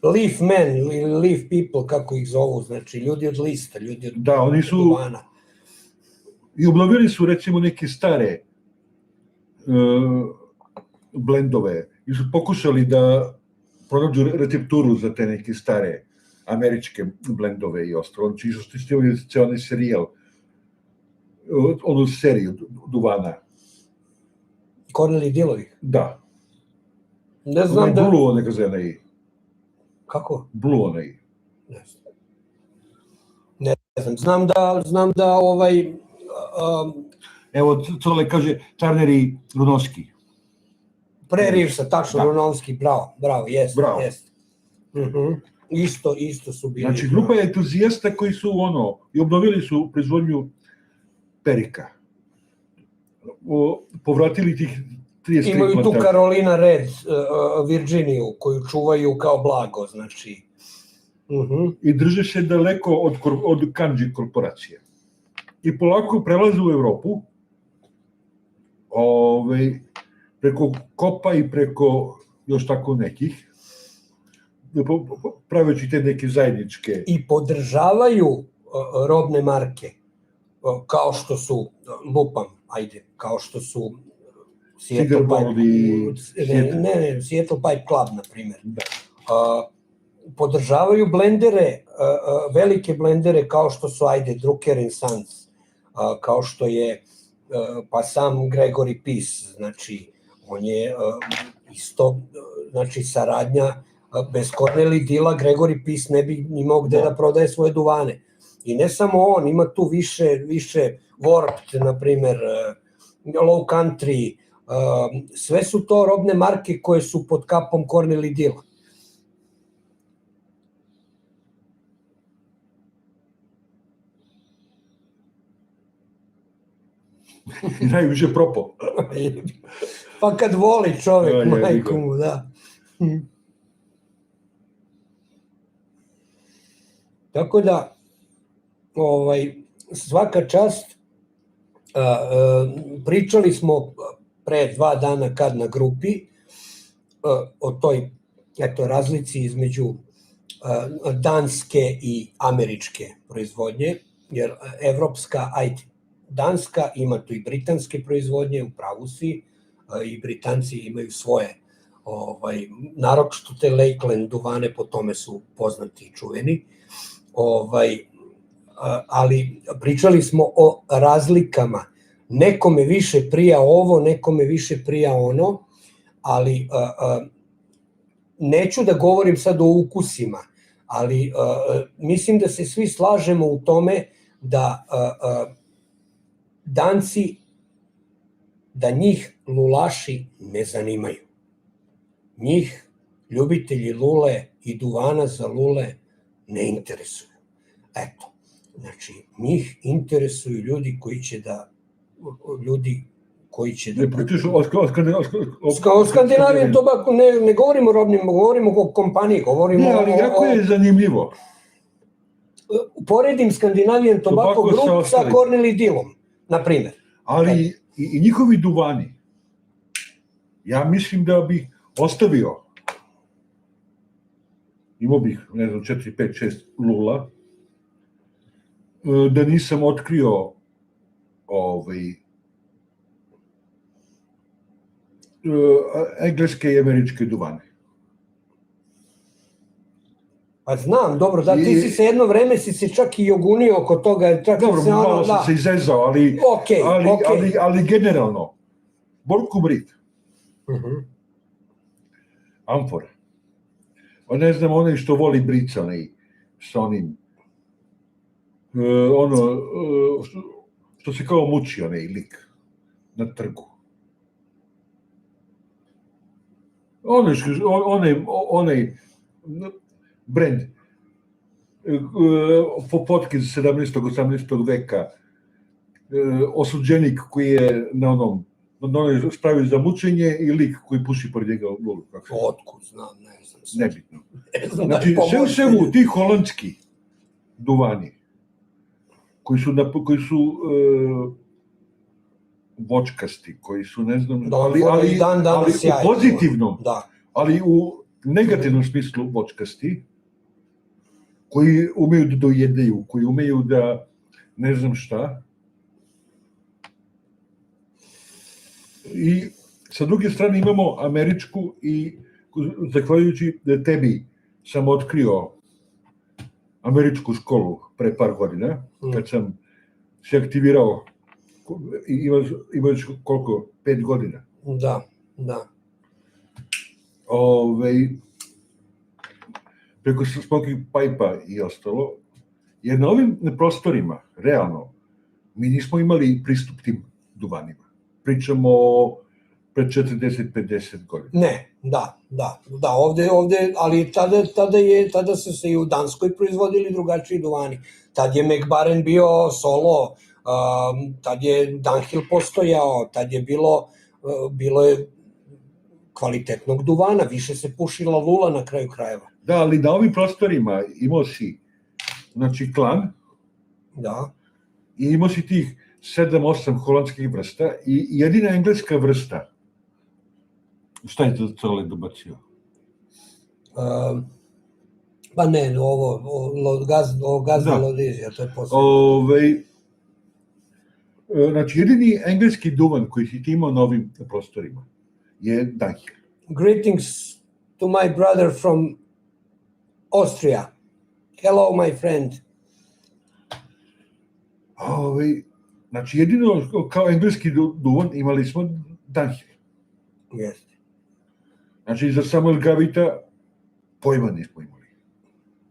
Speaker 1: Leaf men ili leaf people, kako ih zovu, znači ljudi od lista, ljudi od duvana.
Speaker 2: Da, oni su i obnovili su recimo neke stare blendove i su pokušali da pronađu recepturu za te neke stare američke blendove i ostalo. Znači su snimali ceo onaj serijal, onu seriju duvana.
Speaker 1: Cornell & Dealovih?
Speaker 2: Da.
Speaker 1: Ne znam da...
Speaker 2: Blue onaj gazenaj.
Speaker 1: Kako?
Speaker 2: Blue onaj.
Speaker 1: Ne znam. Znam da
Speaker 2: Evo, Cole kaže Turner i Runovski.
Speaker 1: Pre Reevesa, tačno, Runovski, bravo, jest. Isto su bili.
Speaker 2: Znači, grupa je entuzijasta koji su i obnovili su proizvodnju perika. Povratili tih 33
Speaker 1: imaju tu Carolina Red, Virginiju, koju čuvaju kao blago, znači.
Speaker 2: I drže se daleko od kanđi korporacije. I polako prelaze u Evropu, preko Kopa i preko još tako nekih, praveći te neke zajedničke...
Speaker 1: I podržavaju robne marke, kao što su, kao što su Seattle Pipe Club, na primjer. Podržavaju blendere, velike blendere kao što su, Drucker & Sons, kao što je pa sam Gregory Peace, znači on je isto, znači saradnja, bez Cornell & Deala Gregory Peace ne bi imao gde da prodaje svoje duvane. I ne samo on, ima tu više Warped, na primer, Low Country, sve su to robne marke koje su pod kapom Cornell i Dilla.
Speaker 2: Najviše propao.
Speaker 1: Pa kad voli čovek, majku mu, da. Tako da, svaka čast, pričali smo pre 2 dana kad na grupi o toj razlici između danske i američke proizvodnje, jer evropska, danska ima tu i britanske proizvodnje, u pravu si, i Britanci imaju svoje, naročito te Lakeland duvane, po tome su poznati i čuveni, ali pričali smo o razlikama. Nekome više prija ovo, nekome više prija ono, ali neću da govorim sad o ukusima, ali mislim da se svi slažemo u tome da Danci, da njih lulaši ne zanimaju. Njih ljubitelji lule i duvana za lule ne interesuju. Eto, znači, njih interesuju ljudi koji će da... O Skandinavijan Tobacco ne govorimo o robnim, govorimo o kompaniji, govorimo o...
Speaker 2: Ne, ali jako je zanimljivo.
Speaker 1: Poredim Skandinavijan Tobacco Group sa Cornell i Dillom, na primer.
Speaker 2: Ali i njihovi duvani, ja mislim da bih ostavio, imao bih, ne znam, 4, 5, 6 lula, da nisam otkrio engleske i američke duvane.
Speaker 1: Pa znam, dobro, da, ti si se jedno vreme si čak i jogunio oko toga.
Speaker 2: Dobro, malo sam se izezao, ali generalno, Borkum Rit, Amfora, ne znam, onaj što voli brica, onaj sa onim, ono, što se kao muči, onaj lik na trgu. Onaj brend Popotkin 17. 18. veka, osuđenik koji je na onoj spravi za mučenje i lik koji puši pored njega lulu.
Speaker 1: Otkud znam, ne znam.
Speaker 2: Nebitno. Znači, sve u svemu ti holandski duvani, koji su vočkasti, koji su, ne znam, ali u pozitivnom, ali u negativnom smislu vočkasti, koji umeju da dojedaju, koji umeju da ne znam šta. I sa druge strane imamo američku i zahvaljujući tebi sam otkrio američku školu pre par godina, kad sam se aktivirao, imaš koliko? 5 godina?
Speaker 1: Da.
Speaker 2: Preko smoking pipe-a i ostalo, jer na ovim prostorima, realno, mi nismo imali pristup tim duvanima. Pričamo pre 40-50 godina.
Speaker 1: Ne, da, ovde, ali tada su se i u Danskoj proizvodili drugačiji duvani. Tad je McBaren bio solo, tad je Dunhill postojao, tad je bilo je kvalitetnog duvana, više se pušila lula na kraju krajeva.
Speaker 2: Da, ali na ovim prostorima imao si, znači, Klan,
Speaker 1: da,
Speaker 2: i imao si tih 7-8 holandskih vrsta i jedina engleska vrsta. Šta je to Cole dobacio?
Speaker 1: Pa ne, ovo Gazda Lodizija, to je posebno.
Speaker 2: Znači, jedini engleski duvan koji si ti imao na ovim prostorima je Dunhill.
Speaker 1: Greetings to my brother from Austria. Hello, my friend.
Speaker 2: Znači, jedino kao engleski duvan imali smo Dunhill.
Speaker 1: Jeste.
Speaker 2: Znači, za Samuel Gavita pojma nismo imali.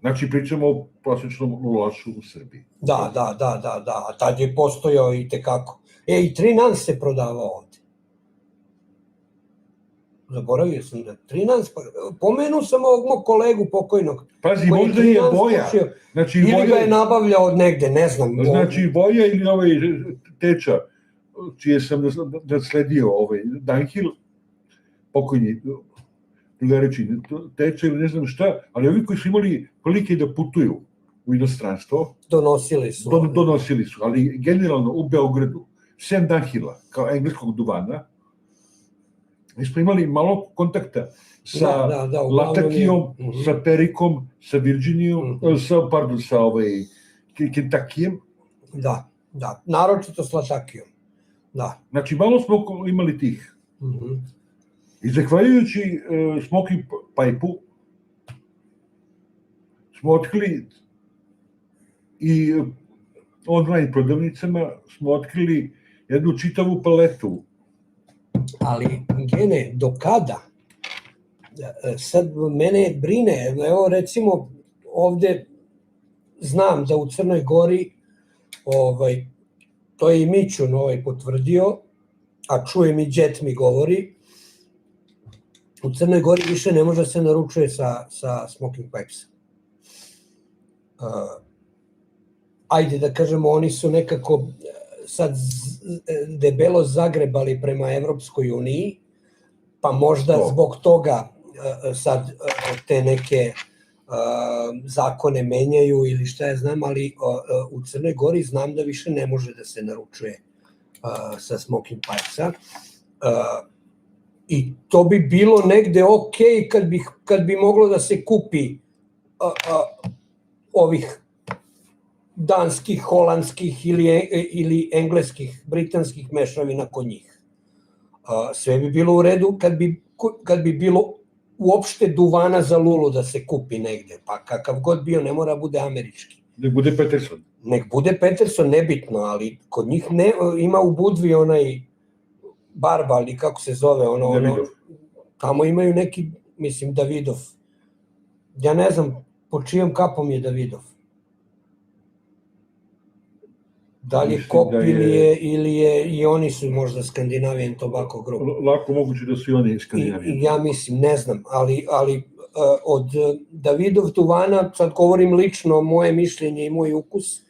Speaker 2: Znači, pričamo o prosječnom ulašu u Srbiji.
Speaker 1: Da. A tad je postojao i tekako. I 3 nans se prodavao ovde. Zaboravio sam da 3 nans, pomenuo sam ovog mog kolegu pokojnog.
Speaker 2: Pazi, možda je Voja.
Speaker 1: Znači, ili ga je nabavljao od negde, ne znam.
Speaker 2: Znači, Voja ili ovaj Teča, čije sam nasledio Danhil, pokojni drugariči Teča ili ne znam šta, ali ovi koji su imali prilike da putuju u inostranstvo, donosili su, ali generalno u Beogradu, sem Danhila, kao engleskog duvana, mi smo imali malo kontakta sa Latakijom, sa Perikom, sa Virginijom, sa Kentakijem.
Speaker 1: Da, naročito s Latakijom. Da.
Speaker 2: Znači, malo smo imali tih. I zahvaljujući Smoky Pipe-u smo otkrili i online prodavnicama smo otkrili jednu čitavu paletu.
Speaker 1: Ali, Gene, do kada? Sad mene brine, evo recimo ovde znam da u Crnoj Gori, to je i Mićun potvrdio, a čujem i Đet mi govori, u Crnoj Gori više ne može se naručuje sa Smoky Pipesa. Ajde da kažemo, oni su nekako sad debelo zagrebali prema Evropskoj uniji, pa možda zbog toga sad te neke zakone menjaju ili šta ja znam, ali u Crnoj Gori znam da više ne može da se naručuje sa Smoky Pipesa. I to bi bilo negde okej kad bi moglo da se kupi ovih danskih, holandskih ili engleskih, britanskih mešavina kod njih. Sve bi bilo u redu kad bi bilo uopšte duvana za lulu da se kupi negde, pa kakav god bio, ne mora bude američki.
Speaker 2: Nek bude Peterson.
Speaker 1: Nek bude Peterson, nebitno, ali kod njih ima u Budvi onaj Barba, ali kako se zove, tamo imaju neki, mislim, Davidov. Ja ne znam po čijom kapom je Davidov. Da li je Kop ili je i oni su možda Scandinavian Tobacco Group.
Speaker 2: Lako moguće da su i oni Scandinavian.
Speaker 1: Ja mislim, ne znam, ali od Davidov duvana, sad govorim lično moje mišljenje i moj ukus,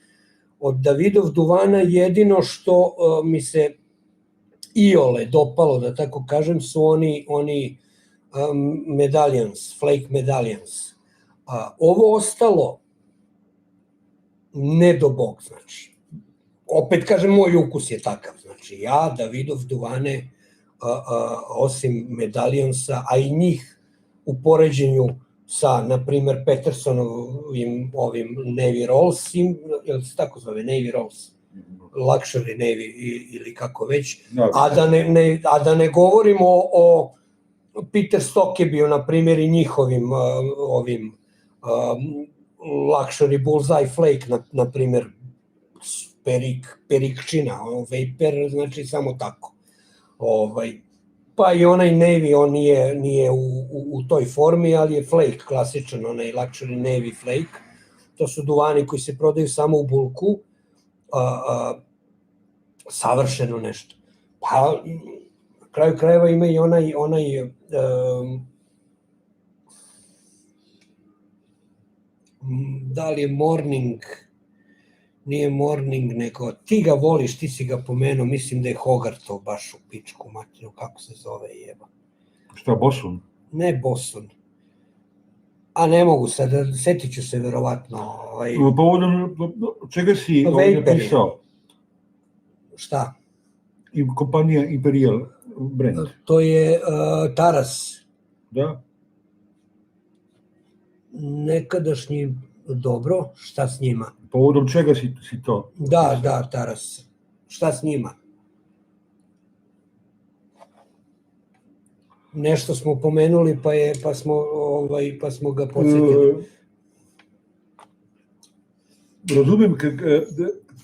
Speaker 1: od Davidov duvana jedino što mi se iole dopalo, da tako kažem, su oni medallions, flake medallions. Ovo ostalo, ne do bog, znači. Opet kažem, moj ukus je takav, znači ja Davidov duvane, osim medallionsa, a i njih u poređenju sa, na primer, Petersonovim ovim Navy Rolls, ili se tako zove, Navy Rolls, Luxury Navy ili kako već, a da ne govorimo o Peter Stock je bio, na primjer, i njihovim ovim Luxury Bullseye Flake, na primjer, perikčina, vapor, znači samo tako. Pa i onaj Navy, on nije u toj formi, ali je flake, klasičan, onaj Luxury Navy Flake. To su duvani koji se prodaju samo u bulku, savršeno nešto. Pa, na kraju krajeva ima i onaj da li je Morning, nije Morning, nego ti ga voliš, ti si ga pomenuo, mislim da je Hogartov baš u pičku materiju, kako se zove jeba.
Speaker 2: Šta, Bosun?
Speaker 1: Ne Bosun. A ne mogu sad, setit ću se verovatno.
Speaker 2: Povodom čega si napisao?
Speaker 1: Šta?
Speaker 2: Kompanija Imperial brand.
Speaker 1: To je Taras.
Speaker 2: Da?
Speaker 1: Nekadašnji, dobro, šta s njima?
Speaker 2: Povodom čega si to?
Speaker 1: Da, Taras. Šta s njima? Nešto smo pomenuli, pa smo ga podsjetili.
Speaker 2: Razumem,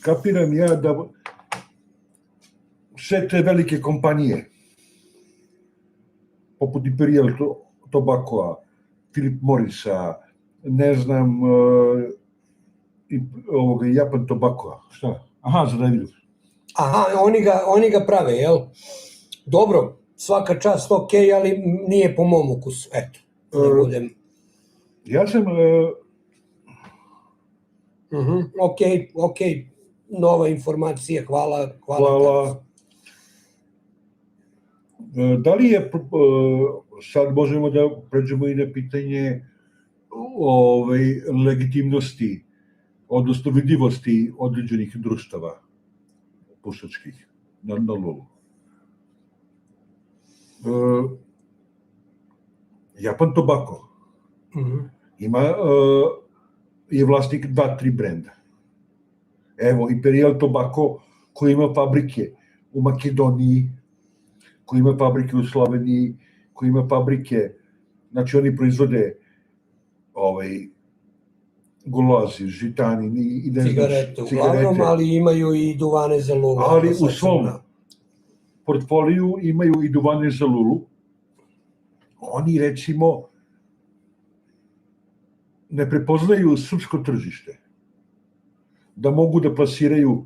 Speaker 2: kapiram ja da sve te velike kompanije, poput Imperial Tobacco-a, Philip Morrisa, ne znam, Japan Tobacco, šta? Aha, za Davidu.
Speaker 1: Aha, oni ga prave, jel? Dobro, svaka čast, ok, ali nije po mom ukusu, eto. Ne budem...
Speaker 2: Ja sam...
Speaker 1: Ok, nova informacija, hvala.
Speaker 2: Da li je, sad možemo da pređemo i na pitanje legitimnosti, odnosno vidljivosti određenih društava pušačkih na Lulu. Japan Tobacco je vlasnik 2-3 brenda. Evo, Imperial Tobacco koji ima fabrike u Makedoniji, koji ima fabrike u Sloveniji, koji ima fabrike, znači oni proizvode gulozi, žitani i
Speaker 1: cigarete, uglavnom, ali imaju i duvane za lulu.
Speaker 2: Ali u svom portfoliju imaju i duvane za lulu. Oni, recimo, ne prepoznaju srpsko tržište. Da mogu da plasiraju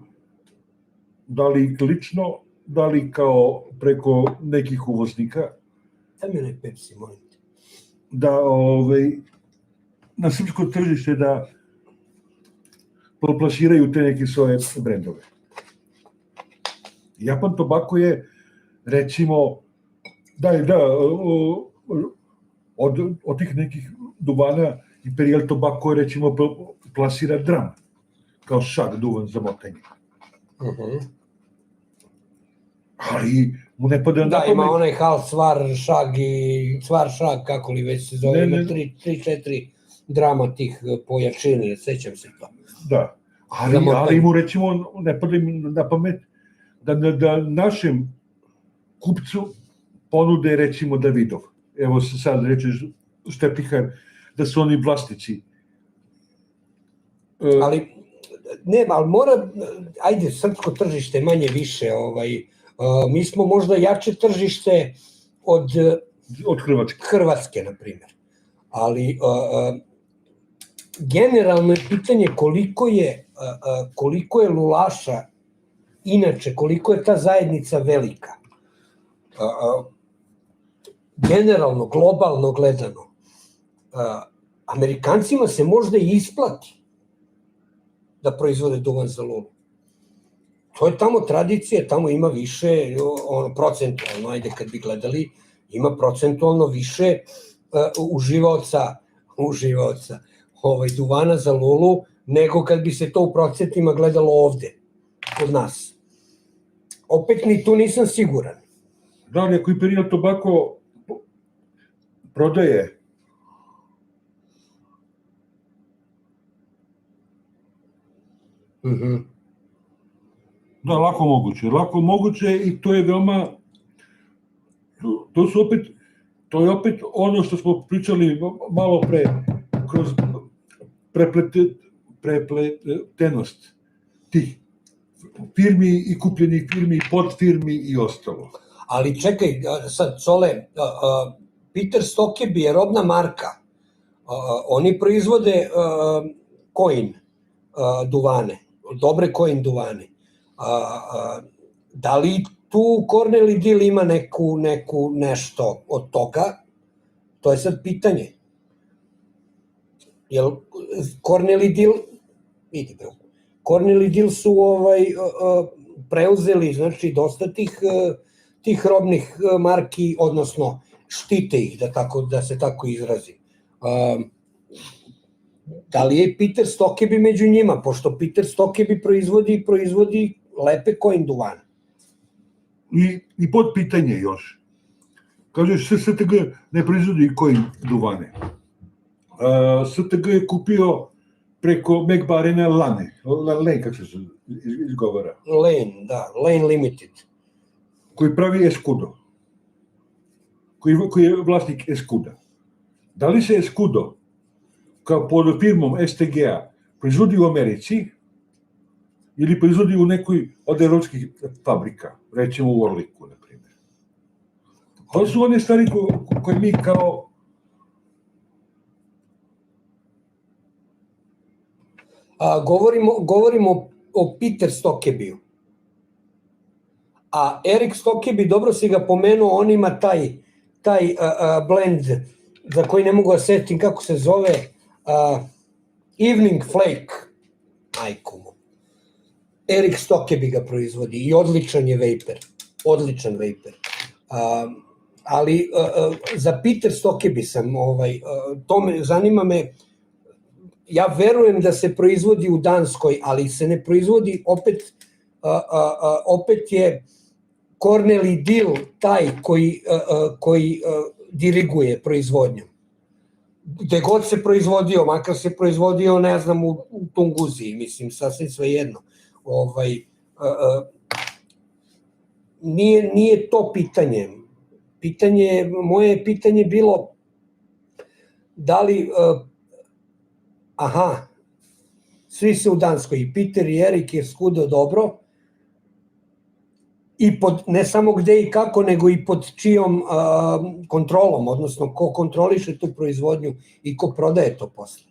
Speaker 2: da li lično, da li kao preko nekih uvoznika.
Speaker 1: Da mi ne Pepsi, molim te.
Speaker 2: Da, na srpsko tržište da plasiraju te neke svoje brendove. Japan Tobacco je, recimo, od tih nekih duvana Imperial Tobacco je, recimo, plasira dram, kao šag duvan za motanje. Ali mu ne pada na pamet.
Speaker 1: Da, ima onaj hal, cvar šag, kako li već se zove, ima 3-4 drama tih pojačini, sećam se to.
Speaker 2: Da, ali mu, recimo, ne pada na pamet da našem kupcu ponude, recimo, Davidov. Evo se sad rečeš Štepihar, da su oni vlasnici.
Speaker 1: Ali mora, ajde, srpsko tržište manje više, mi smo možda jače tržište od Hrvatske, na primjer. Ali generalno je pitanje koliko je lulaša, inače, koliko je ta zajednica velika. Generalno, globalno gledano, Amerikancima se možda i isplati da proizvode duvan za lulu. To je tamo tradicija, tamo ima više, procentualno, ajde kad bi gledali, ima procentualno više uživaoca duvana za lulu, nego kad bi se to u procentima gledalo ovde, kod nas. Opet ni tu nisam siguran.
Speaker 2: Da li ako Imperial Tobacco prodaje Da, lako moguće i to je veoma, to je opet ono što smo pričali malo pre, kroz prepletenost tih firmi i kupljenih firmi, podfirmi i ostalo.
Speaker 1: Ali čekaj, sad, Cole, Peter Stokkeby je robna marka. Oni proizvode Coin duvane, dobre Coin duvane. Da li tu Cornell i Dill ima nešto od toga? To je sad pitanje. Jer Cornell i Dill, vidi bro, Cornell i Dill su preuzeli, znači, dosta tih robnih marki, odnosno štite ih, da se tako izrazi. Da li je Peter Stokkeby među njima, pošto Peter Stokkeby proizvodi lepe Coin duvane.
Speaker 2: I pod pitanje još. Kažeš, STG ne proizvodi Coin duvane. STG je kupio preko Megbarena Lane, kako se izgovara?
Speaker 1: Lane Limited.
Speaker 2: Koji pravi Escudo. Koji je vlasnik Escuda. Da li se Escudo kao pod firmom STG-a proizvodi u Americi ili proizvodi u nekoj od evropskih fabrika, recimo u Orliku, na primjer. To su one stvari koje mi kao
Speaker 1: Govorimo o Peter Stokkebiju. A Erik Stokkebi, dobro si ga pomenuo, on ima taj blend za koji ne mogu da setim kako se zove, Evening Flake, majku mu. Erik Stokkebi ga proizvodi i odličan je vejper, odličan vejper. Ali za Peter Stokkebi sam, zanima me, ja verujem da se proizvodi u Danskoj, ali se ne proizvodi, opet je Corneli Dill taj koji diriguje proizvodnju. Gde god se proizvodio, makar se proizvodio, ne znam, u Tunguziji, mislim, sasvim svejedno. Nije to pitanje. Moje pitanje je bilo da li, svi su u Danskoj, i Peter i Erik je skudo dobro, i ne samo gde i kako, nego i pod čijom kontrolom, odnosno ko kontroliše tu proizvodnju i ko prodaje to posle.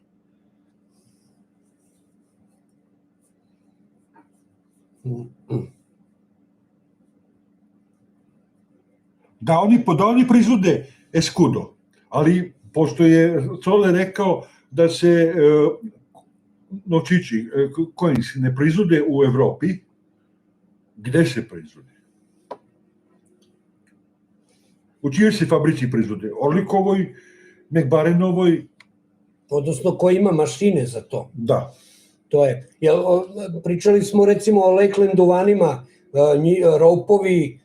Speaker 2: Da, oni proizvode Escudo, ali pošto je Cole rekao da se novčići, coins ne proizvode u Evropi, gde se proizvode? U čijoj se fabrici proizvode? Orlikovoj, Mekbarenovoj?
Speaker 1: Odnosno, ko ima mašine za to.
Speaker 2: Da.
Speaker 1: To je. Pričali smo recimo o Lakeland duvanima, rope-ovi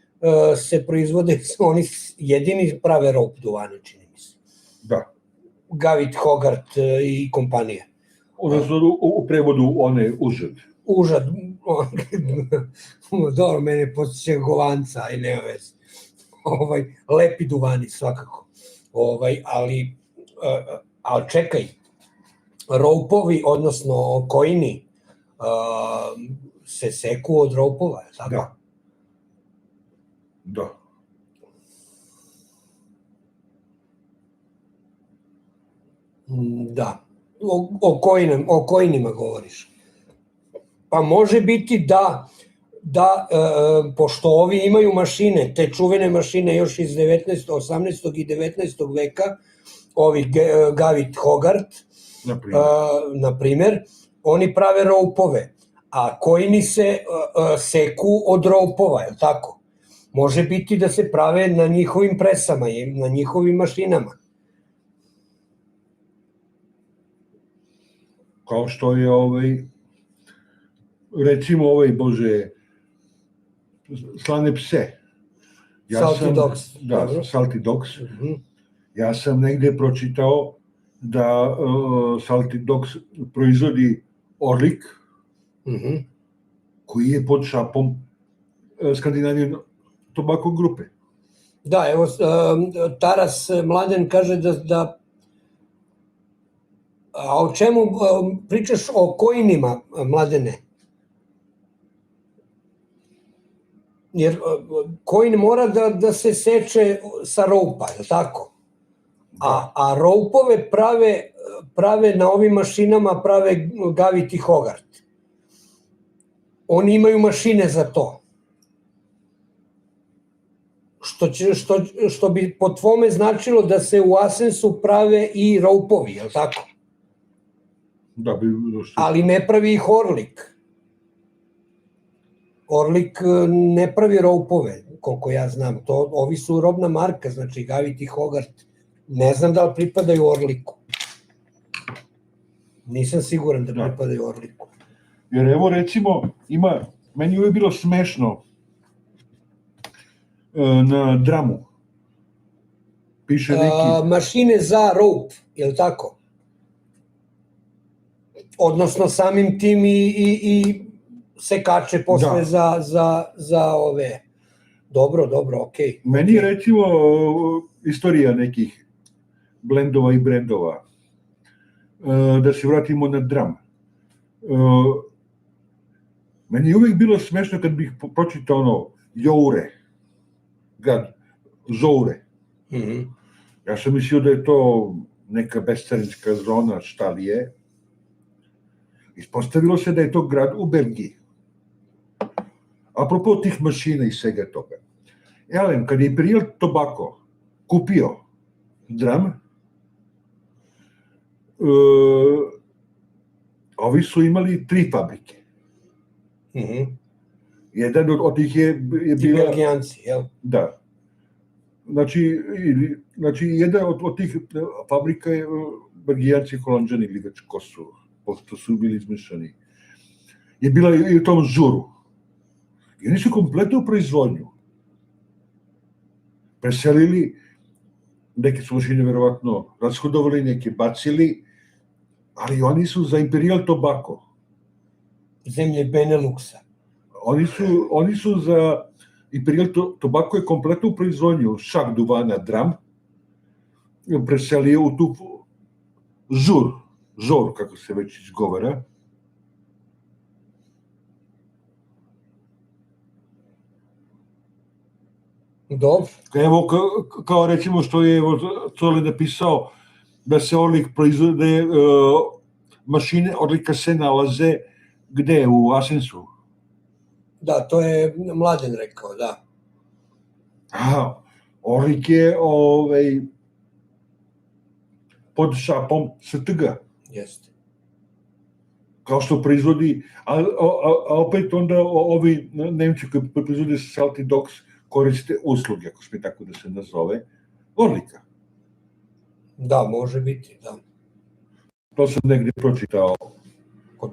Speaker 1: se proizvode, oni jedini prave rope duvane, čini mi se.
Speaker 2: Da.
Speaker 1: Gavit, Hogarth i kompanije.
Speaker 2: Odnosno u prevodu one užad.
Speaker 1: Užad. Dobro, mene posjeća Govanca i nema veze. Lepi duvani svakako. Ali čekaj, rope-ovi, odnosno coini, se seku od rope-ova, je tako?
Speaker 2: Da. Da.
Speaker 1: Da. O coinima govoriš. Pa može biti da, pošto ovi imaju mašine, te čuvene mašine još iz 18. i 19. veka, ovi Gavit Hogarth, na primer, oni prave roupove, a coini se seku od roupova, je li tako? Može biti da se prave na njihovim presama, na njihovim mašinama.
Speaker 2: Kao što je recimo slane pse.
Speaker 1: Salty Dogs.
Speaker 2: Da, Salty Dogs. Ja sam negde pročitao da Salty Dogs proizvodi Orlik, koji je pod šapom Skandinavian Tobacco grupe.
Speaker 1: Da, evo, Taras Mladen kaže da... A o čemu pričaš, o coinima, Mladene? Jer coin mora da se seče sa ropa, je li tako? A roupove prave na ovim mašinama, prave Gavit i Hogarth. Oni imaju mašine za to. Što bi po tvome značilo da se u Asensu prave i roupovi, je li tako?
Speaker 2: Da bi...
Speaker 1: Ali ne pravi ih Orlik. Orlik ne pravi roupove, koliko ja znam. Ovi su robna marka, znači Gavit i Hogarth. Ne znam da li pripadaju Orliku. Nisam siguran da pripadaju Orliku.
Speaker 2: Jer evo recimo, meni je uvijek bilo smešno na Dramu. Piše neki...
Speaker 1: Mašine za rope, je li tako? Odnosno samim tim i sekače posle za ove. Dobro, okej.
Speaker 2: Meni je recimo istorija nekih blendova i brendova. Da se vratimo na Dram. Meni je uvijek bilo smešno kad bih pročitao Joure, Zoure. Ja sam mislio da je to neka bescarinska zona, šta li je. Ispostavilo se da je to grad u Belgiji. Apropo tih mašina i svega toga. Elem, kad je Imperial Tobacco kupio dram, ovi su imali 3 fabrike. Jedan od tih je bila...
Speaker 1: I Belgijanci, jel?
Speaker 2: Da. Znači jedan od tih fabrika je Belgijanci i Holanđani, ili već ko su, pošto su bili izmešani. Je bila i u tom Žuru. I oni su kompletnu proizvodnju preselili, neke su mašine verovatno rashodovali, neke bacili, ali oni su za Imperial Tobacco.
Speaker 1: Zemlje Beneluxa.
Speaker 2: Oni su za Imperial Tobacco je kompletnu proizvodnju šak duvana dram preselio u tu Žur, kako se već izgovara.
Speaker 1: Dobro.
Speaker 2: Evo, kao recimo što je Cole napisao, da se Orlik proizvode, mašine Orlika se nalaze gde? U Asensu?
Speaker 1: Da, to je Mladen rekao, da.
Speaker 2: Aha, Orlik je pod šapom STG.
Speaker 1: Jeste.
Speaker 2: Kao što proizvodi, a opet onda ovi Nemci koji proizvode Salty Dogs koriste usluge, ako smije tako da se nazove, Orlika.
Speaker 1: Da, može biti, da.
Speaker 2: To sam negdje pročitao.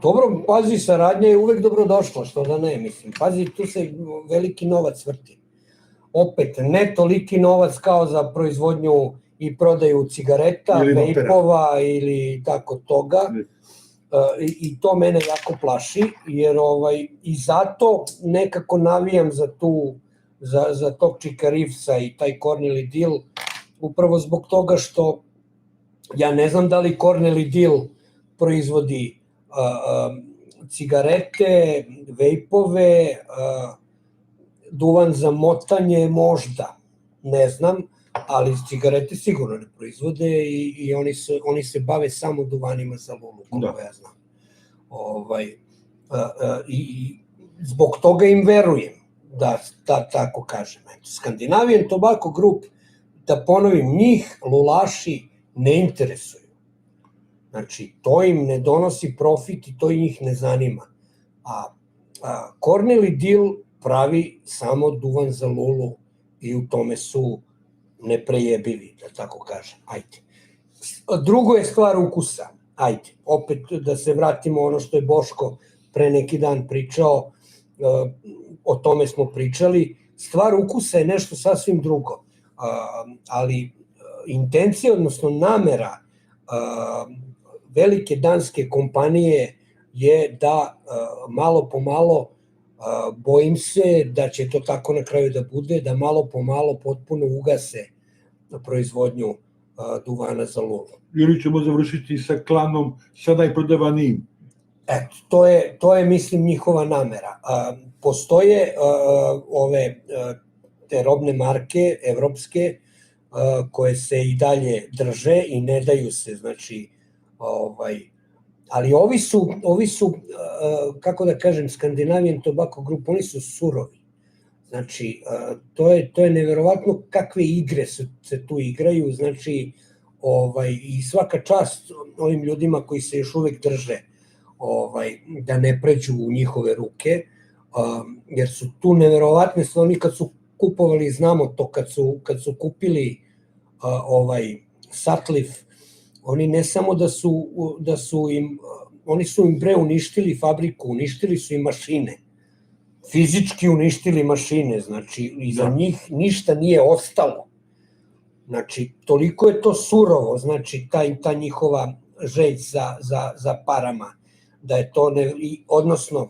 Speaker 1: Dobro, pazi, saradnja je uvek dobrodošla, što da ne, mislim. Pazi, tu se veliki novac vrti. Opet, ne toliki novac kao za proizvodnju i prodaju cigareta, vejpova ili tako toga. I to mene jako plaši, jer i zato nekako navijam za tog Čika Reevesa i taj Corneli Deal, upravo zbog toga što ja ne znam da li Corneli Deal proizvodi cigarete, vejpove, duvan za motanje možda, ne znam, ali cigarete sigurno ne proizvode i oni se bave samo duvanima za lulu, koliko ja znam. I zbog toga im verujem, da tako kažem. Scandinavian Tobacco Group, da ponovim, njih lulaši ne interesuju. Znači, to im ne donosi profit i to njih ne zanima. A Corneli Deal pravi samo duvan za lulu i u tome su neprejebivi, da tako kažem. Ajde. Drugo je stvar ukusa. Ajde, opet da se vratimo ono što je Boško pre neki dan pričao, o tome smo pričali. Stvar ukusa je nešto sasvim drugo. Ali intencija, odnosno namera velike danske kompanije je da malo po malo, bojim se da će to tako na kraju da bude, da malo po malo potpuno ugase proizvodnju duvana za lulu.
Speaker 2: Ili ćemo završiti sa klanom sa najprodavanijim.
Speaker 1: Eto, to je, mislim, njihova namera. Postoje te robne marke, evropske, koje se i dalje drže i ne daju se, znači, ali ovi su, kako da kažem, Scandinavian Tobacco Group, oni su surovi. Znači, to je neverovatno kakve igre se tu igraju, znači, i svaka čast ovim ljudima koji se još uvek drže, da ne pređu u njihove ruke, jer su tu neverovatne stvari. Oni kad su kupovali, znamo to, kad su kupili Sutliff, oni ne samo da su im, oni su im uništili fabriku, uništili su im mašine, fizički uništili mašine, znači iza njih ništa nije ostalo. Znači, toliko je to surovo, znači ta njihova želj za parama, da je to, odnosno,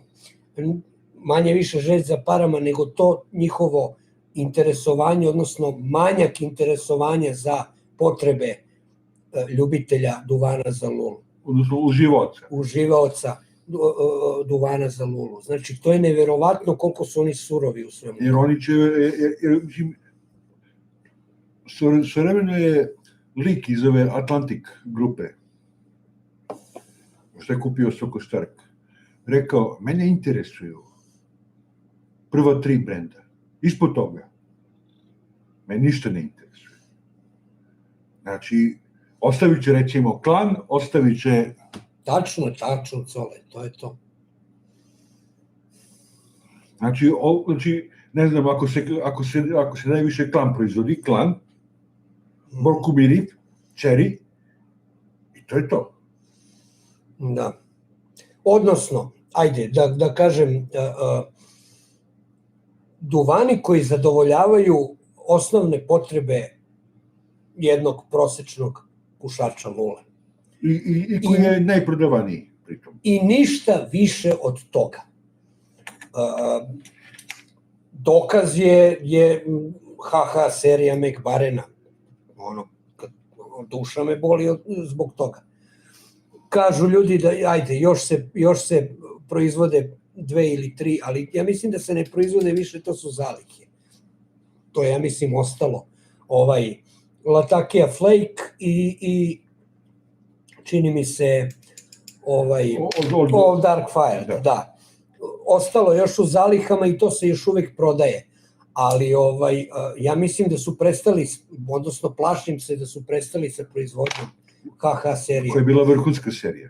Speaker 1: manje više želj za parama, nego to njihovo interesovanje, odnosno manjak interesovanja za potrebe ljubitelja duvana za lulu.
Speaker 2: Odnosno
Speaker 1: uživaoca duvana za lulu. Znači, to je neverovatno koliko su oni surovi u svemu.
Speaker 2: Jer oni će, svojevremeno je lik iz ove Atlantic grupe, što je kupio Soko Stark, rekao, mene interesuju prva 3 brenda. Ispod toga, me ništa ne interesuje. Znači, ostavit će, recimo, Klan, ostavit će...
Speaker 1: Tačno, Cole, to je to.
Speaker 2: Znači, ne znam, ako se najviše Klan proizvodi, Klan, Borkumiri, Cherry, i to je to.
Speaker 1: Da. Odnosno, ajde, da kažem, duvani koji zadovoljavaju osnovne potrebe jednog prosečnog pušača lule.
Speaker 2: I koji je najprodavaniji pritom.
Speaker 1: I ništa više od toga. Dokaz je HH serija McBarena. Duša me boli zbog toga. Kažu ljudi da, ajde, još se proizvode 2 ili 3, ali ja mislim da se ne proizvode više, to su zalihe. To je, ja mislim, ostalo. Latakia Flake i čini mi se All Dark Fire, da. Ostalo još u zalihama i to se još uvek prodaje. Ali ja mislim da su prestali, odnosno plašim se da su prestali sa proizvodnjom HH serije.
Speaker 2: Koja je bila vrhunska serija.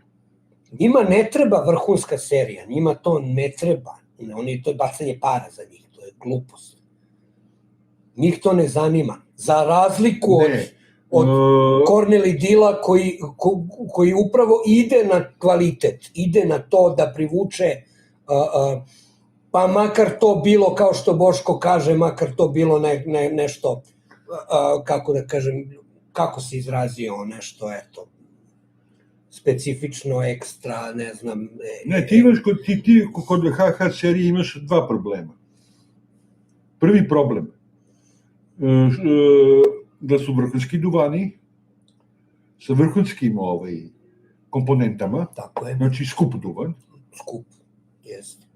Speaker 1: Njima ne treba vrhunska serija, njima to ne treba. To je bacanje para za njih, to je glupost. Njih to ne zanima. Za razliku od Corneli Dila koji upravo ide na kvalitet, ide na to da privuče, pa makar to bilo, kao što Boško kaže, makar to bilo nešto, kako da kažem, kako se izrazio, nešto, eto, specifično, ekstra, ne znam.
Speaker 2: Ne, ti kod HH serije imaš 2 problema. Prvi problem, da su vrhunski duvani sa vrhunskim komponentama, znači skup duvan.
Speaker 1: Skup, jeste.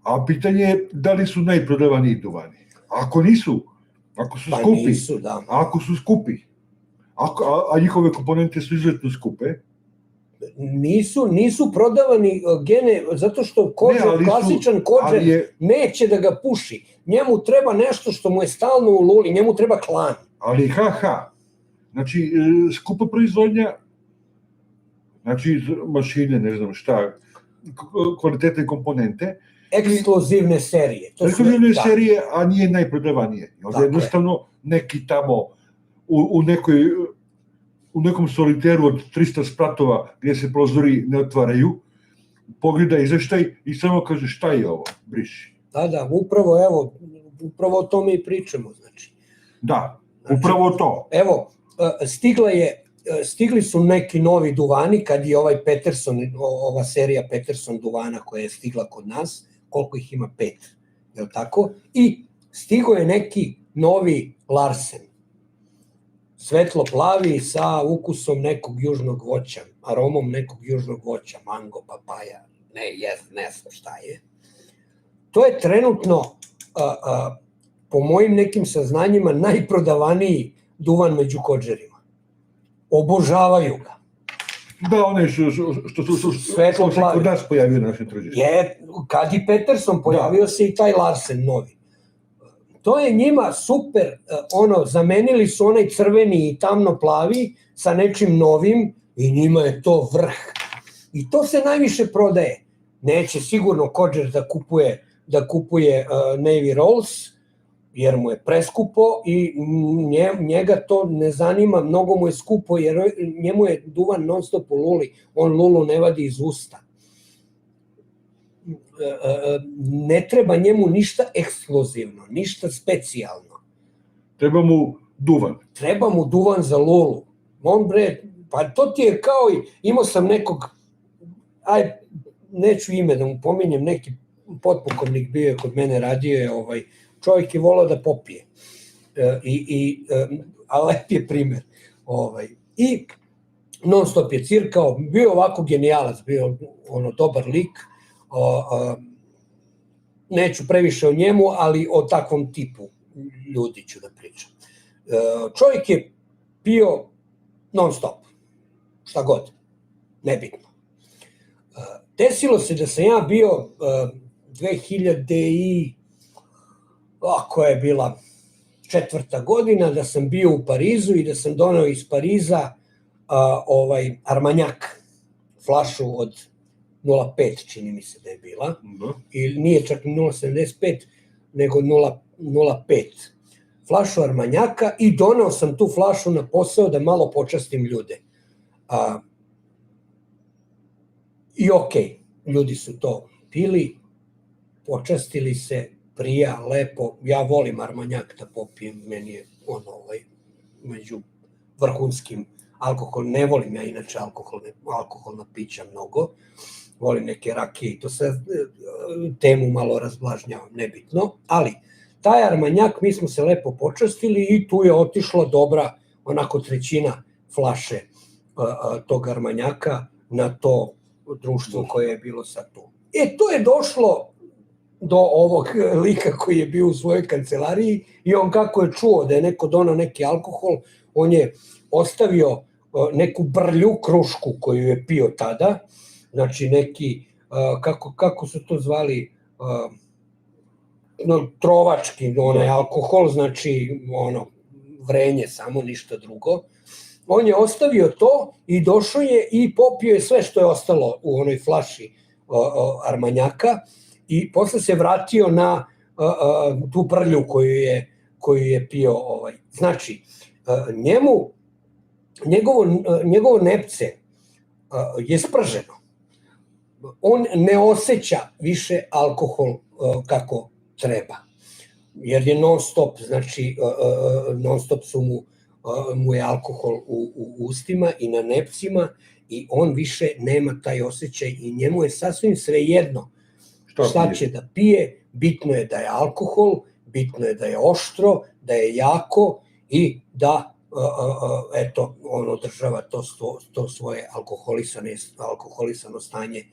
Speaker 2: A pitanje je da li su najprodavaniji duvani. Ako nisu, ako su skupi, ako su skupi, a njihove komponente su izuzetno skupe.
Speaker 1: Nisu prodavani gene, zato što klasičan kođer neće da ga puši. Njemu treba nešto što mu je stalno u luli, njemu treba Klan.
Speaker 2: Ali HH, znači skupa proizvodnja, znači mašine, ne znam šta, kvalitetne komponente.
Speaker 1: Ekskluzivne serije.
Speaker 2: Ekskluzivne serije, a nije najprodavanije. Jednostavno neki tamo u nekom soliteru od 300 spratova gdje se prozori ne otvaraju, pogleda izveštaj i samo kaže šta je ovo, briši.
Speaker 1: Da, upravo o tome i pričamo, znači.
Speaker 2: Da, upravo to.
Speaker 1: Evo, stigli su neki novi duvani kad je ova serija Peterson duvana koja je stigla kod nas, koliko ih ima 5, je li tako? I stigo je neki novi Larsen. Svetlo plavi sa ukusom nekog južnog voća, aromom nekog južnog voća, mango, papaja, ne znam šta je. To je trenutno, po mojim nekim saznanjima, najprodavaniji duvan među kođerima. Obožavaju ga.
Speaker 2: Da, one što se kod nas pojavio na našem tržištu.
Speaker 1: Kad i Peterson pojavio se i taj Larsen novi. To je njima super, zamenili su onaj crveni i tamno plavi sa nečim novim i njima je to vrh. I to se najviše prodaje. Neće sigurno kođer da kupuje Navy Rolls, jer mu je preskupo i njega to ne zanima, mnogo mu je skupo jer njemu je duvan non stop u luli, on lulu ne vadi iz usta. Ne treba njemu ništa ekskluzivno, ništa specijalno.
Speaker 2: Treba mu duvan.
Speaker 1: Treba mu duvan za lulu. Pa to ti je kao imao sam nekog, neću ime da mu pominjem, neki potpukovnik bio je kod mene, radio je, čovjek je volao da popije. A lep je primer. I non stop je cirkao, bio ovako genijalac, bio dobar lik, neću previše o njemu, ali o takvom tipu ljudi ću da pričam. Čovjek je pio non stop, šta god, nebitno. desilo se da sam ja bio koja je bila 4. godina, da sam bio u Parizu i da sam doneo iz Pariza Armanjak, flašu od 0,5, čini mi se da je bila, i nije čak 0,75, nego 0,5 flašu Armanjaka, i doneo sam tu flašu na posao da malo počastim ljude. I okej, ljudi su to pili, počastili se, prija, lepo, ja volim Armanjak da popijem, meni je među vrhunskim alkohol, ne volim ja inače alkoholna pića mnogo, volim neke rakije i to sad temu malo razblažnjavam, nebitno, ali taj Armanjak, mi smo se lepo počastili i tu je otišla dobra, onako 1/3 flaše tog Armanjaka na to društvo koje je bilo sad tu. To je došlo do ovog lika koji je bio u svojoj kancelariji i on kako je čuo da je neko donao neki alkohol, on je ostavio neku brlju krušku koju je pio tada, znači neki, kako su to zvali, trovački onaj alkohol, znači vrenje samo, ništa drugo. On je ostavio to i došao je i popio je sve što je ostalo u onoj flaši Armanjaka i posle se vratio na tu brlju koju je pio. Znači, njegovo nepce je sprženo. On ne osjeća više alkohol kako treba, jer je non stop, znači non stop mu je alkohol u ustima i na nepcima i on više nema taj osjećaj i njemu je sasvim svejedno šta će da pije, bitno je da je alkohol, bitno je da je oštro, da je jako i da on održava to svoje alkoholisano stanje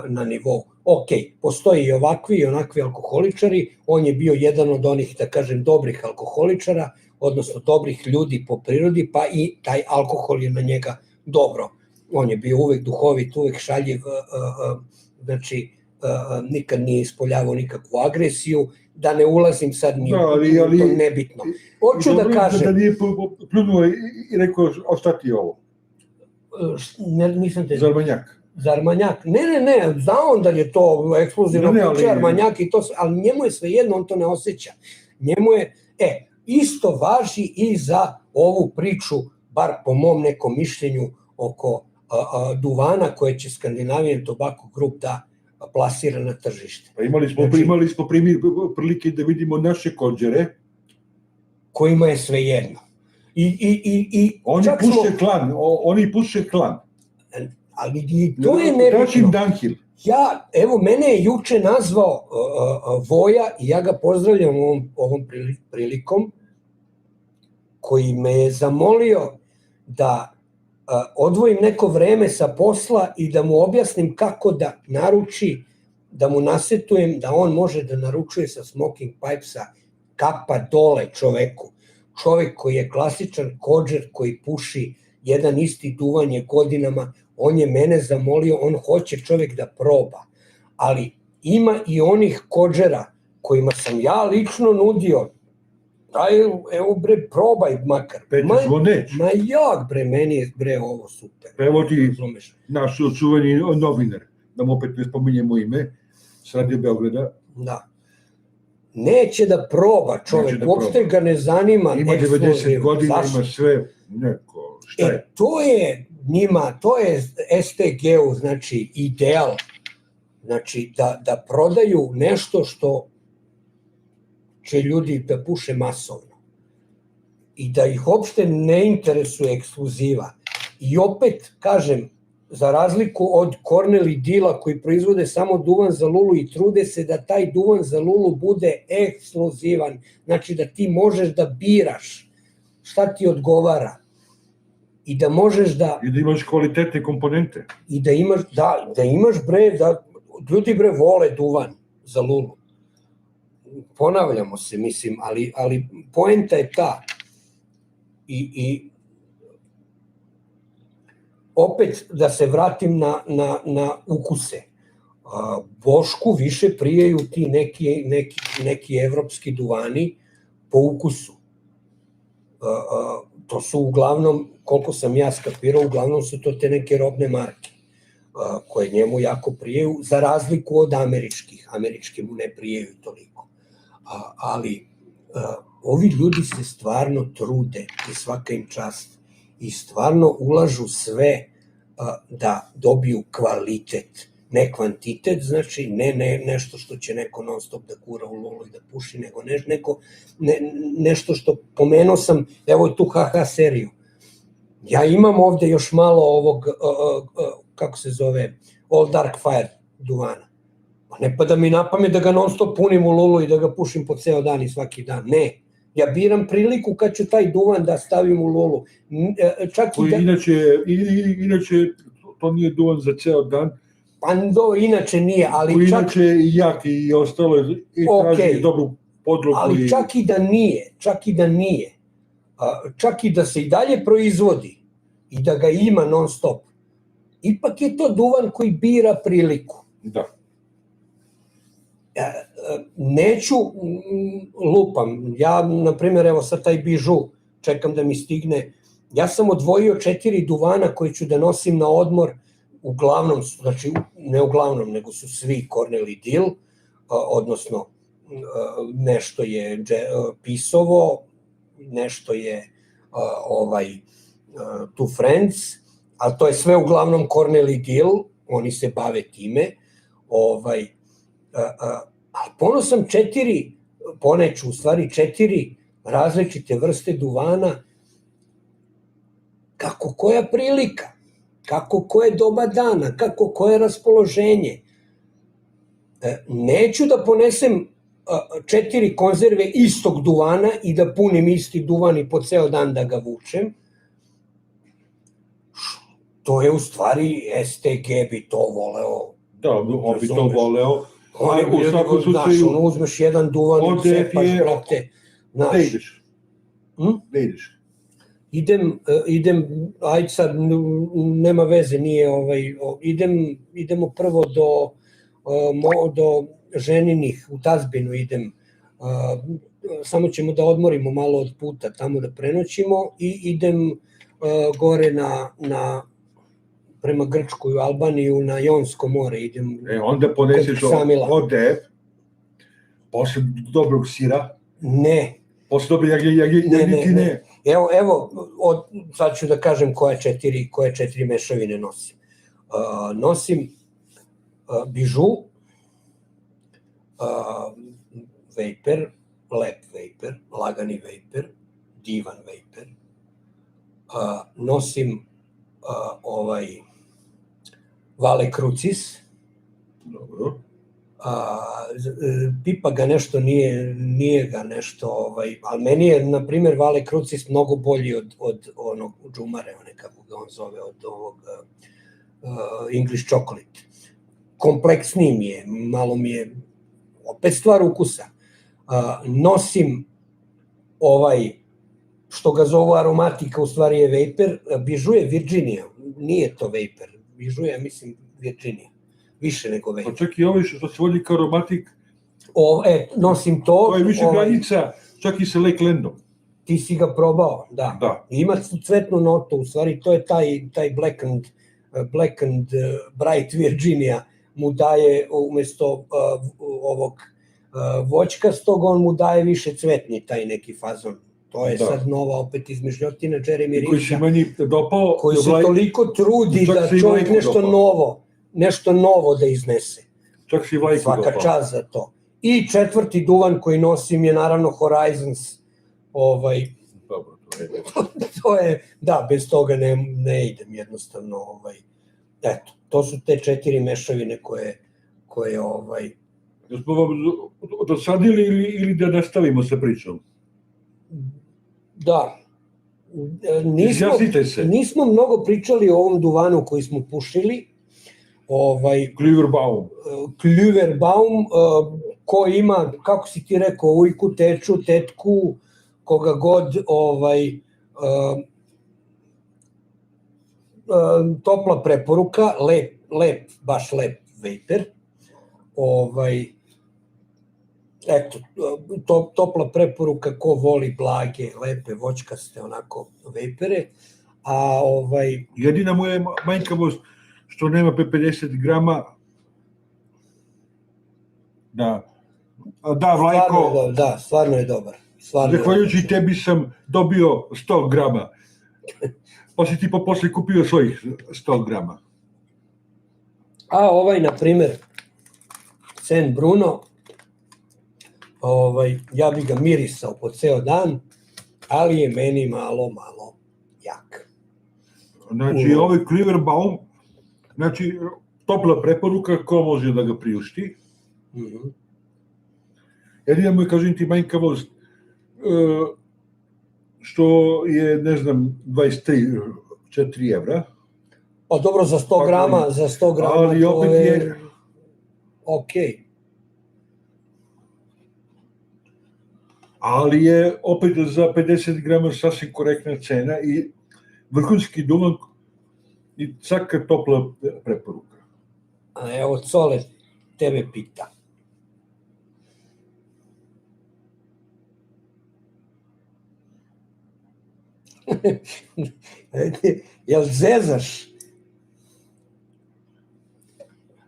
Speaker 1: na nivou. Ok, postoji i ovakvi i onakvi alkoholičari, on je bio jedan od onih, da kažem, dobrih alkoholičara, odnosno dobrih ljudi po prirodi, pa i taj alkohol je na njega dobro. On je bio uvek duhovit, uvek šaljiv, znači nikad nije ispoljavao nikakvu agresiju, da ne ulazim sad ni u to, nebitno. Hoću da kažem...
Speaker 2: Da nije pljunuo i rekao ostati ovo.
Speaker 1: Nisam te...
Speaker 2: Za Armanjak.
Speaker 1: Za Armanjak. Ne, zna on da je to eksplozivno piće, Armanjak i to, ali njemu je svejedno, on to ne osjeća. Njemu je, isto važi i za ovu priču, bar po mom nekom mišljenju, oko duvana koje će Scandinavian Tobacco Group da plasira na tržište.
Speaker 2: Imali smo prilike da vidimo naše kođere.
Speaker 1: Kojima je svejedno.
Speaker 2: Oni puše klan.
Speaker 1: Ali i to je nebitno. Mene je juče nazvao Voja i ja ga pozdravljam ovom prilikom, koji me je zamolio da odvojim neko vreme sa posla i da mu objasnim kako da naruči, da mu nasetujem da on može da naručuje sa smoking pipesa kapa dole čoveku. Čovek koji je klasičan kodžer koji puši jedan isti duvanje godinama, on je mene zamolio, on hoće čovek da proba, ali ima i onih kodžera kojima sam ja lično nudio, evo bre, probaj makar.
Speaker 2: Petar Zvoneć.
Speaker 1: Ma jak bre, meni je bre ovo super.
Speaker 2: Prevodi naš očuvani novinar, da mu opet ne spominjemo ime, s Radio Beograda.
Speaker 1: Da. Neće da proba čovek, uopšte ga ne zanima.
Speaker 2: Ima 90 godina, ima sve, neko, šta je?
Speaker 1: To je njima, to je STG-u, znači ideal, znači da prodaju nešto što će ljudi da puše masovno i da ih uopšte ne interesuje ekskluziva. I opet, kažem, za razliku od Cornell i Dila koji proizvode samo duvan za lulu i trude se da taj duvan za lulu bude ekskluzivan, znači da ti možeš da biraš šta ti odgovara i da možeš da...
Speaker 2: I da imaš kvalitetne komponente.
Speaker 1: I da imaš bre, da ljudi bre vole duvan za lulu. Ponavljamo se, mislim, ali poenta je ta. I opet da se vratim na ukuse. Bošku više prijaju ti neki evropski duvani po ukusu. To su uglavnom, koliko sam ja skapirao, uglavnom su to te neke robne marke koje njemu jako prijaju, za razliku od američkih. Američki mu ne prijaju toliko. Ali ovi ljudi se stvarno trude i svaka im čast i stvarno ulažu sve da dobiju kvalitet, ne kvantitet, znači ne nešto što će neko non stop da kura u lulu i da puši, nego nešto što, pomenuo sam, evo tu HH seriju. Ja imam ovde još malo ovog, kako se zove, All Dark Fire duvana. Ne pa da mi napamet da ga non stop punim u lulu i da ga pušim po ceo dan i svaki dan, ne. Ja biram priliku kad ću taj duvan da stavim u lulu.
Speaker 2: Inače, to nije duvan za ceo dan.
Speaker 1: Pa inače nije, ali čak...
Speaker 2: Inače i jak i ostalo i traži dobru podlogu.
Speaker 1: Ali čak i da nije, čak i da se i dalje proizvodi i da ga ima non stop, ipak je to duvan koji bira priliku.
Speaker 2: Da.
Speaker 1: Neću, lupam, ja, na primjer, evo sad taj bižu, čekam da mi stigne, ja sam odvojio 4 duvana koje ću da nosim na odmor, uglavnom, znači ne uglavnom, nego su svi Cornell i Dill, odnosno nešto je Pisovo, nešto je Two Friends, ali to je sve uglavnom Cornell i Dill, oni se bave time, ali ponosam 4 različite vrste duvana, kako koja prilika, kako koje doba dana, kako koje raspoloženje. Neću da ponesem 4 konzerve istog duvana i da punim isti duvan i po ceo dan da ga vučem. To je u stvari STG bi to voleo.
Speaker 2: Da, on bi to voleo.
Speaker 1: U svakom slučaju, uzmeš jedan duvan i cepaš, brate.
Speaker 2: Gde ideš?
Speaker 1: Idem, ajde sad, nema veze, nije, idemo prvo do ženinih, u tazbinu idem, samo ćemo da odmorimo malo od puta, tamo da prenoćimo i idem gore prema Grčku i Albaniju, na Jonsko more idem.
Speaker 2: Onda poneseš ode, posle dobrog sira.
Speaker 1: Ne.
Speaker 2: Posle dobrog jagnjetine.
Speaker 1: Evo, sad ću da kažem koje 4 mešavine nosim. Nosim bižu, vejper, lep vejper, lagani vejper, divan vejper. Nosim Vale Crucis.
Speaker 2: Dobro.
Speaker 1: Pipa ga nešto, nije ga nešto, ali meni je, na primjer, Vale Crucis mnogo bolji od onog džumare, kako ga on zove, od ovog English Chocolate. Kompleksniji mi je, malo mi je, opet stvar ukusa. Nosim što ga zovu aromatika, u stvari je vejper, bižu je Virginia, nije to vejper, bižu je, mislim, Virginia. Više nego vejper.
Speaker 2: Pa čak i ovaj što se vodi kao aromatik.
Speaker 1: Nosim to.
Speaker 2: To je više granica, čak i sa Lakelandom.
Speaker 1: Ti si ga probao, da. Ima cvetnu notu, u stvari to je taj Blackened Bright Virginia mu daje umesto ovog voćkastog, on mu daje više cvetni taj neki fazon. To je sad nova opet izmišljotina Jeremy Richa.
Speaker 2: Koji se meni dopao.
Speaker 1: Koji se toliko trudi da čovjek nešto novo da iznese.
Speaker 2: Čak si Vlajku dopao.
Speaker 1: Svaka čast za to. I 4. duvan koji nosim je naravno Horizons.
Speaker 2: Dobro,
Speaker 1: to je, da, bez toga ne idem jednostavno. Eto, to su te 4 mešavine koje
Speaker 2: Da smo vam dosadili ili da nastavimo sa pričom?
Speaker 1: Da. Nismo mnogo pričali o ovom duvanu koji smo pušili. Klüverbaum, ko ima, kako si ti rekao, ujku, teču, tetku, koga god, topla preporuka, baš lep vejper. Eto, topla preporuka ko voli blage, lepe, voćkaste, onako, vejpere.
Speaker 2: Jedina moja manjkavost što nema 50 grama. Da, Vlajko.
Speaker 1: Da, stvarno je dobar.
Speaker 2: Zahvaljujući tebi sam dobio 100 grama. Pa si ti posle kupio svojih 100 grama.
Speaker 1: A na primer, San Bruno, ja bi ga mirisao po ceo dan, ali je meni malo jak.
Speaker 2: Znači, ovaj Kliverbaum, znači, topla preporuka ko može da ga priušti. Jedina mu je, kažem ti, manjkavost što je, ne znam, 24 evra.
Speaker 1: Pa dobro, za 100 grama,
Speaker 2: ali opet je
Speaker 1: okej.
Speaker 2: Ali je opet za 50 grama sasvim korektna cena i vrhunski duvan i svaka topla preporuka.
Speaker 1: A evo, Cole tebe pita. Jel zezaš?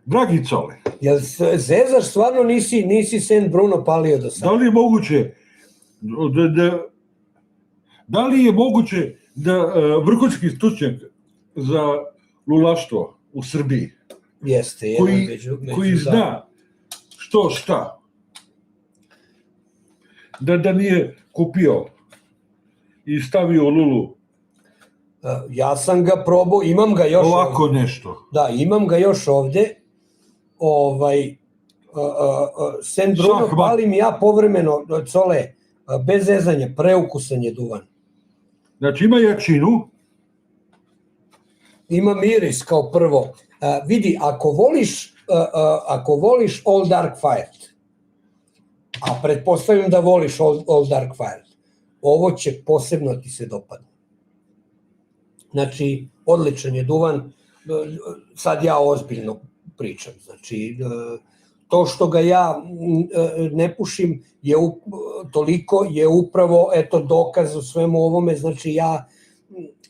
Speaker 2: Dragi Cole.
Speaker 1: Jel zezaš, stvarno nisi San Bruno palio do sada?
Speaker 2: Da li je moguće da vrhunski stručnjak za lulaštvo u Srbiji,
Speaker 1: jeste,
Speaker 2: koji zna što šta, da nije kupio i stavio lulu?
Speaker 1: Ja sam ga probao, imam ga još
Speaker 2: ovako
Speaker 1: ovde.
Speaker 2: Nešto.
Speaker 1: Da, imam ga još ovde. San Bruno palim ja povremeno, Cole, bez zezanja, preukusan je duvan.
Speaker 2: Znači ima jačinu.
Speaker 1: Ima miris kao prvo. Vidi, ako voliš Old Dark Fired, a pretpostavljam da voliš Old Dark Fired, ovo će posebno ti se dopadne. Znači, odličan je duvan, sad ja ozbiljno pričam, znači, to što ga ja ne pušim toliko je upravo, eto, dokaz u svemu ovome, znači ja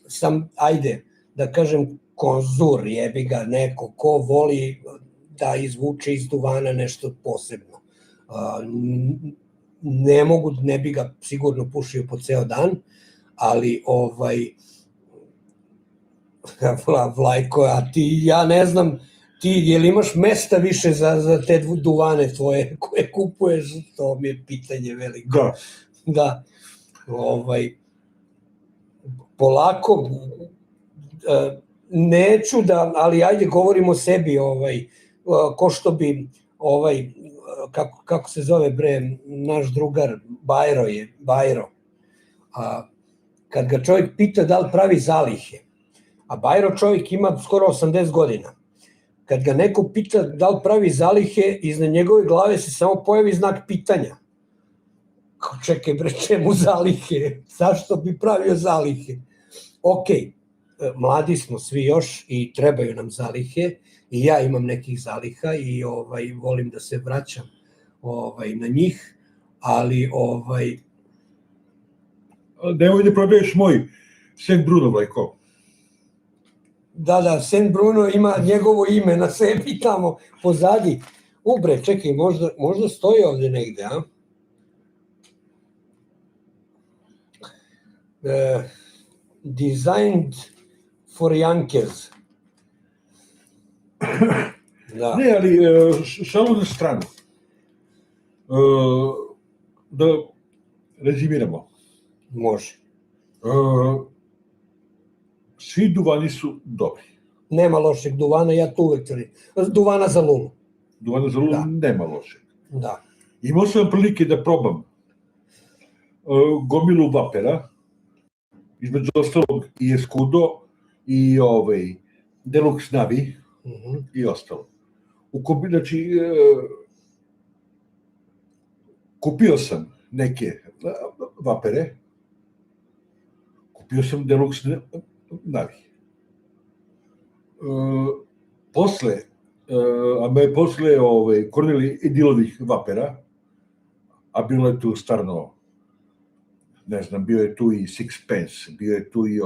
Speaker 1: sam, ajde, da kažem, konzur, jebi ga, neko ko voli da izvuče iz duvana nešto posebno. Ne bi ga sigurno pušio po ceo dan, ali Vlajko, a ti, ja ne znam, ti, jel imaš mesta više za te duvane tvoje koje kupuješ? To mi je pitanje veliko. Da. Polako, neću da, ali ajde govorimo o sebi, ko što bi, kako se zove bre, naš drugar, Bajro. Kad ga čovjek pita da li pravi zalihe, a Bajro čovjek ima skoro 80 godina, kad ga neko pita da li pravi zalihe, iznad njegove glave se samo pojavi znak pitanja. Kao, čekaj bre, čemu zalihe? Zašto bi pravio zalihe? Okej, mladi smo svi još i trebaju nam zalihe i ja imam nekih zaliha i volim da se vraćam na njih, ali
Speaker 2: nemoj da prodaješ moj San Bruno, Vlajko.
Speaker 1: Da, San Bruno ima njegovo ime na sebi tamo pozadi. Bre, čekaj, možda stoji ovde negde, a? Designed for Youngers.
Speaker 2: Ne, ali šalu na stranu. Da rezimiramo.
Speaker 1: Može.
Speaker 2: Svi duvani su dobri.
Speaker 1: Nema lošeg duvana, ja to uvek tvrdim. Duvana za lulu.
Speaker 2: Duvana za lulu nema lošeg.
Speaker 1: Da.
Speaker 2: Imao sam prilike da probam gomilu vapera, između ostalog i Escudo, i Deluxe Navi, i ostalo. Znači, kupio sam neke vapere, kupio sam Deluxe Navi. posle Kornelij Dilovih Vapera, a bilo je tu stvarno, ne znam, bio je tu i Sixpence, bio je tu i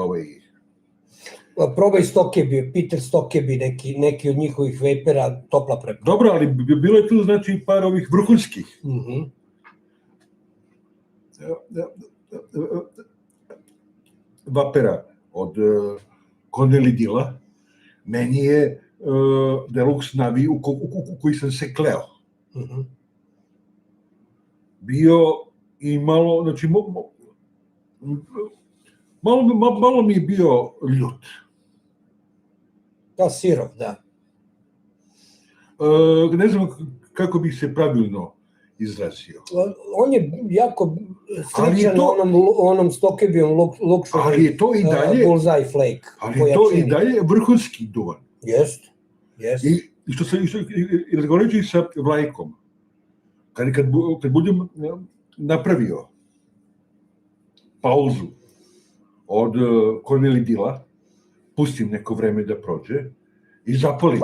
Speaker 1: Probaj Stokebi, Peter Stokebi, neki od njihovih vapera, topla preporuka.
Speaker 2: Dobro, ali bilo je tu, znači, par ovih vrhunskih. Vapera od Kornelij Dila, meni je Deluxe Navi u koji sam se kleo. Bio i malo, znači, malo mi je bio ljut.
Speaker 1: Da, sirov, da.
Speaker 2: Ne znam kako bih se pravilno izrazio.
Speaker 1: On je jako sličan onom Stokebijom Luxury,
Speaker 2: ali je to i dalje,
Speaker 1: Bullseye Flake.
Speaker 2: Ali je to i dalje vrhunski duvan.
Speaker 1: Jest.
Speaker 2: I što razgovarajući sa Vlajkom, kad budem napravio pauzu od Kornelij Dila, pustim neko vreme da prođe i zapalim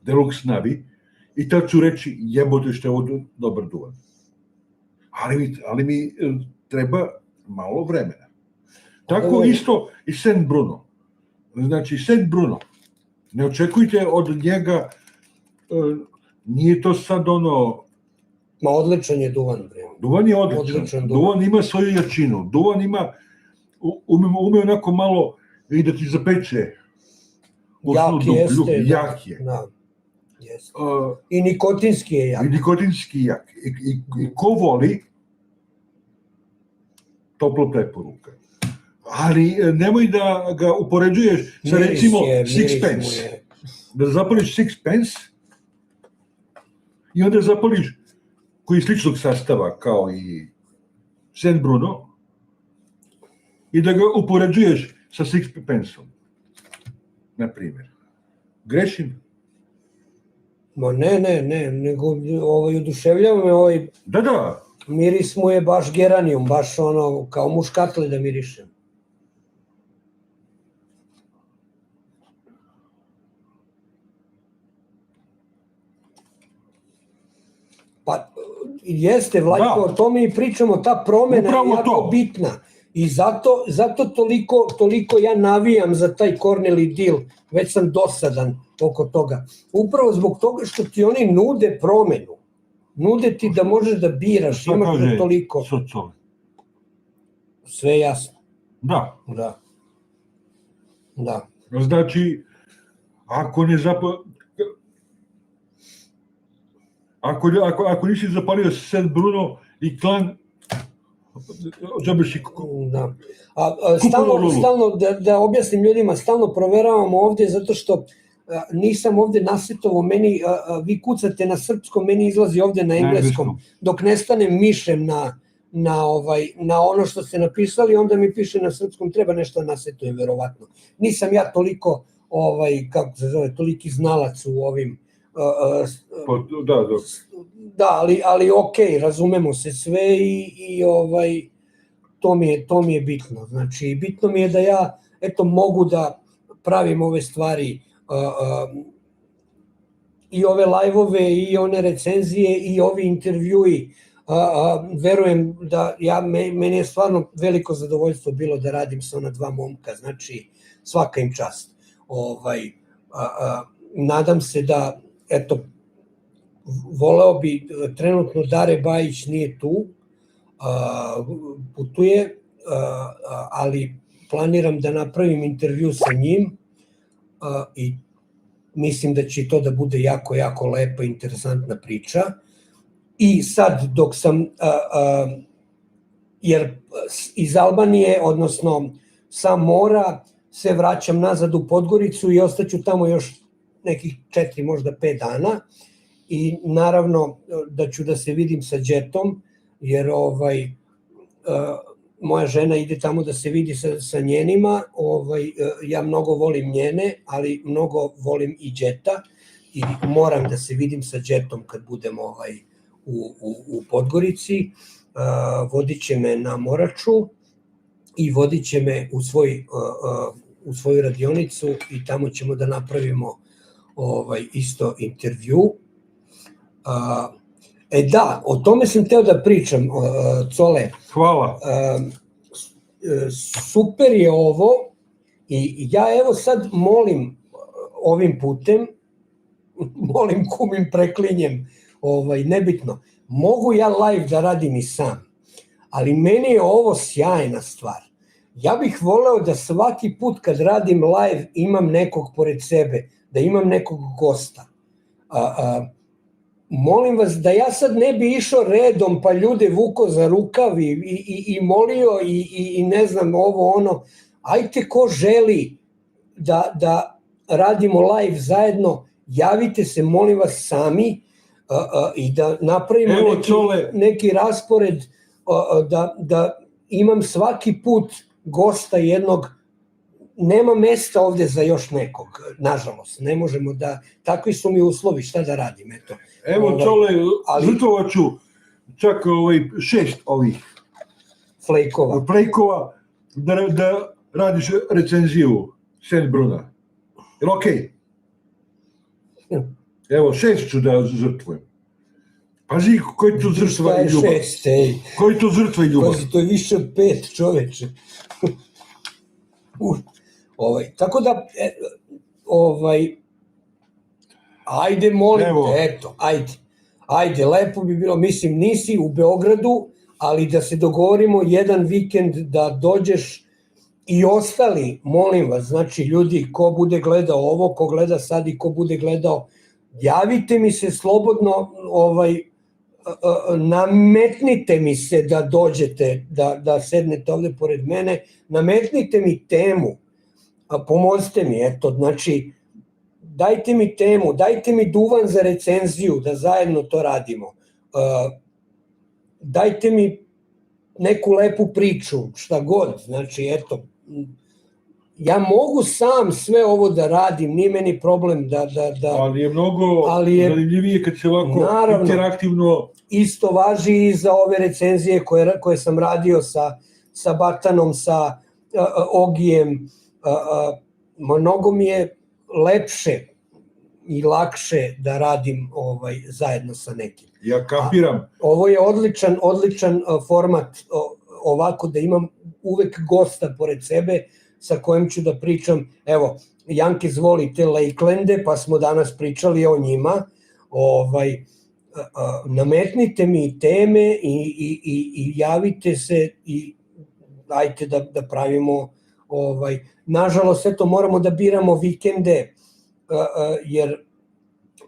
Speaker 2: Deluxe Navi i tad ću reći jebote što je ovo dobar duvan. Ali mi treba malo vremena. Tako isto i Saint Bruno. Znači, Saint Bruno, ne očekujte od njega, nije to sad ono...
Speaker 1: Ma odličan je duvan.
Speaker 2: Duvan je odličan. Duvan ima svoju jačinu. Duvan ima, ume onako malo i da ti zapeče. Jak je.
Speaker 1: I nikotinski je jak.
Speaker 2: I ko voli, toplo preporuka. Ali nemoj da ga upoređuješ sa recimo Sixpence. Da zapališ Sixpence i onda zapališ koji je sličnog sastava kao i Saint Bruno i da ga upoređuješ sa Sixpence-om, na primjer. Grešim?
Speaker 1: Ma ne, nego oduševljava me
Speaker 2: Da.
Speaker 1: Miris mu je baš geranijum, baš ono, kao muškatle da mirišem. Pa, jeste, Vlajko, o tome i pričamo, ta promena je jako bitna. I zato toliko ja navijam za taj Kornelij Dil, već sam dosadan oko toga. Upravo zbog toga što ti oni nude promenu. Nude ti da možeš da biraš, imaš da toliko. Sve jasno.
Speaker 2: Da. Znači, ako nisi zapalio Saint Bruno i Klan, džabeš i
Speaker 1: da. Stalno, da objasnim ljudima, stalno proveravamo ovde zato što nisam ovde nasetovo, meni, vi kucate na srpskom, meni izlazi ovde na engleskom, dok ne stanem mišem na ono što ste napisali, onda mi piše na srpskom, treba nešto nasetujem, verovatno. Nisam ja toliko, kako se zove, toliki znalac u ovim... Da, ali okej, razumemo se sve i to mi je bitno. Znači, bitno mi je da ja, mogu da pravim ove stvari, i ove live-ove, i one recenzije, i ovi intervjui. Verujem da meni je stvarno veliko zadovoljstvo bilo da radim sa ona dva momka, znači svaka im čast. Nadam se da, voleo bi, trenutno Dare Bajić nije tu, putuje, ali planiram da napravim intervju sa njim i mislim da će to da bude jako, jako lepa, interesantna priča. I sad dok sam, jer iz Albanije, odnosno sa mora, se vraćam nazad u Podgoricu i ostaću tamo još nekih 4, možda 5 dana i naravno da ću da se vidim sa Džetom, jer moja žena ide tamo da se vidi sa njenima, ja mnogo volim njene, ali mnogo volim i Džeta i moram da se vidim sa Džetom kad budem u Podgorici, vodit će me na Moraču i vodit će me u svoju radionicu i tamo ćemo da napravimo isto intervju. Da, o tome sam teo da pričam, Cole.
Speaker 2: Hvala.
Speaker 1: Super je ovo i ja evo sad molim ovim putem, kumim, preklinjem, nebitno, mogu ja live da radim i sam, ali meni je ovo sjajna stvar. Ja bih voleo da svaki put kad radim live imam nekog pored sebe, da imam nekog gosta. Molim vas da ja sad ne bi išao redom pa ljude vuko za rukav i molio i ne znam ovo ono. Ajte ko želi da radimo live zajedno, javite se molim vas sami i da napravimo neki raspored, da imam svaki put gosta jednog. Nema mesta ovde za još nekog, nažalost, ne možemo da, takvi su mi uslovi, šta da radim, eto.
Speaker 2: Evo, Čole, žrtvovat ću čak 6 ovih flejkova da radiš recenziju St. Bruna. Je li okej? Evo, 6 ću da žrtvujem. Pazi, koji tu žrtva i ljubav. Koji tu žrtva i ljubav.
Speaker 1: Pazi, to je više od 5, čoveče. Tako da, ajde, molim te, eto, ajde, lepo bi bilo, mislim, nisi u Beogradu, ali da se dogovorimo jedan vikend da dođeš i ostali, molim vas, znači ljudi, ko bude gledao ovo, ko gleda sad i ko bude gledao, javite mi se slobodno, nametnite mi se da dođete, da sednete ovde pored mene, nametnite mi temu, pomozite mi, eto, znači, dajte mi temu, dajte mi duvan za recenziju, da zajedno to radimo. Dajte mi neku lepu priču, šta god, znači, eto, ja mogu sam sve ovo da radim, nije meni problem da...
Speaker 2: Ali je mnogo zanimljivije kad se ovako interaktivno...
Speaker 1: Isto važi i za ove recenzije koje sam radio sa Batanom, sa Ogijem. Mnogo mi je lepše i lakše da radim zajedno sa nekim.
Speaker 2: Ja kapiram.
Speaker 1: Ovo je odličan format, ovako da imam uvek gosta pored sebe sa kojim ću da pričam. Evo, Jankes voli te Lakelande, pa smo danas pričali o njima. Nametnite mi teme i javite se i dajte da pravimo. Nažalost, eto, moramo da biramo vikende, jer...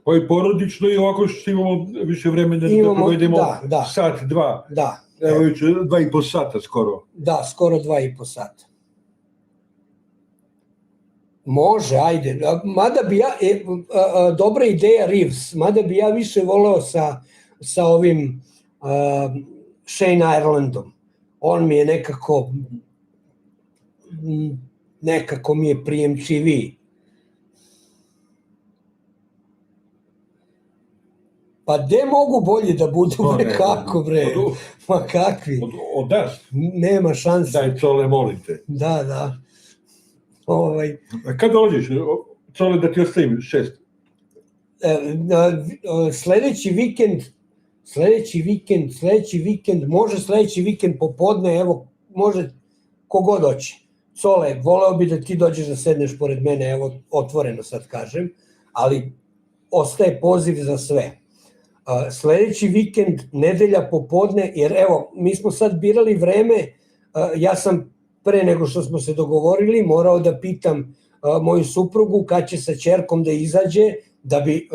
Speaker 2: Pa i porodično i ovako što imamo više vremena da provedemo sat, dva.
Speaker 1: Da.
Speaker 2: Evo već 2,5 sata skoro.
Speaker 1: Da, skoro 2,5 sata. Može, ajde. Mada bi ja, dobra ideja Reeves, mada bi ja više voleo sa ovim Shane Irelandom. On mi je nekako mi je prijemčiviji. Pa gde mogu bolje da budu, bre, kako, bre? Ma kakvi?
Speaker 2: Od nas?
Speaker 1: Nema šanse.
Speaker 2: Daj, Cole, molim te.
Speaker 1: Da.
Speaker 2: Kad dođeš, Cole, da ti ostavim 6?
Speaker 1: Sledeći vikend, može sledeći vikend popodne, evo, može kogod hoće. Cole, voleo bi da ti dođeš da sedneš pored mene, evo, otvoreno sad kažem, ali ostaje poziv za sve. Sledeći vikend, nedelja popodne, jer evo, mi smo sad birali vreme, ja sam pre nego što smo se dogovorili morao da pitam moju suprugu kad će sa ćerkom da izađe, da bi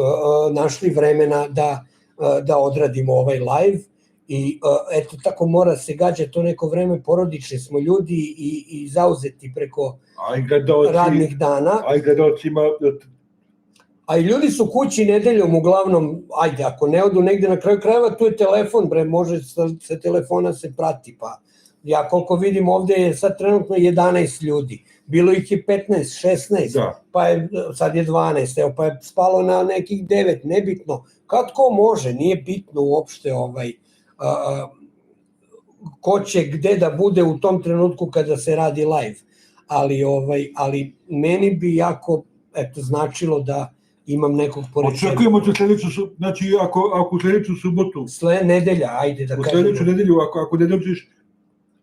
Speaker 1: našli vremena da odradimo ovaj live. I eto, tako mora se gađati to neko vreme, porodični smo ljudi i zauzeti preko radnih dana.
Speaker 2: A i gledalcima...
Speaker 1: A i ljudi su kući nedeljom uglavnom, ajde, ako ne odu negde na kraju krajeva, tu je telefon, bre, može sa telefona se prati, pa ja koliko vidim ovde je sad trenutno 11 ljudi, bilo ih je 15, 16, pa je, sad je 12, evo, pa je spalo na nekih 9, nebitno, kad ko može, nije bitno uopšte ko će gde da bude u tom trenutku kada se radi live, ali meni bi jako značilo da imam nekog pored sebe.
Speaker 2: Očekujemo te sljedeću, znači ako u sljedeću subotu,
Speaker 1: Nedelja, ajde da kažemo.
Speaker 2: U sljedeću nedelju, ako ne dođeš,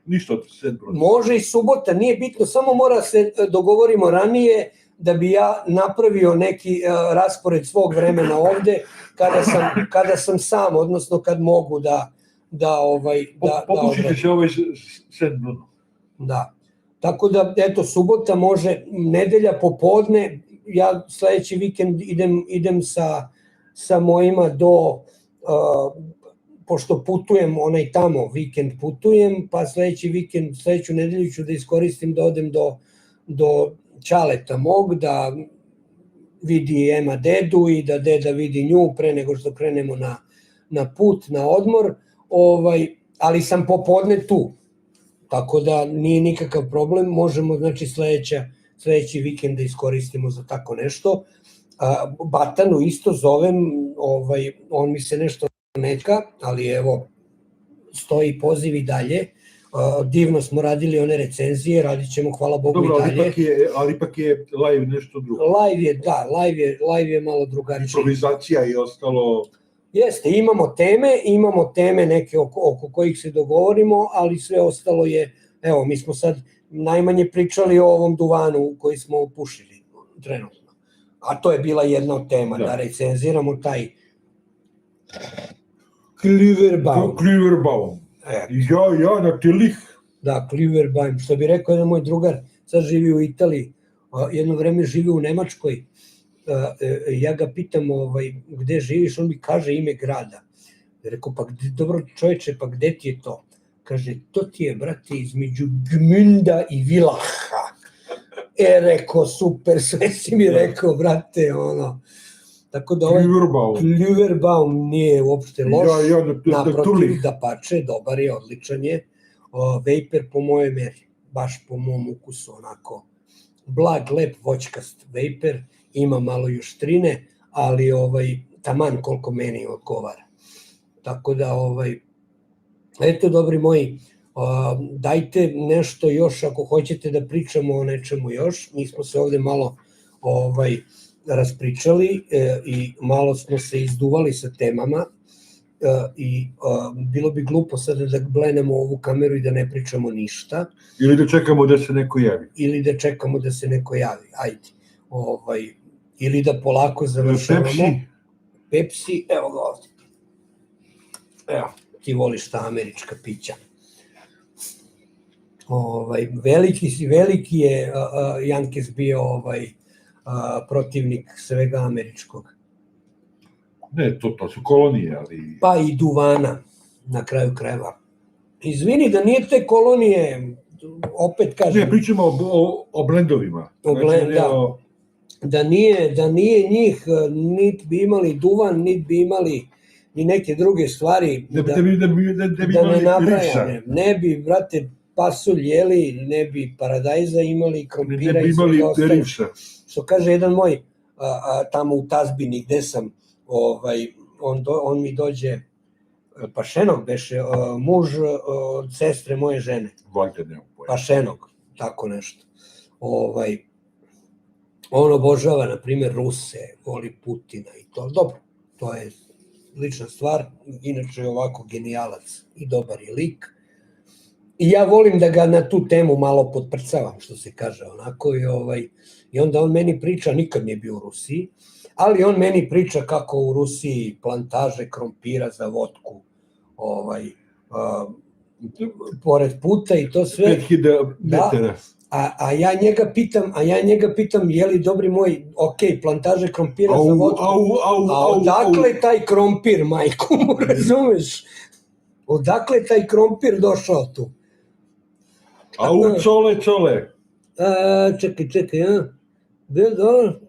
Speaker 2: ništa od sedmora.
Speaker 1: Može i subota, nije bitno, samo mora se dogovorimo ranije da bi ja napravio neki raspored svog vremena ovde kada sam sam, odnosno kad mogu da
Speaker 2: Popušite se ovaj sedmor.
Speaker 1: Da. Tako da, eto, subota može, nedelja popodne, ja sledeći vikend idem sa mojima pošto putujem, onaj tamo vikend putujem, pa sledeću nedelju ću da iskoristim da odem do Ćaleta mog, da vidi Ema dedu i da deda vidi nju pre nego što krenemo na put, na odmor, ali sam popodne tu, tako da nije nikakav problem, možemo, znači, sledeći vikend da iskoristimo za tako nešto. Batanu isto zovem, on mi se nešto neka, ali evo, stoji poziv i dalje. Divno smo radili one recenzije, radit ćemo, hvala Bogu, i dalje.
Speaker 2: Dobro, ali ipak je live nešto drugo.
Speaker 1: Live je malo drugačije.
Speaker 2: Improvizacija i ostalo.
Speaker 1: Jeste, imamo teme neke oko kojih se dogovorimo, ali sve ostalo je, evo, mi smo sad najmanje pričali o ovom duvanu koji smo pušili trenutno. A to je bila jedna od tema, da recenziramo taj
Speaker 2: Klüverbaum. Ja, na tilih.
Speaker 1: Da, Klüverbaum, što bi rekao jedan moj drugar, sad živi u Italiji, jedno vreme živi u Nemačkoj, ja ga pitam gde živiš, on mi kaže ime grada. Rekao, pa dobro čoveče, pa gde ti je to? Kaže, to ti je, brate, između Gmünda i Villacha. Rekao, super, sve si mi rekao, brate, ono. Tako da Klüverbaum nije uopšte loš, naprotiv, da pače, dobar je, odličan je. Vejper po mojoj meri, baš po mom ukusu, onako, blag, lep, voćkast vejper, ima malo juštrine, ali taman koliko meni odgovara. Tako da, eto, dobri moji, dajte nešto još ako hoćete da pričamo o nečemu još. Mi smo se ovde malo raspričali i malo smo se izduvali sa temama i bilo bi glupo sada da blenemo ovu kameru i da ne pričamo ništa.
Speaker 2: Ili da čekamo da se neko javi.
Speaker 1: Ajde. Ili da polako završavamo. Pepsi, evo ga ovde. Evo, ti voliš ta američka pića. Veliki je Jankes bio protivnik svega američkog.
Speaker 2: Ne, to su kolonije, ali...
Speaker 1: Pa i duvana, na kraju krajeva. Izvini, da nije te kolonije, opet kažem...
Speaker 2: Ne, pričamo o blendovima.
Speaker 1: Da nije njih, niti bi imali duvan, niti bi imali i neke druge stvari.
Speaker 2: Da bi imali ripsa.
Speaker 1: Ne bi, brate, pasulj jeli, ne bi paradajza imali, krompira i sve ostalo. Što kaže jedan moj tamo u tazbini gde sam, on mi dođe, Pašenog beše, muž sestre moje žene. Pašenog, tako nešto. On obožava, na primjer, Ruse, voli Putina i to. Dobro, to je lična stvar, inače je ovako genijalac i dobar je lik. I ja volim da ga na tu temu malo potprcavam, što se kaže onako, i onda on meni priča, nikad nije bio u Rusiji, ali on meni priča kako u Rusiji plantaže krompira za vodku, pored puta i to sve.
Speaker 2: 5000 metara.
Speaker 1: A ja njega pitam, je li, dobri moj, plantaže krompira za vodku, a odakle taj krompir, majku mu, razumeš? Odakle je taj krompir došao tu?
Speaker 2: Au, cole.
Speaker 1: Čekaj, dobro.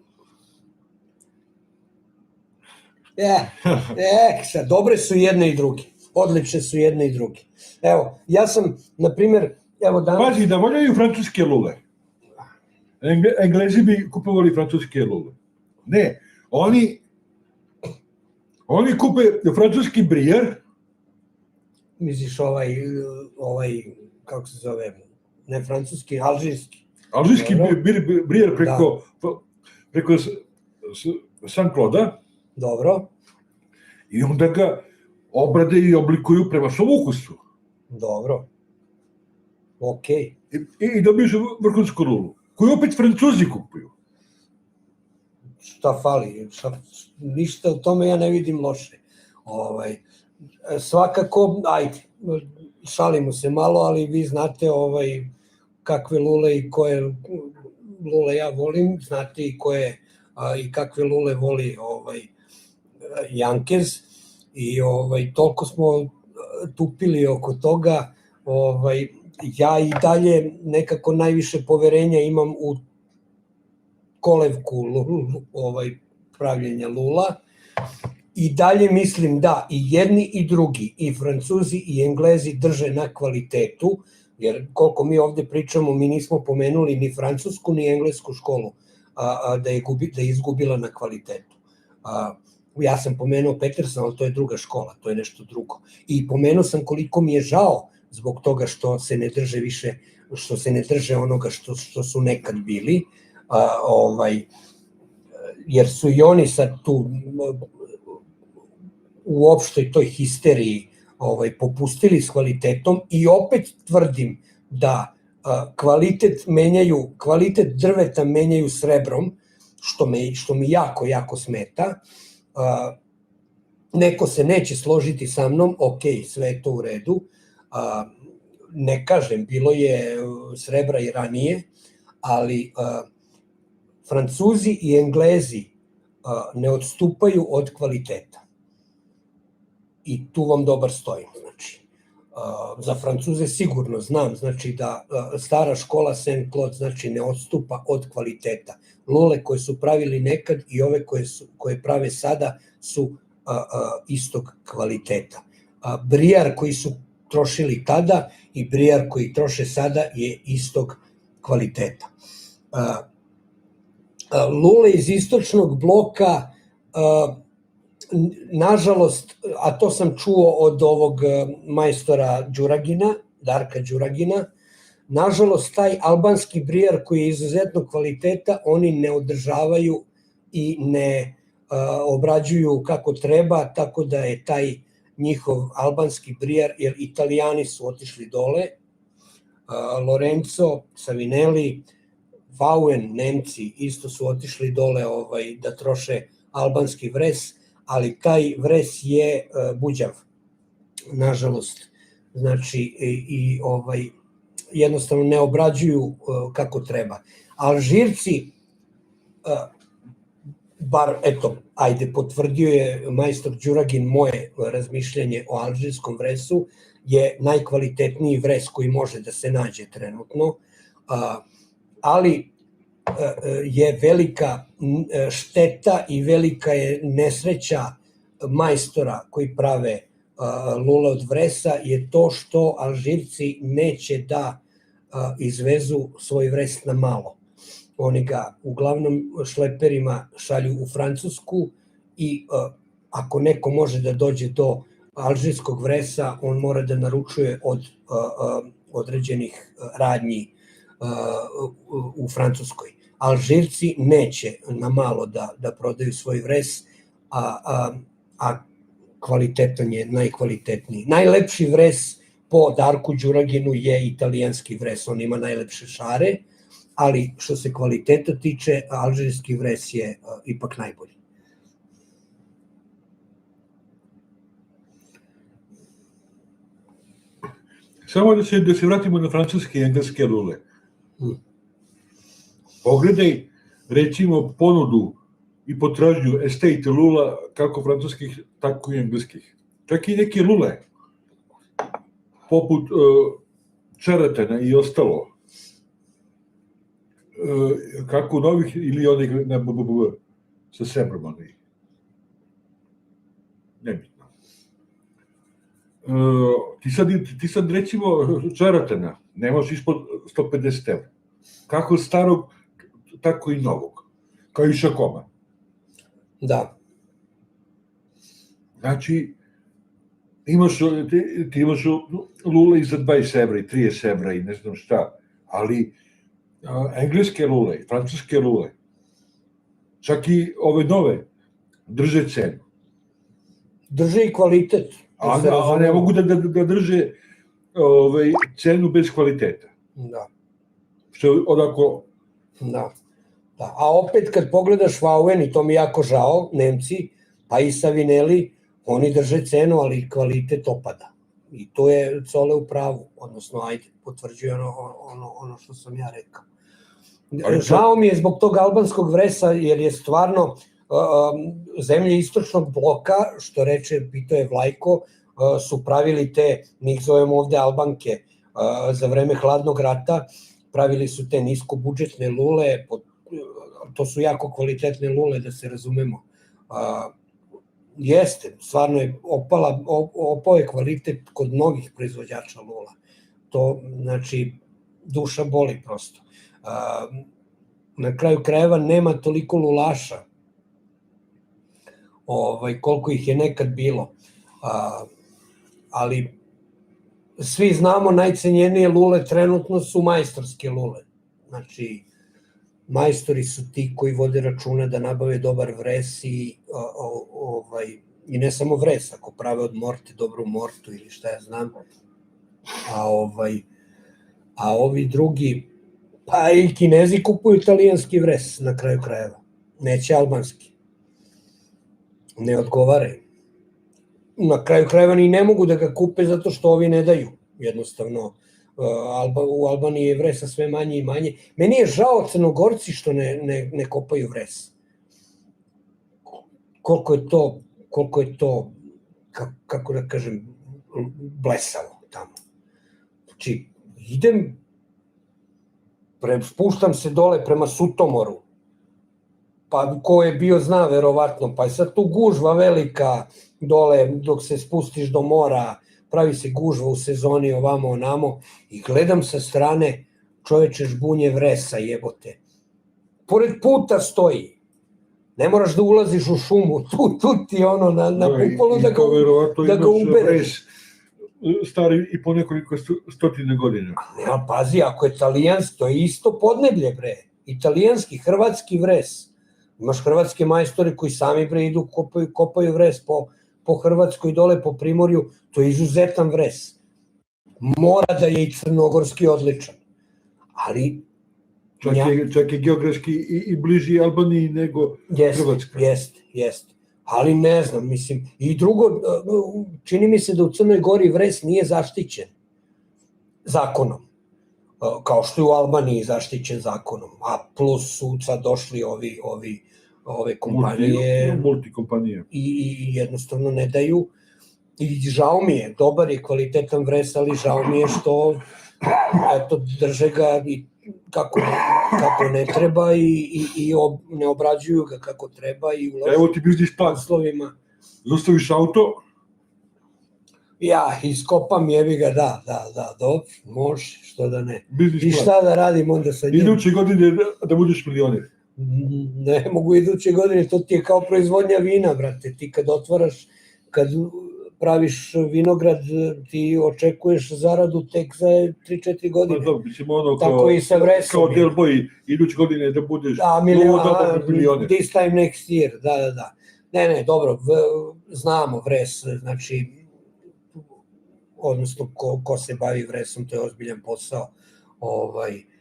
Speaker 1: Sad, dobre su jedne i druge, odlične su jedne i druge. Evo, ja sam, na primjer,
Speaker 2: pazi, da voljaju francuske lule. Englezi bi kupovali francuske lule. Ne, oni kupe francuski brijer.
Speaker 1: Misliš kako se zove, ne francuski, alžirski.
Speaker 2: alžirski brijer preko Saint-Claude-a.
Speaker 1: Dobro.
Speaker 2: I onda ga obrade i oblikuju prema svom ukusu.
Speaker 1: Dobro. Ok.
Speaker 2: I dobiješ vrhunsku lulu, koju opet Francuzi kupuju.
Speaker 1: Šta fali? Ništa u tome ja ne vidim loše. Svakako, ajde, šalimo se malo, ali vi znate kakve lule i koje lule ja volim, znate i koje i kakve lule voli Jankez i toliko smo tupili oko toga. Ja i dalje nekako najviše poverenja imam u kolevku pravljenja lula i dalje mislim da i jedni i drugi, i Francuzi i Englezi drže na kvalitetu, jer koliko mi ovde pričamo, mi nismo pomenuli ni francusku ni englesku školu da je izgubila na kvalitetu. Ja sam pomenuo Peterson, ali to je druga škola, to je nešto drugo. I pomenuo sam koliko mi je žao zbog toga što se ne drže više, što se ne drže onoga što su nekad bili, jer su i oni sad tu u opštoj toj histeriji popustili s kvalitetom i opet tvrdim da kvalitet drveta menjaju srebrom, što mi jako, jako smeta. Neko se neće složiti sa mnom, ok, sve je to u redu, ne kažem, bilo je srebra i ranije, ali Francuzi i Englezi ne odstupaju od kvaliteta. I tu vam dobar stojim. Znači, za Francuze sigurno znam, znači da stara škola Saint-Claude znači ne odstupa od kvaliteta. Lule koje su pravili nekad i ove koje prave sada su istog kvaliteta. Brijar koji su trošili tada i brijar koji troše sada je istog kvaliteta. Lule iz istočnog bloka, nažalost, a to sam čuo od ovog majstora Đuragina, Darka Đuragina, nažalost, taj albanski brijar koji je izuzetno kvaliteta, oni ne održavaju i ne obrađuju kako treba, tako da je taj njihov albanski brijar, jer Italijani su otišli dole, Lorenzo, Savinelli, Vauen, Nemci isto su otišli dole da troše albanski vres, ali taj vres je buđav, nažalost. Znači, i jednostavno ne obrađuju kako treba. Alžirci, bar, eto, ajde, potvrdio je majstor Đuragin moje razmišljanje o alžirskom vresu, je najkvalitetniji vres koji može da se nađe trenutno, ali je velika šteta i velika je nesreća majstora koji prave lule od vresa je to što Alžirci neće da izvezu svoj vres na malo. Oni ga uglavnom šleperima šalju u Francusku i ako neko može da dođe do alžirskog vresa, on mora da naručuje od određenih radnji u Francuskoj. Alžirci neće na malo da prodaju svoj vres, a kvalitetan je najkvalitetniji. Najlepši vres po Darku Đuraginu je italijanski vres, on ima najlepše šare, ali što se kvaliteta tiče, alžirski vres je ipak najbolji.
Speaker 2: Samo da se vratimo na francuske i engleske lule. Pogledaj, recimo, ponudu i potražnju estate lula, kako francuskih, tako i engleskih. Čak i neke lule, poput Čeretena i ostalo, kako novih ili onih na BBB sa sebrom, nebitno. Ti sad recimo Čeretena, nemaš ispod 150 €. Kako starog, tako i novog, kao i šakoma.
Speaker 1: Da.
Speaker 2: Znači, ti imaš lule i za 20 € i 30 € i ne znam šta, ali engleske lule, francuske lule, čak i ove nove, drže cenu.
Speaker 1: Drže i kvalitet.
Speaker 2: A ne mogu da drže cenu bez kvaliteta.
Speaker 1: Da.
Speaker 2: Što je odako...
Speaker 1: Da. A opet kad pogledaš Vauven, i to mi jako žao, Nemci, pa i Savinelli, oni drže cenu, ali kvalitet opada. I to je Cole u pravu, odnosno, ajde, potvrđuje ono što sam ja rekao. Žao mi je zbog tog albanskog vresa, jer je stvarno zemlje istočnog bloka, što reče, pitao je Vlajko, su pravili te, njih zovemo ovde Albanke, za vreme hladnog rata, pravili su te niskobudžetne lule, to su jako kvalitetne lule, da se razumemo. Jeste, stvarno je opao je kvalitet kod mnogih proizvođača lula. To, znači, duša boli prosto. Na kraju krajeva nema toliko lulaša koliko ih je nekad bilo. Ali svi znamo najcenjenije lule trenutno su majstorske lule. Znači, majstori su ti koji vode računa da nabave dobar vres i ne samo vres, ako prave od morte dobru mortu ili šta ja znam. A ovi drugi, pa i Kinezi kupuju italijanski vres na kraju krajeva. Neće albanski. Ne odgovaraju. Na kraju krajeva ni ne mogu da ga kupe zato što ovi ne daju. Jednostavno, u Albaniji je vresa sve manje i manje. Meni je žao Crnogorci što ne kopaju vres. Koliko je to, kako da kažem, blesavo tamo. Znači, spuštam se dole prema Sutomoru, pa ko je bio zna verovatno, pa je sad tu gužva velika dole dok se spustiš do mora, pravi se gužva u sezoni ovamo onamo i gledam sa strane čoveče žbunje vresa jebote. Pored puta stoji. Ne moraš da ulaziš u šumu, tu ti ono na kupolu da ga ubereš.
Speaker 2: Stari i po nekoliko stotine godina.
Speaker 1: Ne, pazi, ako je italijanski, to je isto podneblje, bre. Italijanski, hrvatski vres. Imaš hrvatske majstore koji sami, bre, idu, kopaju vres po Hrvatskoj dole, po Primorju. To je izuzetan vres. Mora da je i crnogorski odličan. Ali...
Speaker 2: Čak je geografski i bliži Albaniji nego Hrvatska.
Speaker 1: Jeste. Ali ne znam, mislim, i drugo, čini mi se da u Crnoj Gori vres nije zaštićen zakonom, kao što je u Albaniji zaštićen zakonom, a plus su sad došli ove kompanije
Speaker 2: multikompanije
Speaker 1: i jednostavno ne daju, i žao mi je, dobar je kvalitetan vres, ali žao mi je što drže ga i kako ne treba i ne obrađuju ga kako treba i
Speaker 2: evo ti biznis plan. Zaustaviš auto?
Speaker 1: Ja, iskopam jebi ga, da, dobro, može, što da ne. I šta da radim onda sa njim?
Speaker 2: Iduće godine da budeš milioner?
Speaker 1: Ne mogu iduće godine, to ti je kao proizvodnja vina, brate, ti kad otvaraš, kad praviš vinograd, ti očekuješ zaradu tek za 3-4 godine. Tako i sa vresom.
Speaker 2: Kao Del Boy, iduće godine da budeš milioner.
Speaker 1: This time next year, da. Ne, dobro, znamo vres, znači, odnosno ko se bavi vresom, to je ozbiljan posao,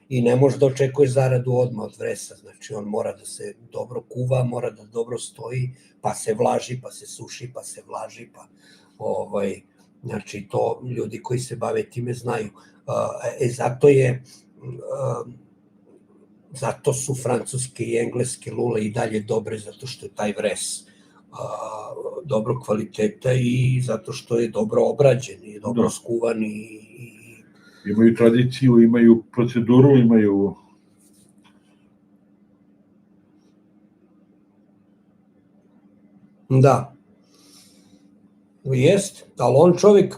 Speaker 1: i ne možeš da očekuješ zaradu odmah od vresa, znači on mora da se dobro kuva, mora da dobro stoji, pa se vlaži, pa se suši, pa se vlaži, pa znači to ljudi koji se bave time znaju. Zato su francuske i engleske lule i dalje dobre, zato što je taj vres dobro kvaliteta i zato što je dobro obrađen i dobro skuvan i
Speaker 2: imaju tradiciju, imaju proceduru, imaju...
Speaker 1: Da. Jest, ali on čovjek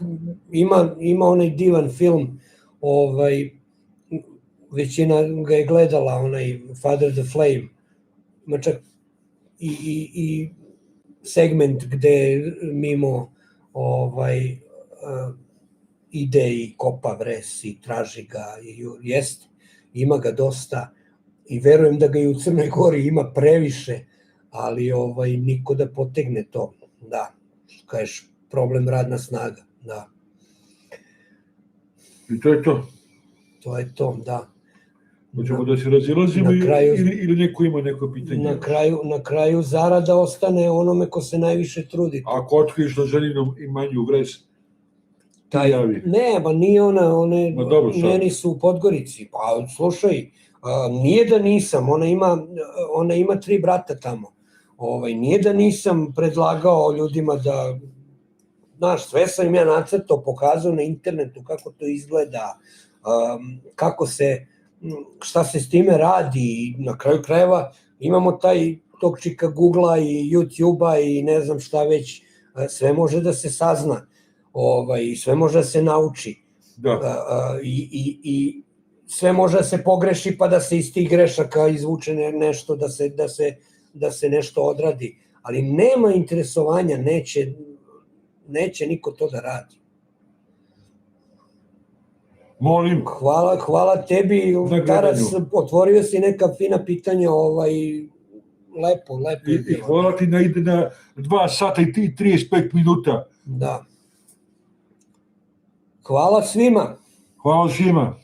Speaker 1: ima onaj divan film, većina ga je gledala, onaj Father the Flame, ima čak i segment gde mimo ide i kopa vres i traži ga, jest. ima ga dosta i verujem da ga i u Crnoj Gori ima previše, ali niko da potegne to. Da, kažeš, problem radna snaga, da.
Speaker 2: I to je to.
Speaker 1: To je to, da.
Speaker 2: Hoćemo da se razilazimo ili neko ima neko pitanje?
Speaker 1: Na kraju zarada ostane onome ko se najviše trudi.
Speaker 2: Ako otkriješ da ženinom imanju vres, ti javi.
Speaker 1: Ne, ba nije njeni su u Podgorici. Pa slušaj, nije da nisam, ona ima 3 brata tamo. Nije da nisam predlagao ljudima da, znaš, sve sam im ja nacrtao, pokazao na internetu kako to izgleda, kako se, šta se s time radi i na kraju krajeva imamo tog čika Google-a i YouTube-a i ne znam šta već, sve može da se sazna i sve može da se nauči i sve može da se pogreši pa da se iz tih grešaka izvuče nešto, da se nešto odradi, ali nema interesovanja, neće niko to da radi.
Speaker 2: Molim.
Speaker 1: Hvala tebi, Taras, otvorio si neka fina pitanja, lepo.
Speaker 2: I hvala ti ide na 2 sata i 35 minuta.
Speaker 1: Da. Hvala svima.
Speaker 2: Hvala svima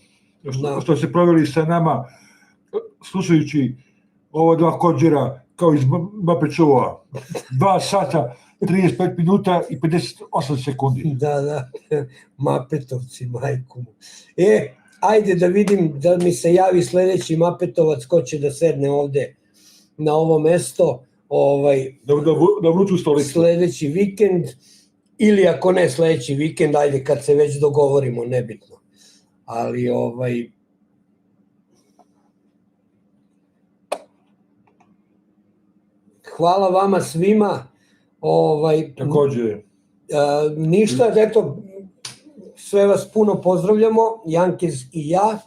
Speaker 2: što ste proveli sa nama slušajući ova 2 kođera kao iz Muppet Showa. 2 sata, 35 minuta i 58 sekundi.
Speaker 1: Da, Mappetovci, majku mu. Ajde da vidim da mi se javi sledeći Mappetovac ko će da sedne ovde na ovo mesto.
Speaker 2: Da vruću stolicu.
Speaker 1: Sledeći vikend, ili ako ne sledeći vikend, ajde kad se već dogovorimo, nebitno. Ali hvala vama svima.
Speaker 2: Takođe.
Speaker 1: Ništa, eto, sve vas puno pozdravljamo, Jankez i ja.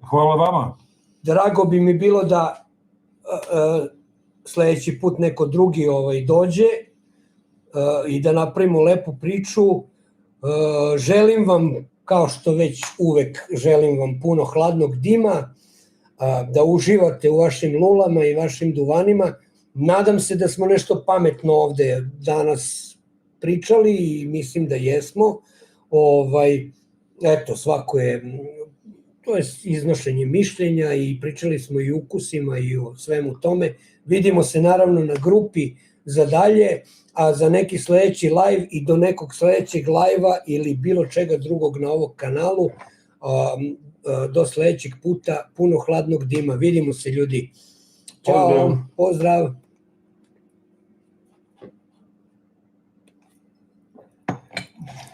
Speaker 2: Hvala vama.
Speaker 1: Drago bi mi bilo da sledeći put neko drugi dođe i da napravimo lepu priču. Želim vam, kao što već uvek, želim vam puno hladnog dima, da uživate u vašim lulama i vašim duvanima. Nadam se da smo nešto pametno ovde danas pričali i mislim da jesmo. Eto, svako je, to je iznošenje mišljenja i pričali smo i o ukusima i o svemu tome. Vidimo se naravno na grupi za dalje, a za neki sledeći live i do nekog sledećeg live-a ili bilo čega drugog na ovog kanalu, do sledećeg puta, puno hladnog dima. Vidimo se, ljudi. Ćao, pozdrav.